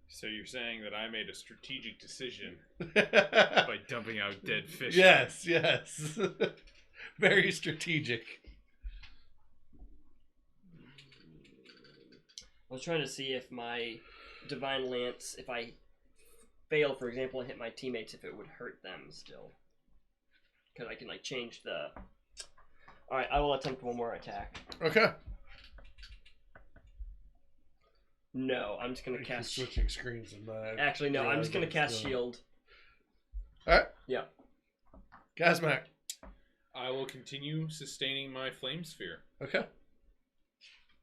S2: So you're saying that I made a strategic decision by dumping out dead fish?
S6: Yes, yes. Very strategic.
S5: I was trying to see if my Divine Lance, if I fail, for example, and hit my teammates, if it would hurt them still. Because I can, like, change the... Alright, I will attempt one more attack.
S6: Okay.
S5: No, I'm just going to
S6: Keep
S5: cast...
S6: switching screens and
S5: Actually, no, I'm just going to cast Shield.
S6: Alright.
S5: Yeah.
S6: Gazmac.
S2: I will continue sustaining my flame sphere.
S6: Okay.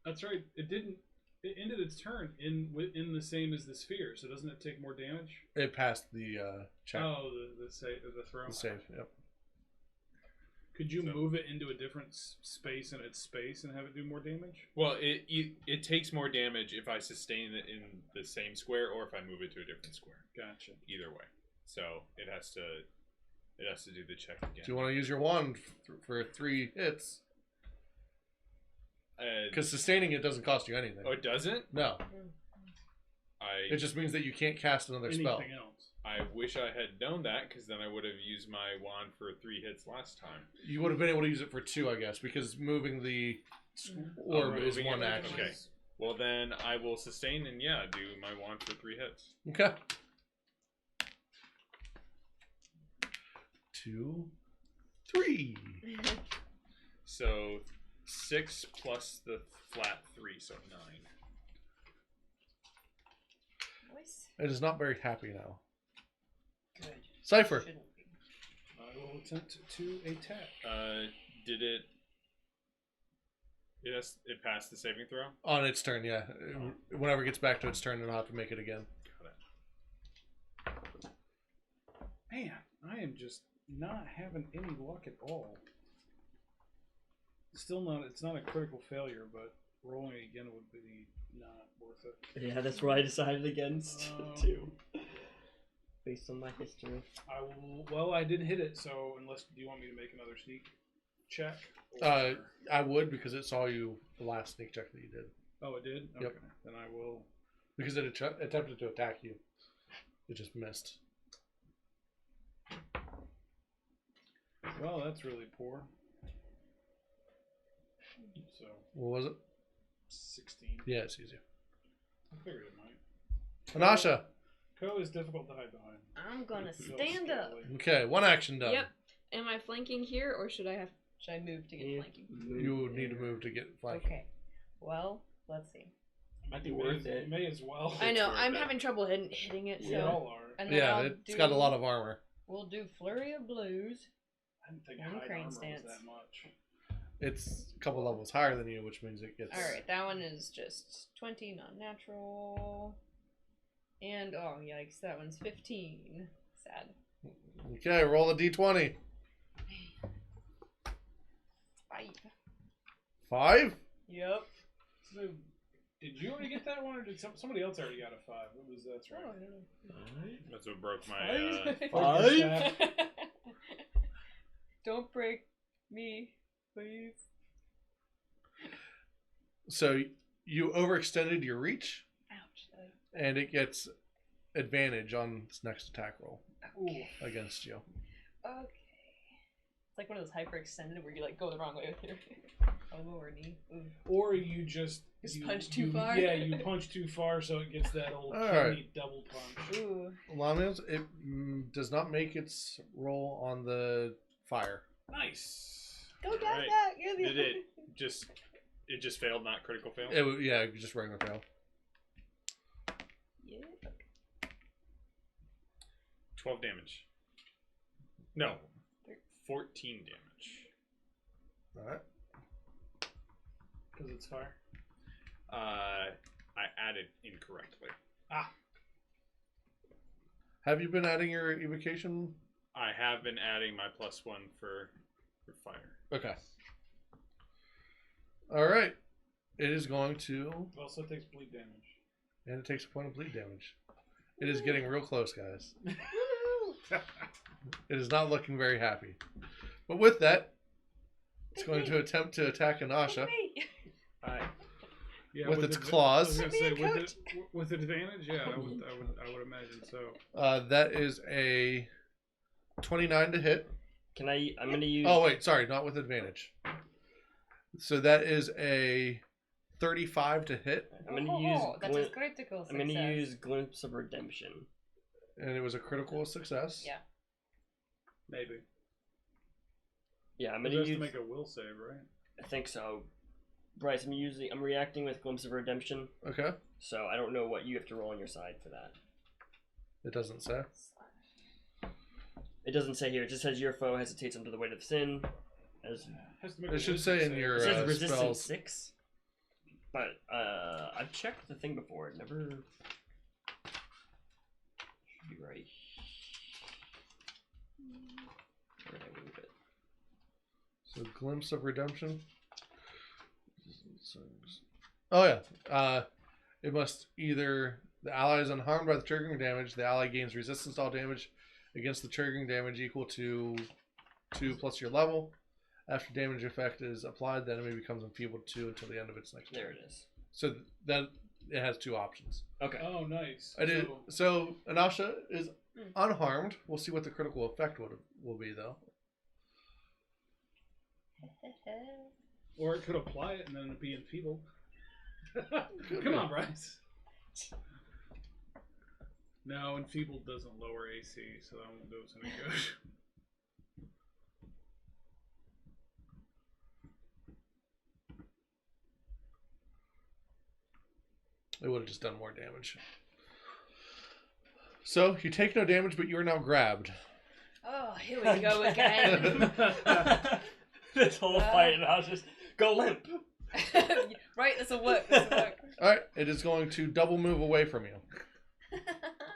S4: That's right. It didn't. It ended its turn in the same as the sphere. So doesn't it take more damage?
S6: It passed the check.
S4: Oh, the throw.
S6: The save. Yep.
S4: Could you move it into a different space in its space and have it do more damage?
S2: Well, it takes more damage if I sustain it in the same square or if I move it to a different square.
S4: Gotcha.
S2: Either way, so it has to do the check again.
S6: Do you want to use your wand for 3 hits? Because sustaining it doesn't cost you anything.
S2: Oh, it doesn't?
S6: No. It
S2: I
S6: just means that you can't cast another spell.
S4: Anything else?
S2: I wish I had known that, because then I would have used my wand for 3 hits last time.
S6: You would have been able to use it for 2, I guess, because moving the orb is
S2: moving
S6: 1
S2: it.
S6: action.
S2: Okay. Well, then I will sustain and, yeah, do my wand for 3 hits.
S6: Okay. 2, 3.
S2: So 6 plus the flat 3, so 9.
S3: Voice.
S6: It is not very happy now.
S3: Good.
S6: Cypher.
S3: Shouldn't be.
S4: I will attempt to attack.
S2: Did it? It passed the saving throw.
S6: On its turn, yeah. Whenever it gets back to its turn, it'll have to make it again.
S2: Got it.
S4: Man, I am just not having any luck at all. Still not. It's not a critical failure, but rolling again would be not worth it.
S5: Yeah, that's what I decided against, too. Based on my history.
S4: I will. Well, I didn't hit it, so unless do you want me to make another sneak check?
S6: I would, because it saw you the last sneak check that you did.
S4: Oh, it did. Okay.
S6: Yep.
S4: Then I will.
S6: Because it attempted to attack you. It just missed.
S4: Well, that's really poor. So
S6: What was it?
S4: 16.
S6: Yeah, it's easier.
S4: I figured it might.
S6: Anasha.
S4: Co is difficult to hide behind.
S3: I'm gonna
S4: It's so
S3: stand up.
S4: scaly.
S6: Okay, 1 action done.
S3: Yep. Am I flanking here, or should I move to get
S5: Yeah.
S3: flanking?
S6: You would need to move to get flanking.
S3: Okay. Well, let's see.
S5: Might be
S4: You
S5: worth
S4: may,
S5: it.
S4: you may as well.
S3: I know
S2: worth
S3: I'm
S2: it.
S3: having trouble hitting it.
S4: We
S3: So
S4: all are.
S3: and then
S6: Yeah,
S3: I'll
S6: it's got a lot of armor.
S3: We'll do flurry of blues.
S4: I didn't think
S3: One
S4: hide
S3: crane
S4: armor
S3: stance.
S4: was that much.
S6: It's a couple levels higher than you, which means it gets.
S3: Alright, that one is just 20, non-natural. And, oh, yikes, that one's 15. Sad.
S6: Okay, roll a d20.
S3: 5.
S6: 5?
S3: Yep.
S4: So, did you already get that one, or did somebody else already got a 5? What was that's right?
S3: Oh, I don't know.
S2: That's what broke my.
S5: Five?
S3: Don't break me, please.
S6: So you overextended your reach,
S3: Ouch.
S6: and it gets advantage on its next attack roll
S3: Okay.
S6: against you.
S3: Okay. It's like one of those hyperextended where you like go the wrong way with your elbow or knee. Ooh.
S4: Or you just
S3: punch too far?
S4: Yeah, you punch too far, so it gets that old
S6: Alright.
S4: kidney double punch.
S3: Ooh.
S6: Lamias, it does not make its roll on the fire.
S4: Nice.
S3: Go down
S2: Alright.
S3: back. You're the
S2: Did it just failed, not critical fail?
S6: Yeah, just regular fail.
S3: Yeah.
S2: 12 damage. No. 14 damage.
S6: All right.
S4: Because it's fire.
S2: I added incorrectly.
S6: Have you been adding your evocation?
S2: I have been adding my +1 for fire.
S6: Okay. All right. It is going to,
S4: It also takes bleed damage.
S6: and it takes a point of bleed damage. It is getting real close, guys. It is not looking very happy. But with that, it's going to attempt to attack Anasha
S3: Wait.
S4: Yeah,
S6: with its
S4: I
S6: claws.
S4: was gonna
S3: Be a
S4: say
S3: coach.
S4: with advantage. Yeah, I would imagine so.
S6: That is a 29 to hit.
S5: Can I? I'm gonna use.
S6: Oh, wait, sorry, not with advantage. So that is a 35 to hit,
S5: I'm gonna use.
S3: That's a critical
S5: I'm
S3: success.
S5: gonna use Glimpse of Redemption.
S6: and it was a critical success.
S3: Yeah.
S4: Maybe.
S5: Yeah, I'm
S4: It
S5: gonna
S4: has to
S5: use.
S4: make a will save, right?
S5: I think so. Bryce, I'm reacting with Glimpse of Redemption,
S6: Okay.
S5: so I don't know what you have to roll on your side for that.
S6: It doesn't say.
S5: It doesn't say here. It just says your foe hesitates under the weight of sin. As
S4: Has to make
S6: It
S4: a
S6: should
S4: wisdom
S6: say in
S4: save.
S6: your
S5: it says resistance
S6: spells.
S5: 6, but I've checked the thing before. It never should be right. Where did I move it?
S6: So glimpse of redemption. Oh yeah. It must either the ally is unharmed by the triggering damage. The ally gains resistance to all damage against the triggering damage equal to 2 plus your level. After damage effect is applied, the enemy becomes enfeebled 2 until the end of its next turn.
S5: There it is.
S6: So that it has 2 options.
S5: Okay.
S4: Oh, nice.
S6: I did. So Anasha is
S3: Mm.
S6: unharmed. We'll see what the critical effect will be though.
S4: Or it could apply it and then it'd be enfeebled. Come on, Bryce. No, enfeebled doesn't lower AC, so that won't do us any good.
S6: It would have just done more damage. So you take no damage, but you are now grabbed.
S3: Oh, here we go again.
S5: This whole fight, and I was just go limp.
S3: Right, this'll work. This'll work.
S6: All right, it is going to double move away from you.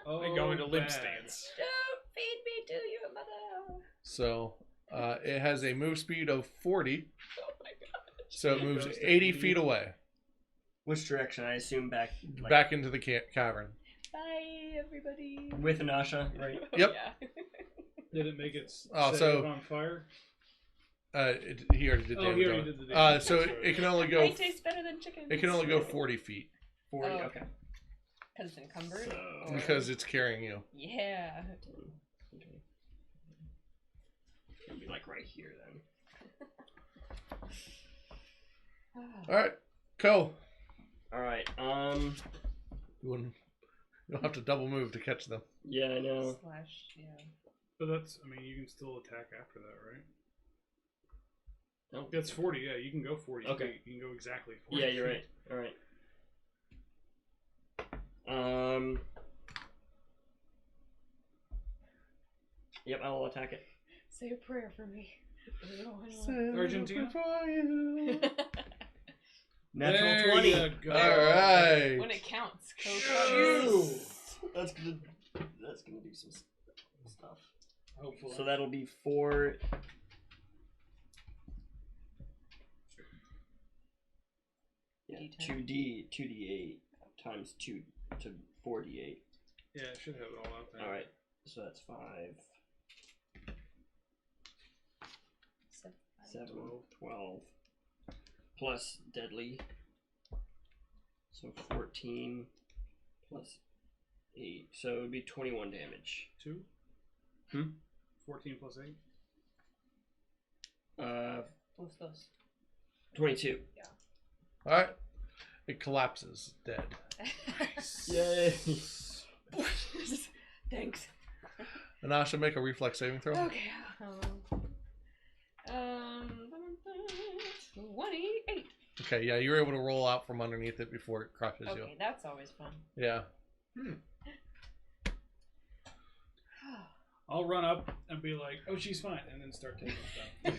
S4: Oh,
S2: I go into limp
S4: bad.
S2: stance.
S3: Don't feed me to your mother.
S6: So it has a move speed of 40,
S3: Oh my god.
S6: so it moves
S4: Goes to
S6: 80
S4: 80.
S6: feet away,
S5: Which direction? I assume back. Like,
S6: back into the cavern.
S3: Bye, everybody.
S5: with Anasha, right?
S6: Yep.
S3: Yeah.
S4: Did it make it
S6: Oh,
S4: save
S6: so-
S4: on fire?
S6: He already did
S4: Oh,
S6: damage.
S4: he already
S6: on
S4: did the
S6: it.
S4: damage.
S6: So
S4: That's right.
S6: it can only go.
S3: They taste better than chicken.
S6: It can only go 40 feet
S5: 40.
S3: Oh.
S5: Okay.
S3: Because it's encumbered.
S5: So-
S3: or-
S6: because it's carrying you.
S3: Yeah.
S5: Okay. It'll be like right here then.
S6: All right, Ko.
S5: All right.
S6: You'll have to double move to catch them.
S5: Yeah, I know.
S3: Slash, yeah.
S4: But that's, I mean, you can still attack after that, right?
S5: No.
S4: That's 40, yeah, you can go 40.
S5: Okay.
S4: You can go exactly 40.
S5: Yeah, you're right. All right. Yep, I'll attack it.
S3: Say a prayer for me.
S4: Argentina?
S6: For you.
S5: Natural
S4: There
S5: 20.
S4: you go.
S6: All right.
S3: When it counts,
S4: Phew.
S5: That's gonna do some stuff.
S4: Hopefully.
S5: So that'll be 4. Yeah,
S3: D10.
S5: 2d8 times 2 to 4d8.
S4: Yeah, I should have it all out there.
S5: All right, so that's 5, 7, 12, plus deadly. So 14 plus 8. So it would be 21 damage.
S4: 2?
S5: Hmm?
S4: 14 plus 8?
S3: What's those?
S5: 22.
S6: All right. It collapses, dead.
S5: Yay!
S3: Thanks.
S6: Anasha, make a reflex saving throw.
S3: Okay. 28.
S6: Okay, yeah, you were able to roll out from underneath it before it crushes you.
S3: Okay, that's always fun.
S6: Yeah.
S4: I'll run up and be like, "Oh, she's fine," and then start taking stuff.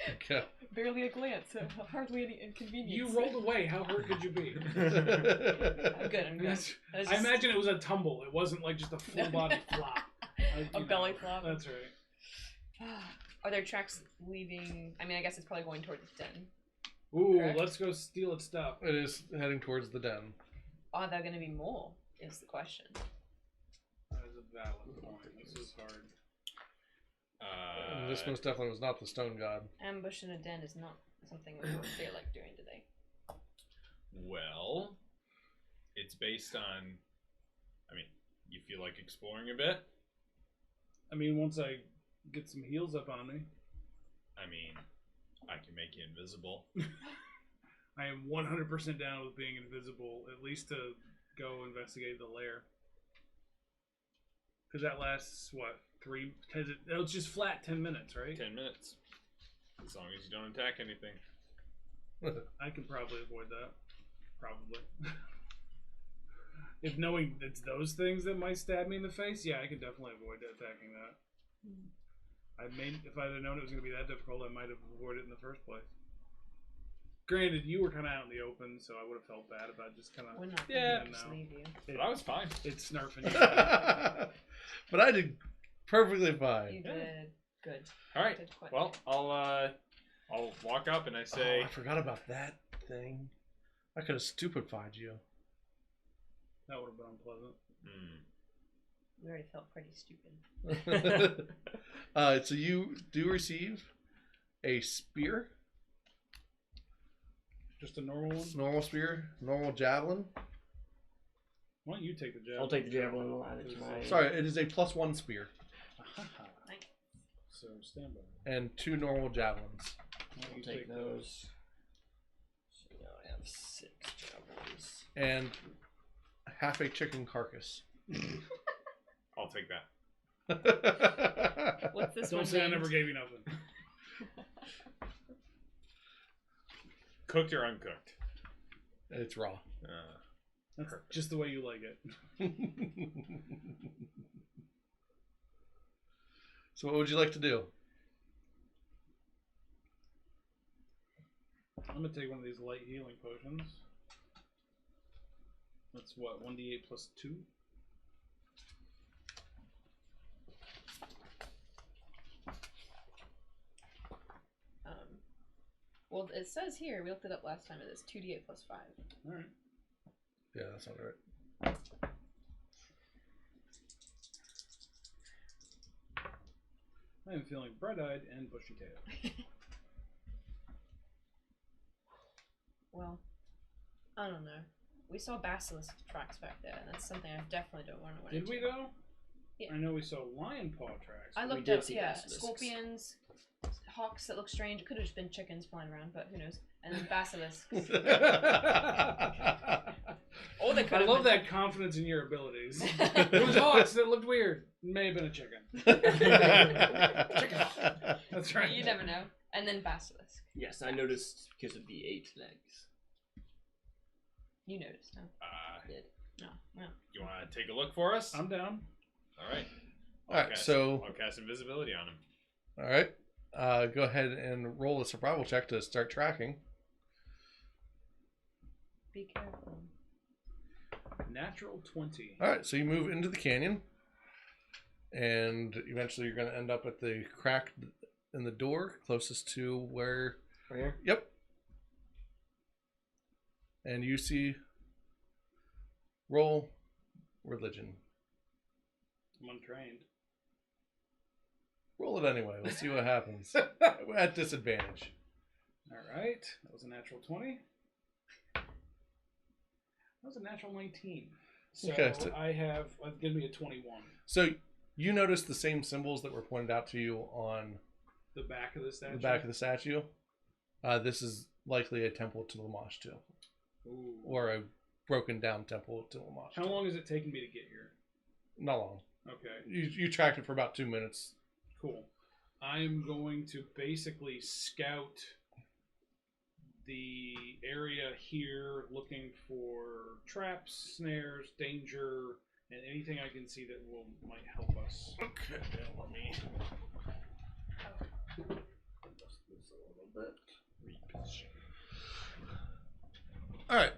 S6: Okay.
S3: Barely a glance, hardly any inconvenience.
S4: You rolled away. How hurt could you be?
S3: I'm good. I'm good.
S4: I imagine it was a tumble. It wasn't like just a full body flop.
S3: A belly flop.
S4: That's right.
S3: Are there tracks leaving? I mean, I guess it's probably going towards the den.
S4: Ooh,
S3: Correct.
S4: let's go steal its stuff.
S6: It is heading towards the den.
S3: Are there going to be more? Is the question.
S4: That is a valid point. This is hard.
S6: This most definitely was not the stone god.
S3: Ambush in a den is not something we would feel like doing today.
S2: Well, it's based on. I mean, you feel like exploring a bit?
S4: I mean, once I get some heals up on me,
S2: I mean, I can make you invisible.
S4: I am 100% down with being invisible, at least to go investigate the lair. Because that lasts, what, 3? It's just flat 10 minutes, right?
S2: 10 minutes. As long as you don't attack anything.
S4: I can probably avoid that. Probably. If knowing it's those things that might stab me in the face, yeah, I can definitely avoid attacking that. If I'd have known it was going to be that difficult, I might have avoided it in the first place. Granted, you were kind of out in the open, so I would have felt bad about just kind of.
S3: We're not
S2: Yeah,
S3: going to just leave you.
S2: But I was fine.
S4: It's snarfing you.
S6: But I did perfectly fine.
S3: You did good.
S2: All right.
S3: Did quite
S2: Well,
S3: good.
S2: I'll walk up and I say,
S6: Oh, I forgot about that thing. I could have stupefied you.
S4: That would have been unpleasant.
S3: We already felt pretty stupid.
S6: So you do receive a spear,
S4: Just a normal one?
S6: normal spear, normal javelin.
S4: Why don't you take the javelin?
S5: I'll take the javelin and add it to my.
S6: Sorry, it is a +1 spear
S3: Nice.
S4: So stand by.
S6: and 2 normal javelins.
S4: Why don't
S5: I'll
S4: you
S5: take those. So now I have 6 javelins.
S6: And half a chicken carcass.
S2: I'll take that.
S3: What's this
S4: Don't
S3: one
S4: say I
S3: named?
S4: never gave you nothing.
S2: Cooked or uncooked?
S6: It's raw.
S4: That's just the way you like it.
S6: So what would you like to do?
S4: I'm going to take one of these light healing potions. That's what, 1d8 plus 2?
S3: Well, it says here, we looked it up last time, it is 2d8 plus 5.
S4: Alright.
S6: Yeah, that sounds right.
S4: I am feeling bright-eyed and bushy-tailed.
S3: Well, I don't know. We saw basilisk tracks back there, and that's something I definitely don't want to run
S4: Did
S3: into.
S4: we though?
S3: Yeah.
S4: I know we saw lion paw tracks.
S3: I
S5: We
S3: looked
S5: did
S3: up,
S5: see
S3: yeah,
S5: basilisks.
S3: scorpions, hawks that look strange. It could have just been chickens flying around, but who knows? And then basilisks. Or they could
S4: I
S3: have
S4: love
S3: been
S4: that confidence in your abilities. It was hawks that looked weird. May have been a chicken.
S3: Chicken.
S4: That's right.
S3: You never know. And then basilisk.
S5: Yes, I noticed because of the 8 legs.
S3: You noticed, huh? No. No.
S2: You want to take a look for us?
S4: I'm down.
S2: All right.
S6: All right, so
S2: I'll cast invisibility on him.
S6: all right. go ahead and roll a survival check to start tracking.
S3: Be careful.
S4: Natural 20.
S6: All right, so you move into the canyon, and eventually you're going to end up at the crack in the door closest to where.
S5: Right here?
S6: Yep. And you see. Roll religion.
S4: I'm untrained.
S6: Roll it anyway. We'll see what happens. At disadvantage.
S4: All right. That was a natural 20. That was a natural 19. So,
S6: Okay, so
S4: I have, give me a 21.
S6: So you notice the same symbols that were pointed out to you on
S4: The back of the statue?
S6: the back of the statue. This is likely a temple to Lamashtu.
S4: Ooh.
S6: Or a broken down temple to Lamashtu.
S4: How long has it taken me to get here?
S6: Not long.
S4: Okay.
S6: You tracked it for about 2 minutes.
S4: Cool. I'm going to basically scout the area here looking for traps, snares, danger, and anything I can see that might help us.
S6: Okay, let me adjust this a little bit. All right.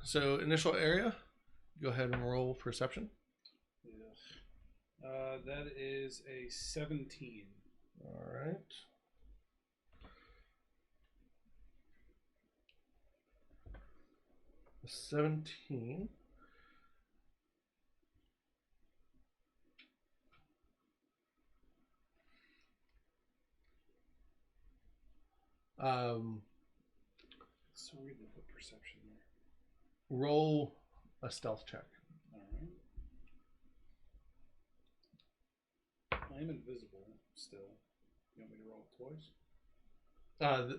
S6: So initial area. Go ahead and roll perception.
S4: That is a 17.
S6: All right. A 17.
S4: It's so weird to put perception there.
S6: Roll a stealth check.
S4: Alright. I am invisible still. You want me to roll it twice?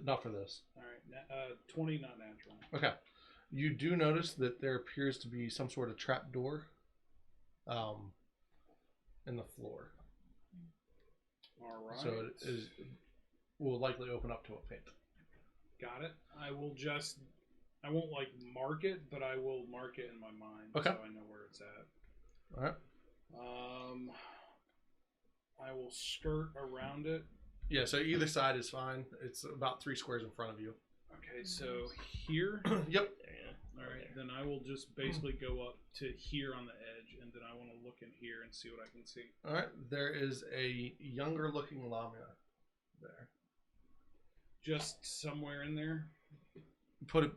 S6: Not for this.
S4: Alright. 20, not natural.
S6: Okay. You do notice that there appears to be some sort of trap door in the floor.
S4: Alright.
S6: So will likely open up to a pit.
S4: Got it. I won't like mark it, but I will mark it in my mind
S6: Okay.
S4: so I know where it's at.
S6: All right.
S4: I will skirt around it.
S6: Yeah, so either side is fine. It's about 3 squares in front of you.
S4: Okay, so here.
S6: Yep.
S4: All right, then I will just basically go up to here on the edge, and then I want to look in here and see what I can see.
S6: All right. There is a younger looking lamia there.
S4: Just somewhere in there.
S6: Put it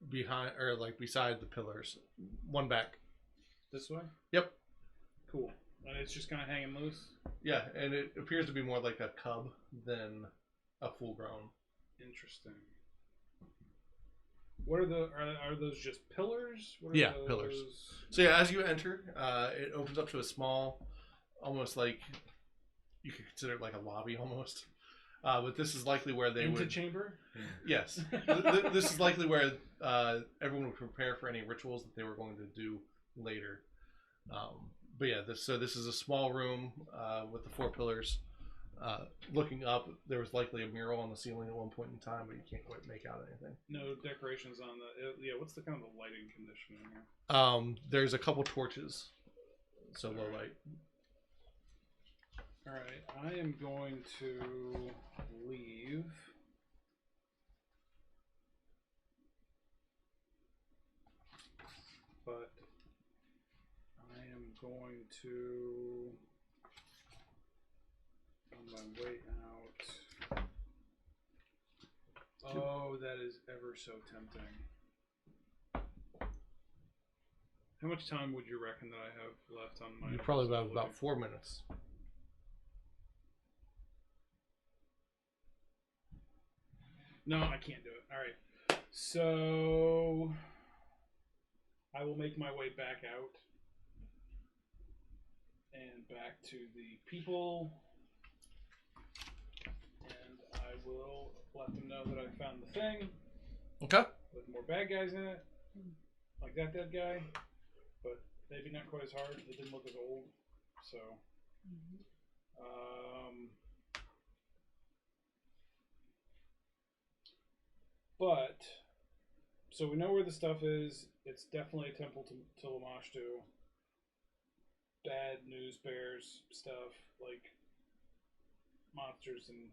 S6: behind or like beside the pillars. One back.
S4: This way?
S6: Yep.
S4: Cool. And it's just kind of hanging loose?
S6: Yeah, and it appears to be more like a cub than a full grown.
S4: Interesting. What are those just pillars? What are
S6: Yeah,
S4: those?
S6: pillars. So yeah, as you enter, it opens up to a small, almost like you could consider it like a lobby almost. But this is likely where they would.
S4: Chamber?
S6: Yes, this is likely where everyone would prepare for any rituals that they were going to do later. But yeah, this is a small room with the 4 pillars. Looking up, there was likely a mural on the ceiling at one point in time, but you can't quite make out anything.
S4: No decorations on the. Yeah, what's the kind of the lighting condition in here?
S6: There's a couple torches, so low light.
S4: All right, I am going to leave. But I am going to, on my way out. Oh, that is ever so tempting. How much time would you reckon that I have left on my?
S6: You probably have about 4 minutes.
S4: No, I can't do it. All right. So I will make my way back out and back to the people, and I will let them know that I found the thing.
S6: Okay.
S4: With more bad guys in it, like that dead guy, but maybe not quite as hard. It didn't look as old, so. But, so we know where the stuff is. It's definitely a temple to Lamashtu. Bad news bears stuff, like monsters and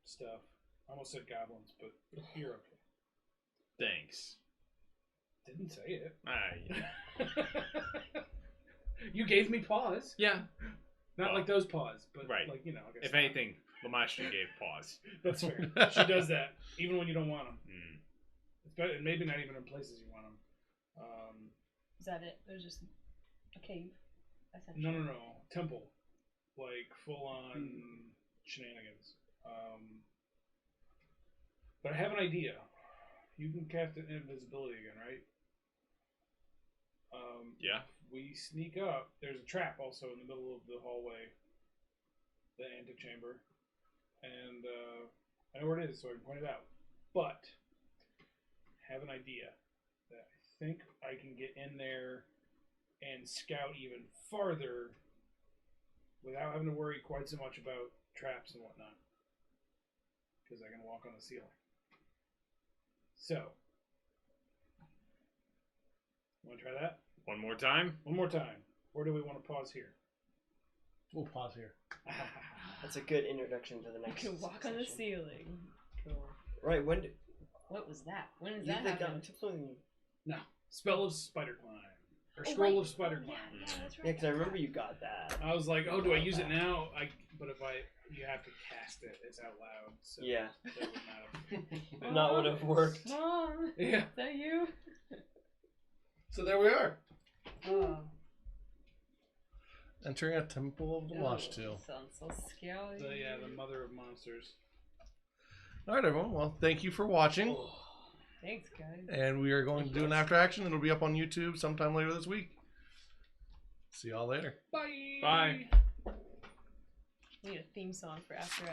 S4: stuff. I almost said goblins, but you're okay.
S2: Thanks.
S4: Didn't say it.
S2: Yeah.
S4: You gave me pause.
S2: Yeah.
S4: Not
S2: Well,
S4: like those paws, but
S2: right.
S4: like, you know. I guess
S2: If anything, Lamashtra gave pause.
S4: That's fair. She does that, even when you don't want them.
S2: Mm.
S4: It's better, maybe not even in places you want them.
S3: Is that it? There's just a cave.
S4: No. Temple. Like, full-on shenanigans. But I have an idea. You can cast invisibility again, right?
S2: Yeah.
S4: We sneak up. There's a trap also in the middle of the hallway, the antechamber, and I know where it is, so I can point it out. But I have an idea that I think I can get in there and scout even farther without having to worry quite so much about traps and whatnot, because I can walk on the ceiling. So, want to try that?
S2: One more time.
S4: One more time. Or do we want to pause here?
S6: We'll pause here.
S5: That's a good introduction to the
S3: You
S5: next.
S3: can walk on the
S5: session.
S3: ceiling. Cool.
S5: Right. When did
S3: What was that? When did
S5: you
S3: that
S5: think
S3: happen?
S4: No. Spell of Spider Climb. Or
S3: Oh,
S4: Scroll
S3: right.
S4: of Spider
S3: Oh,
S4: Climb.
S3: yeah, that's right.
S5: Yeah, because I remember you got that.
S4: I was like, oh, do I use it now? But if you have to cast it. It's out loud. So
S5: Yeah.
S4: that would not have.
S5: Not would have worked.
S3: Mom,
S4: Yeah.
S3: is that you?
S1: So there we are.
S3: Oh.
S6: Entering a temple of the Wash Tail.
S3: Sounds so scary.
S4: The mother of monsters.
S6: All right, everyone. Well, thank you for watching.
S3: Thanks, guys.
S6: And we are going to do an after action. It'll be up on YouTube sometime later this week. See y'all later.
S4: Bye.
S2: Bye.
S3: We need a theme song for After Action.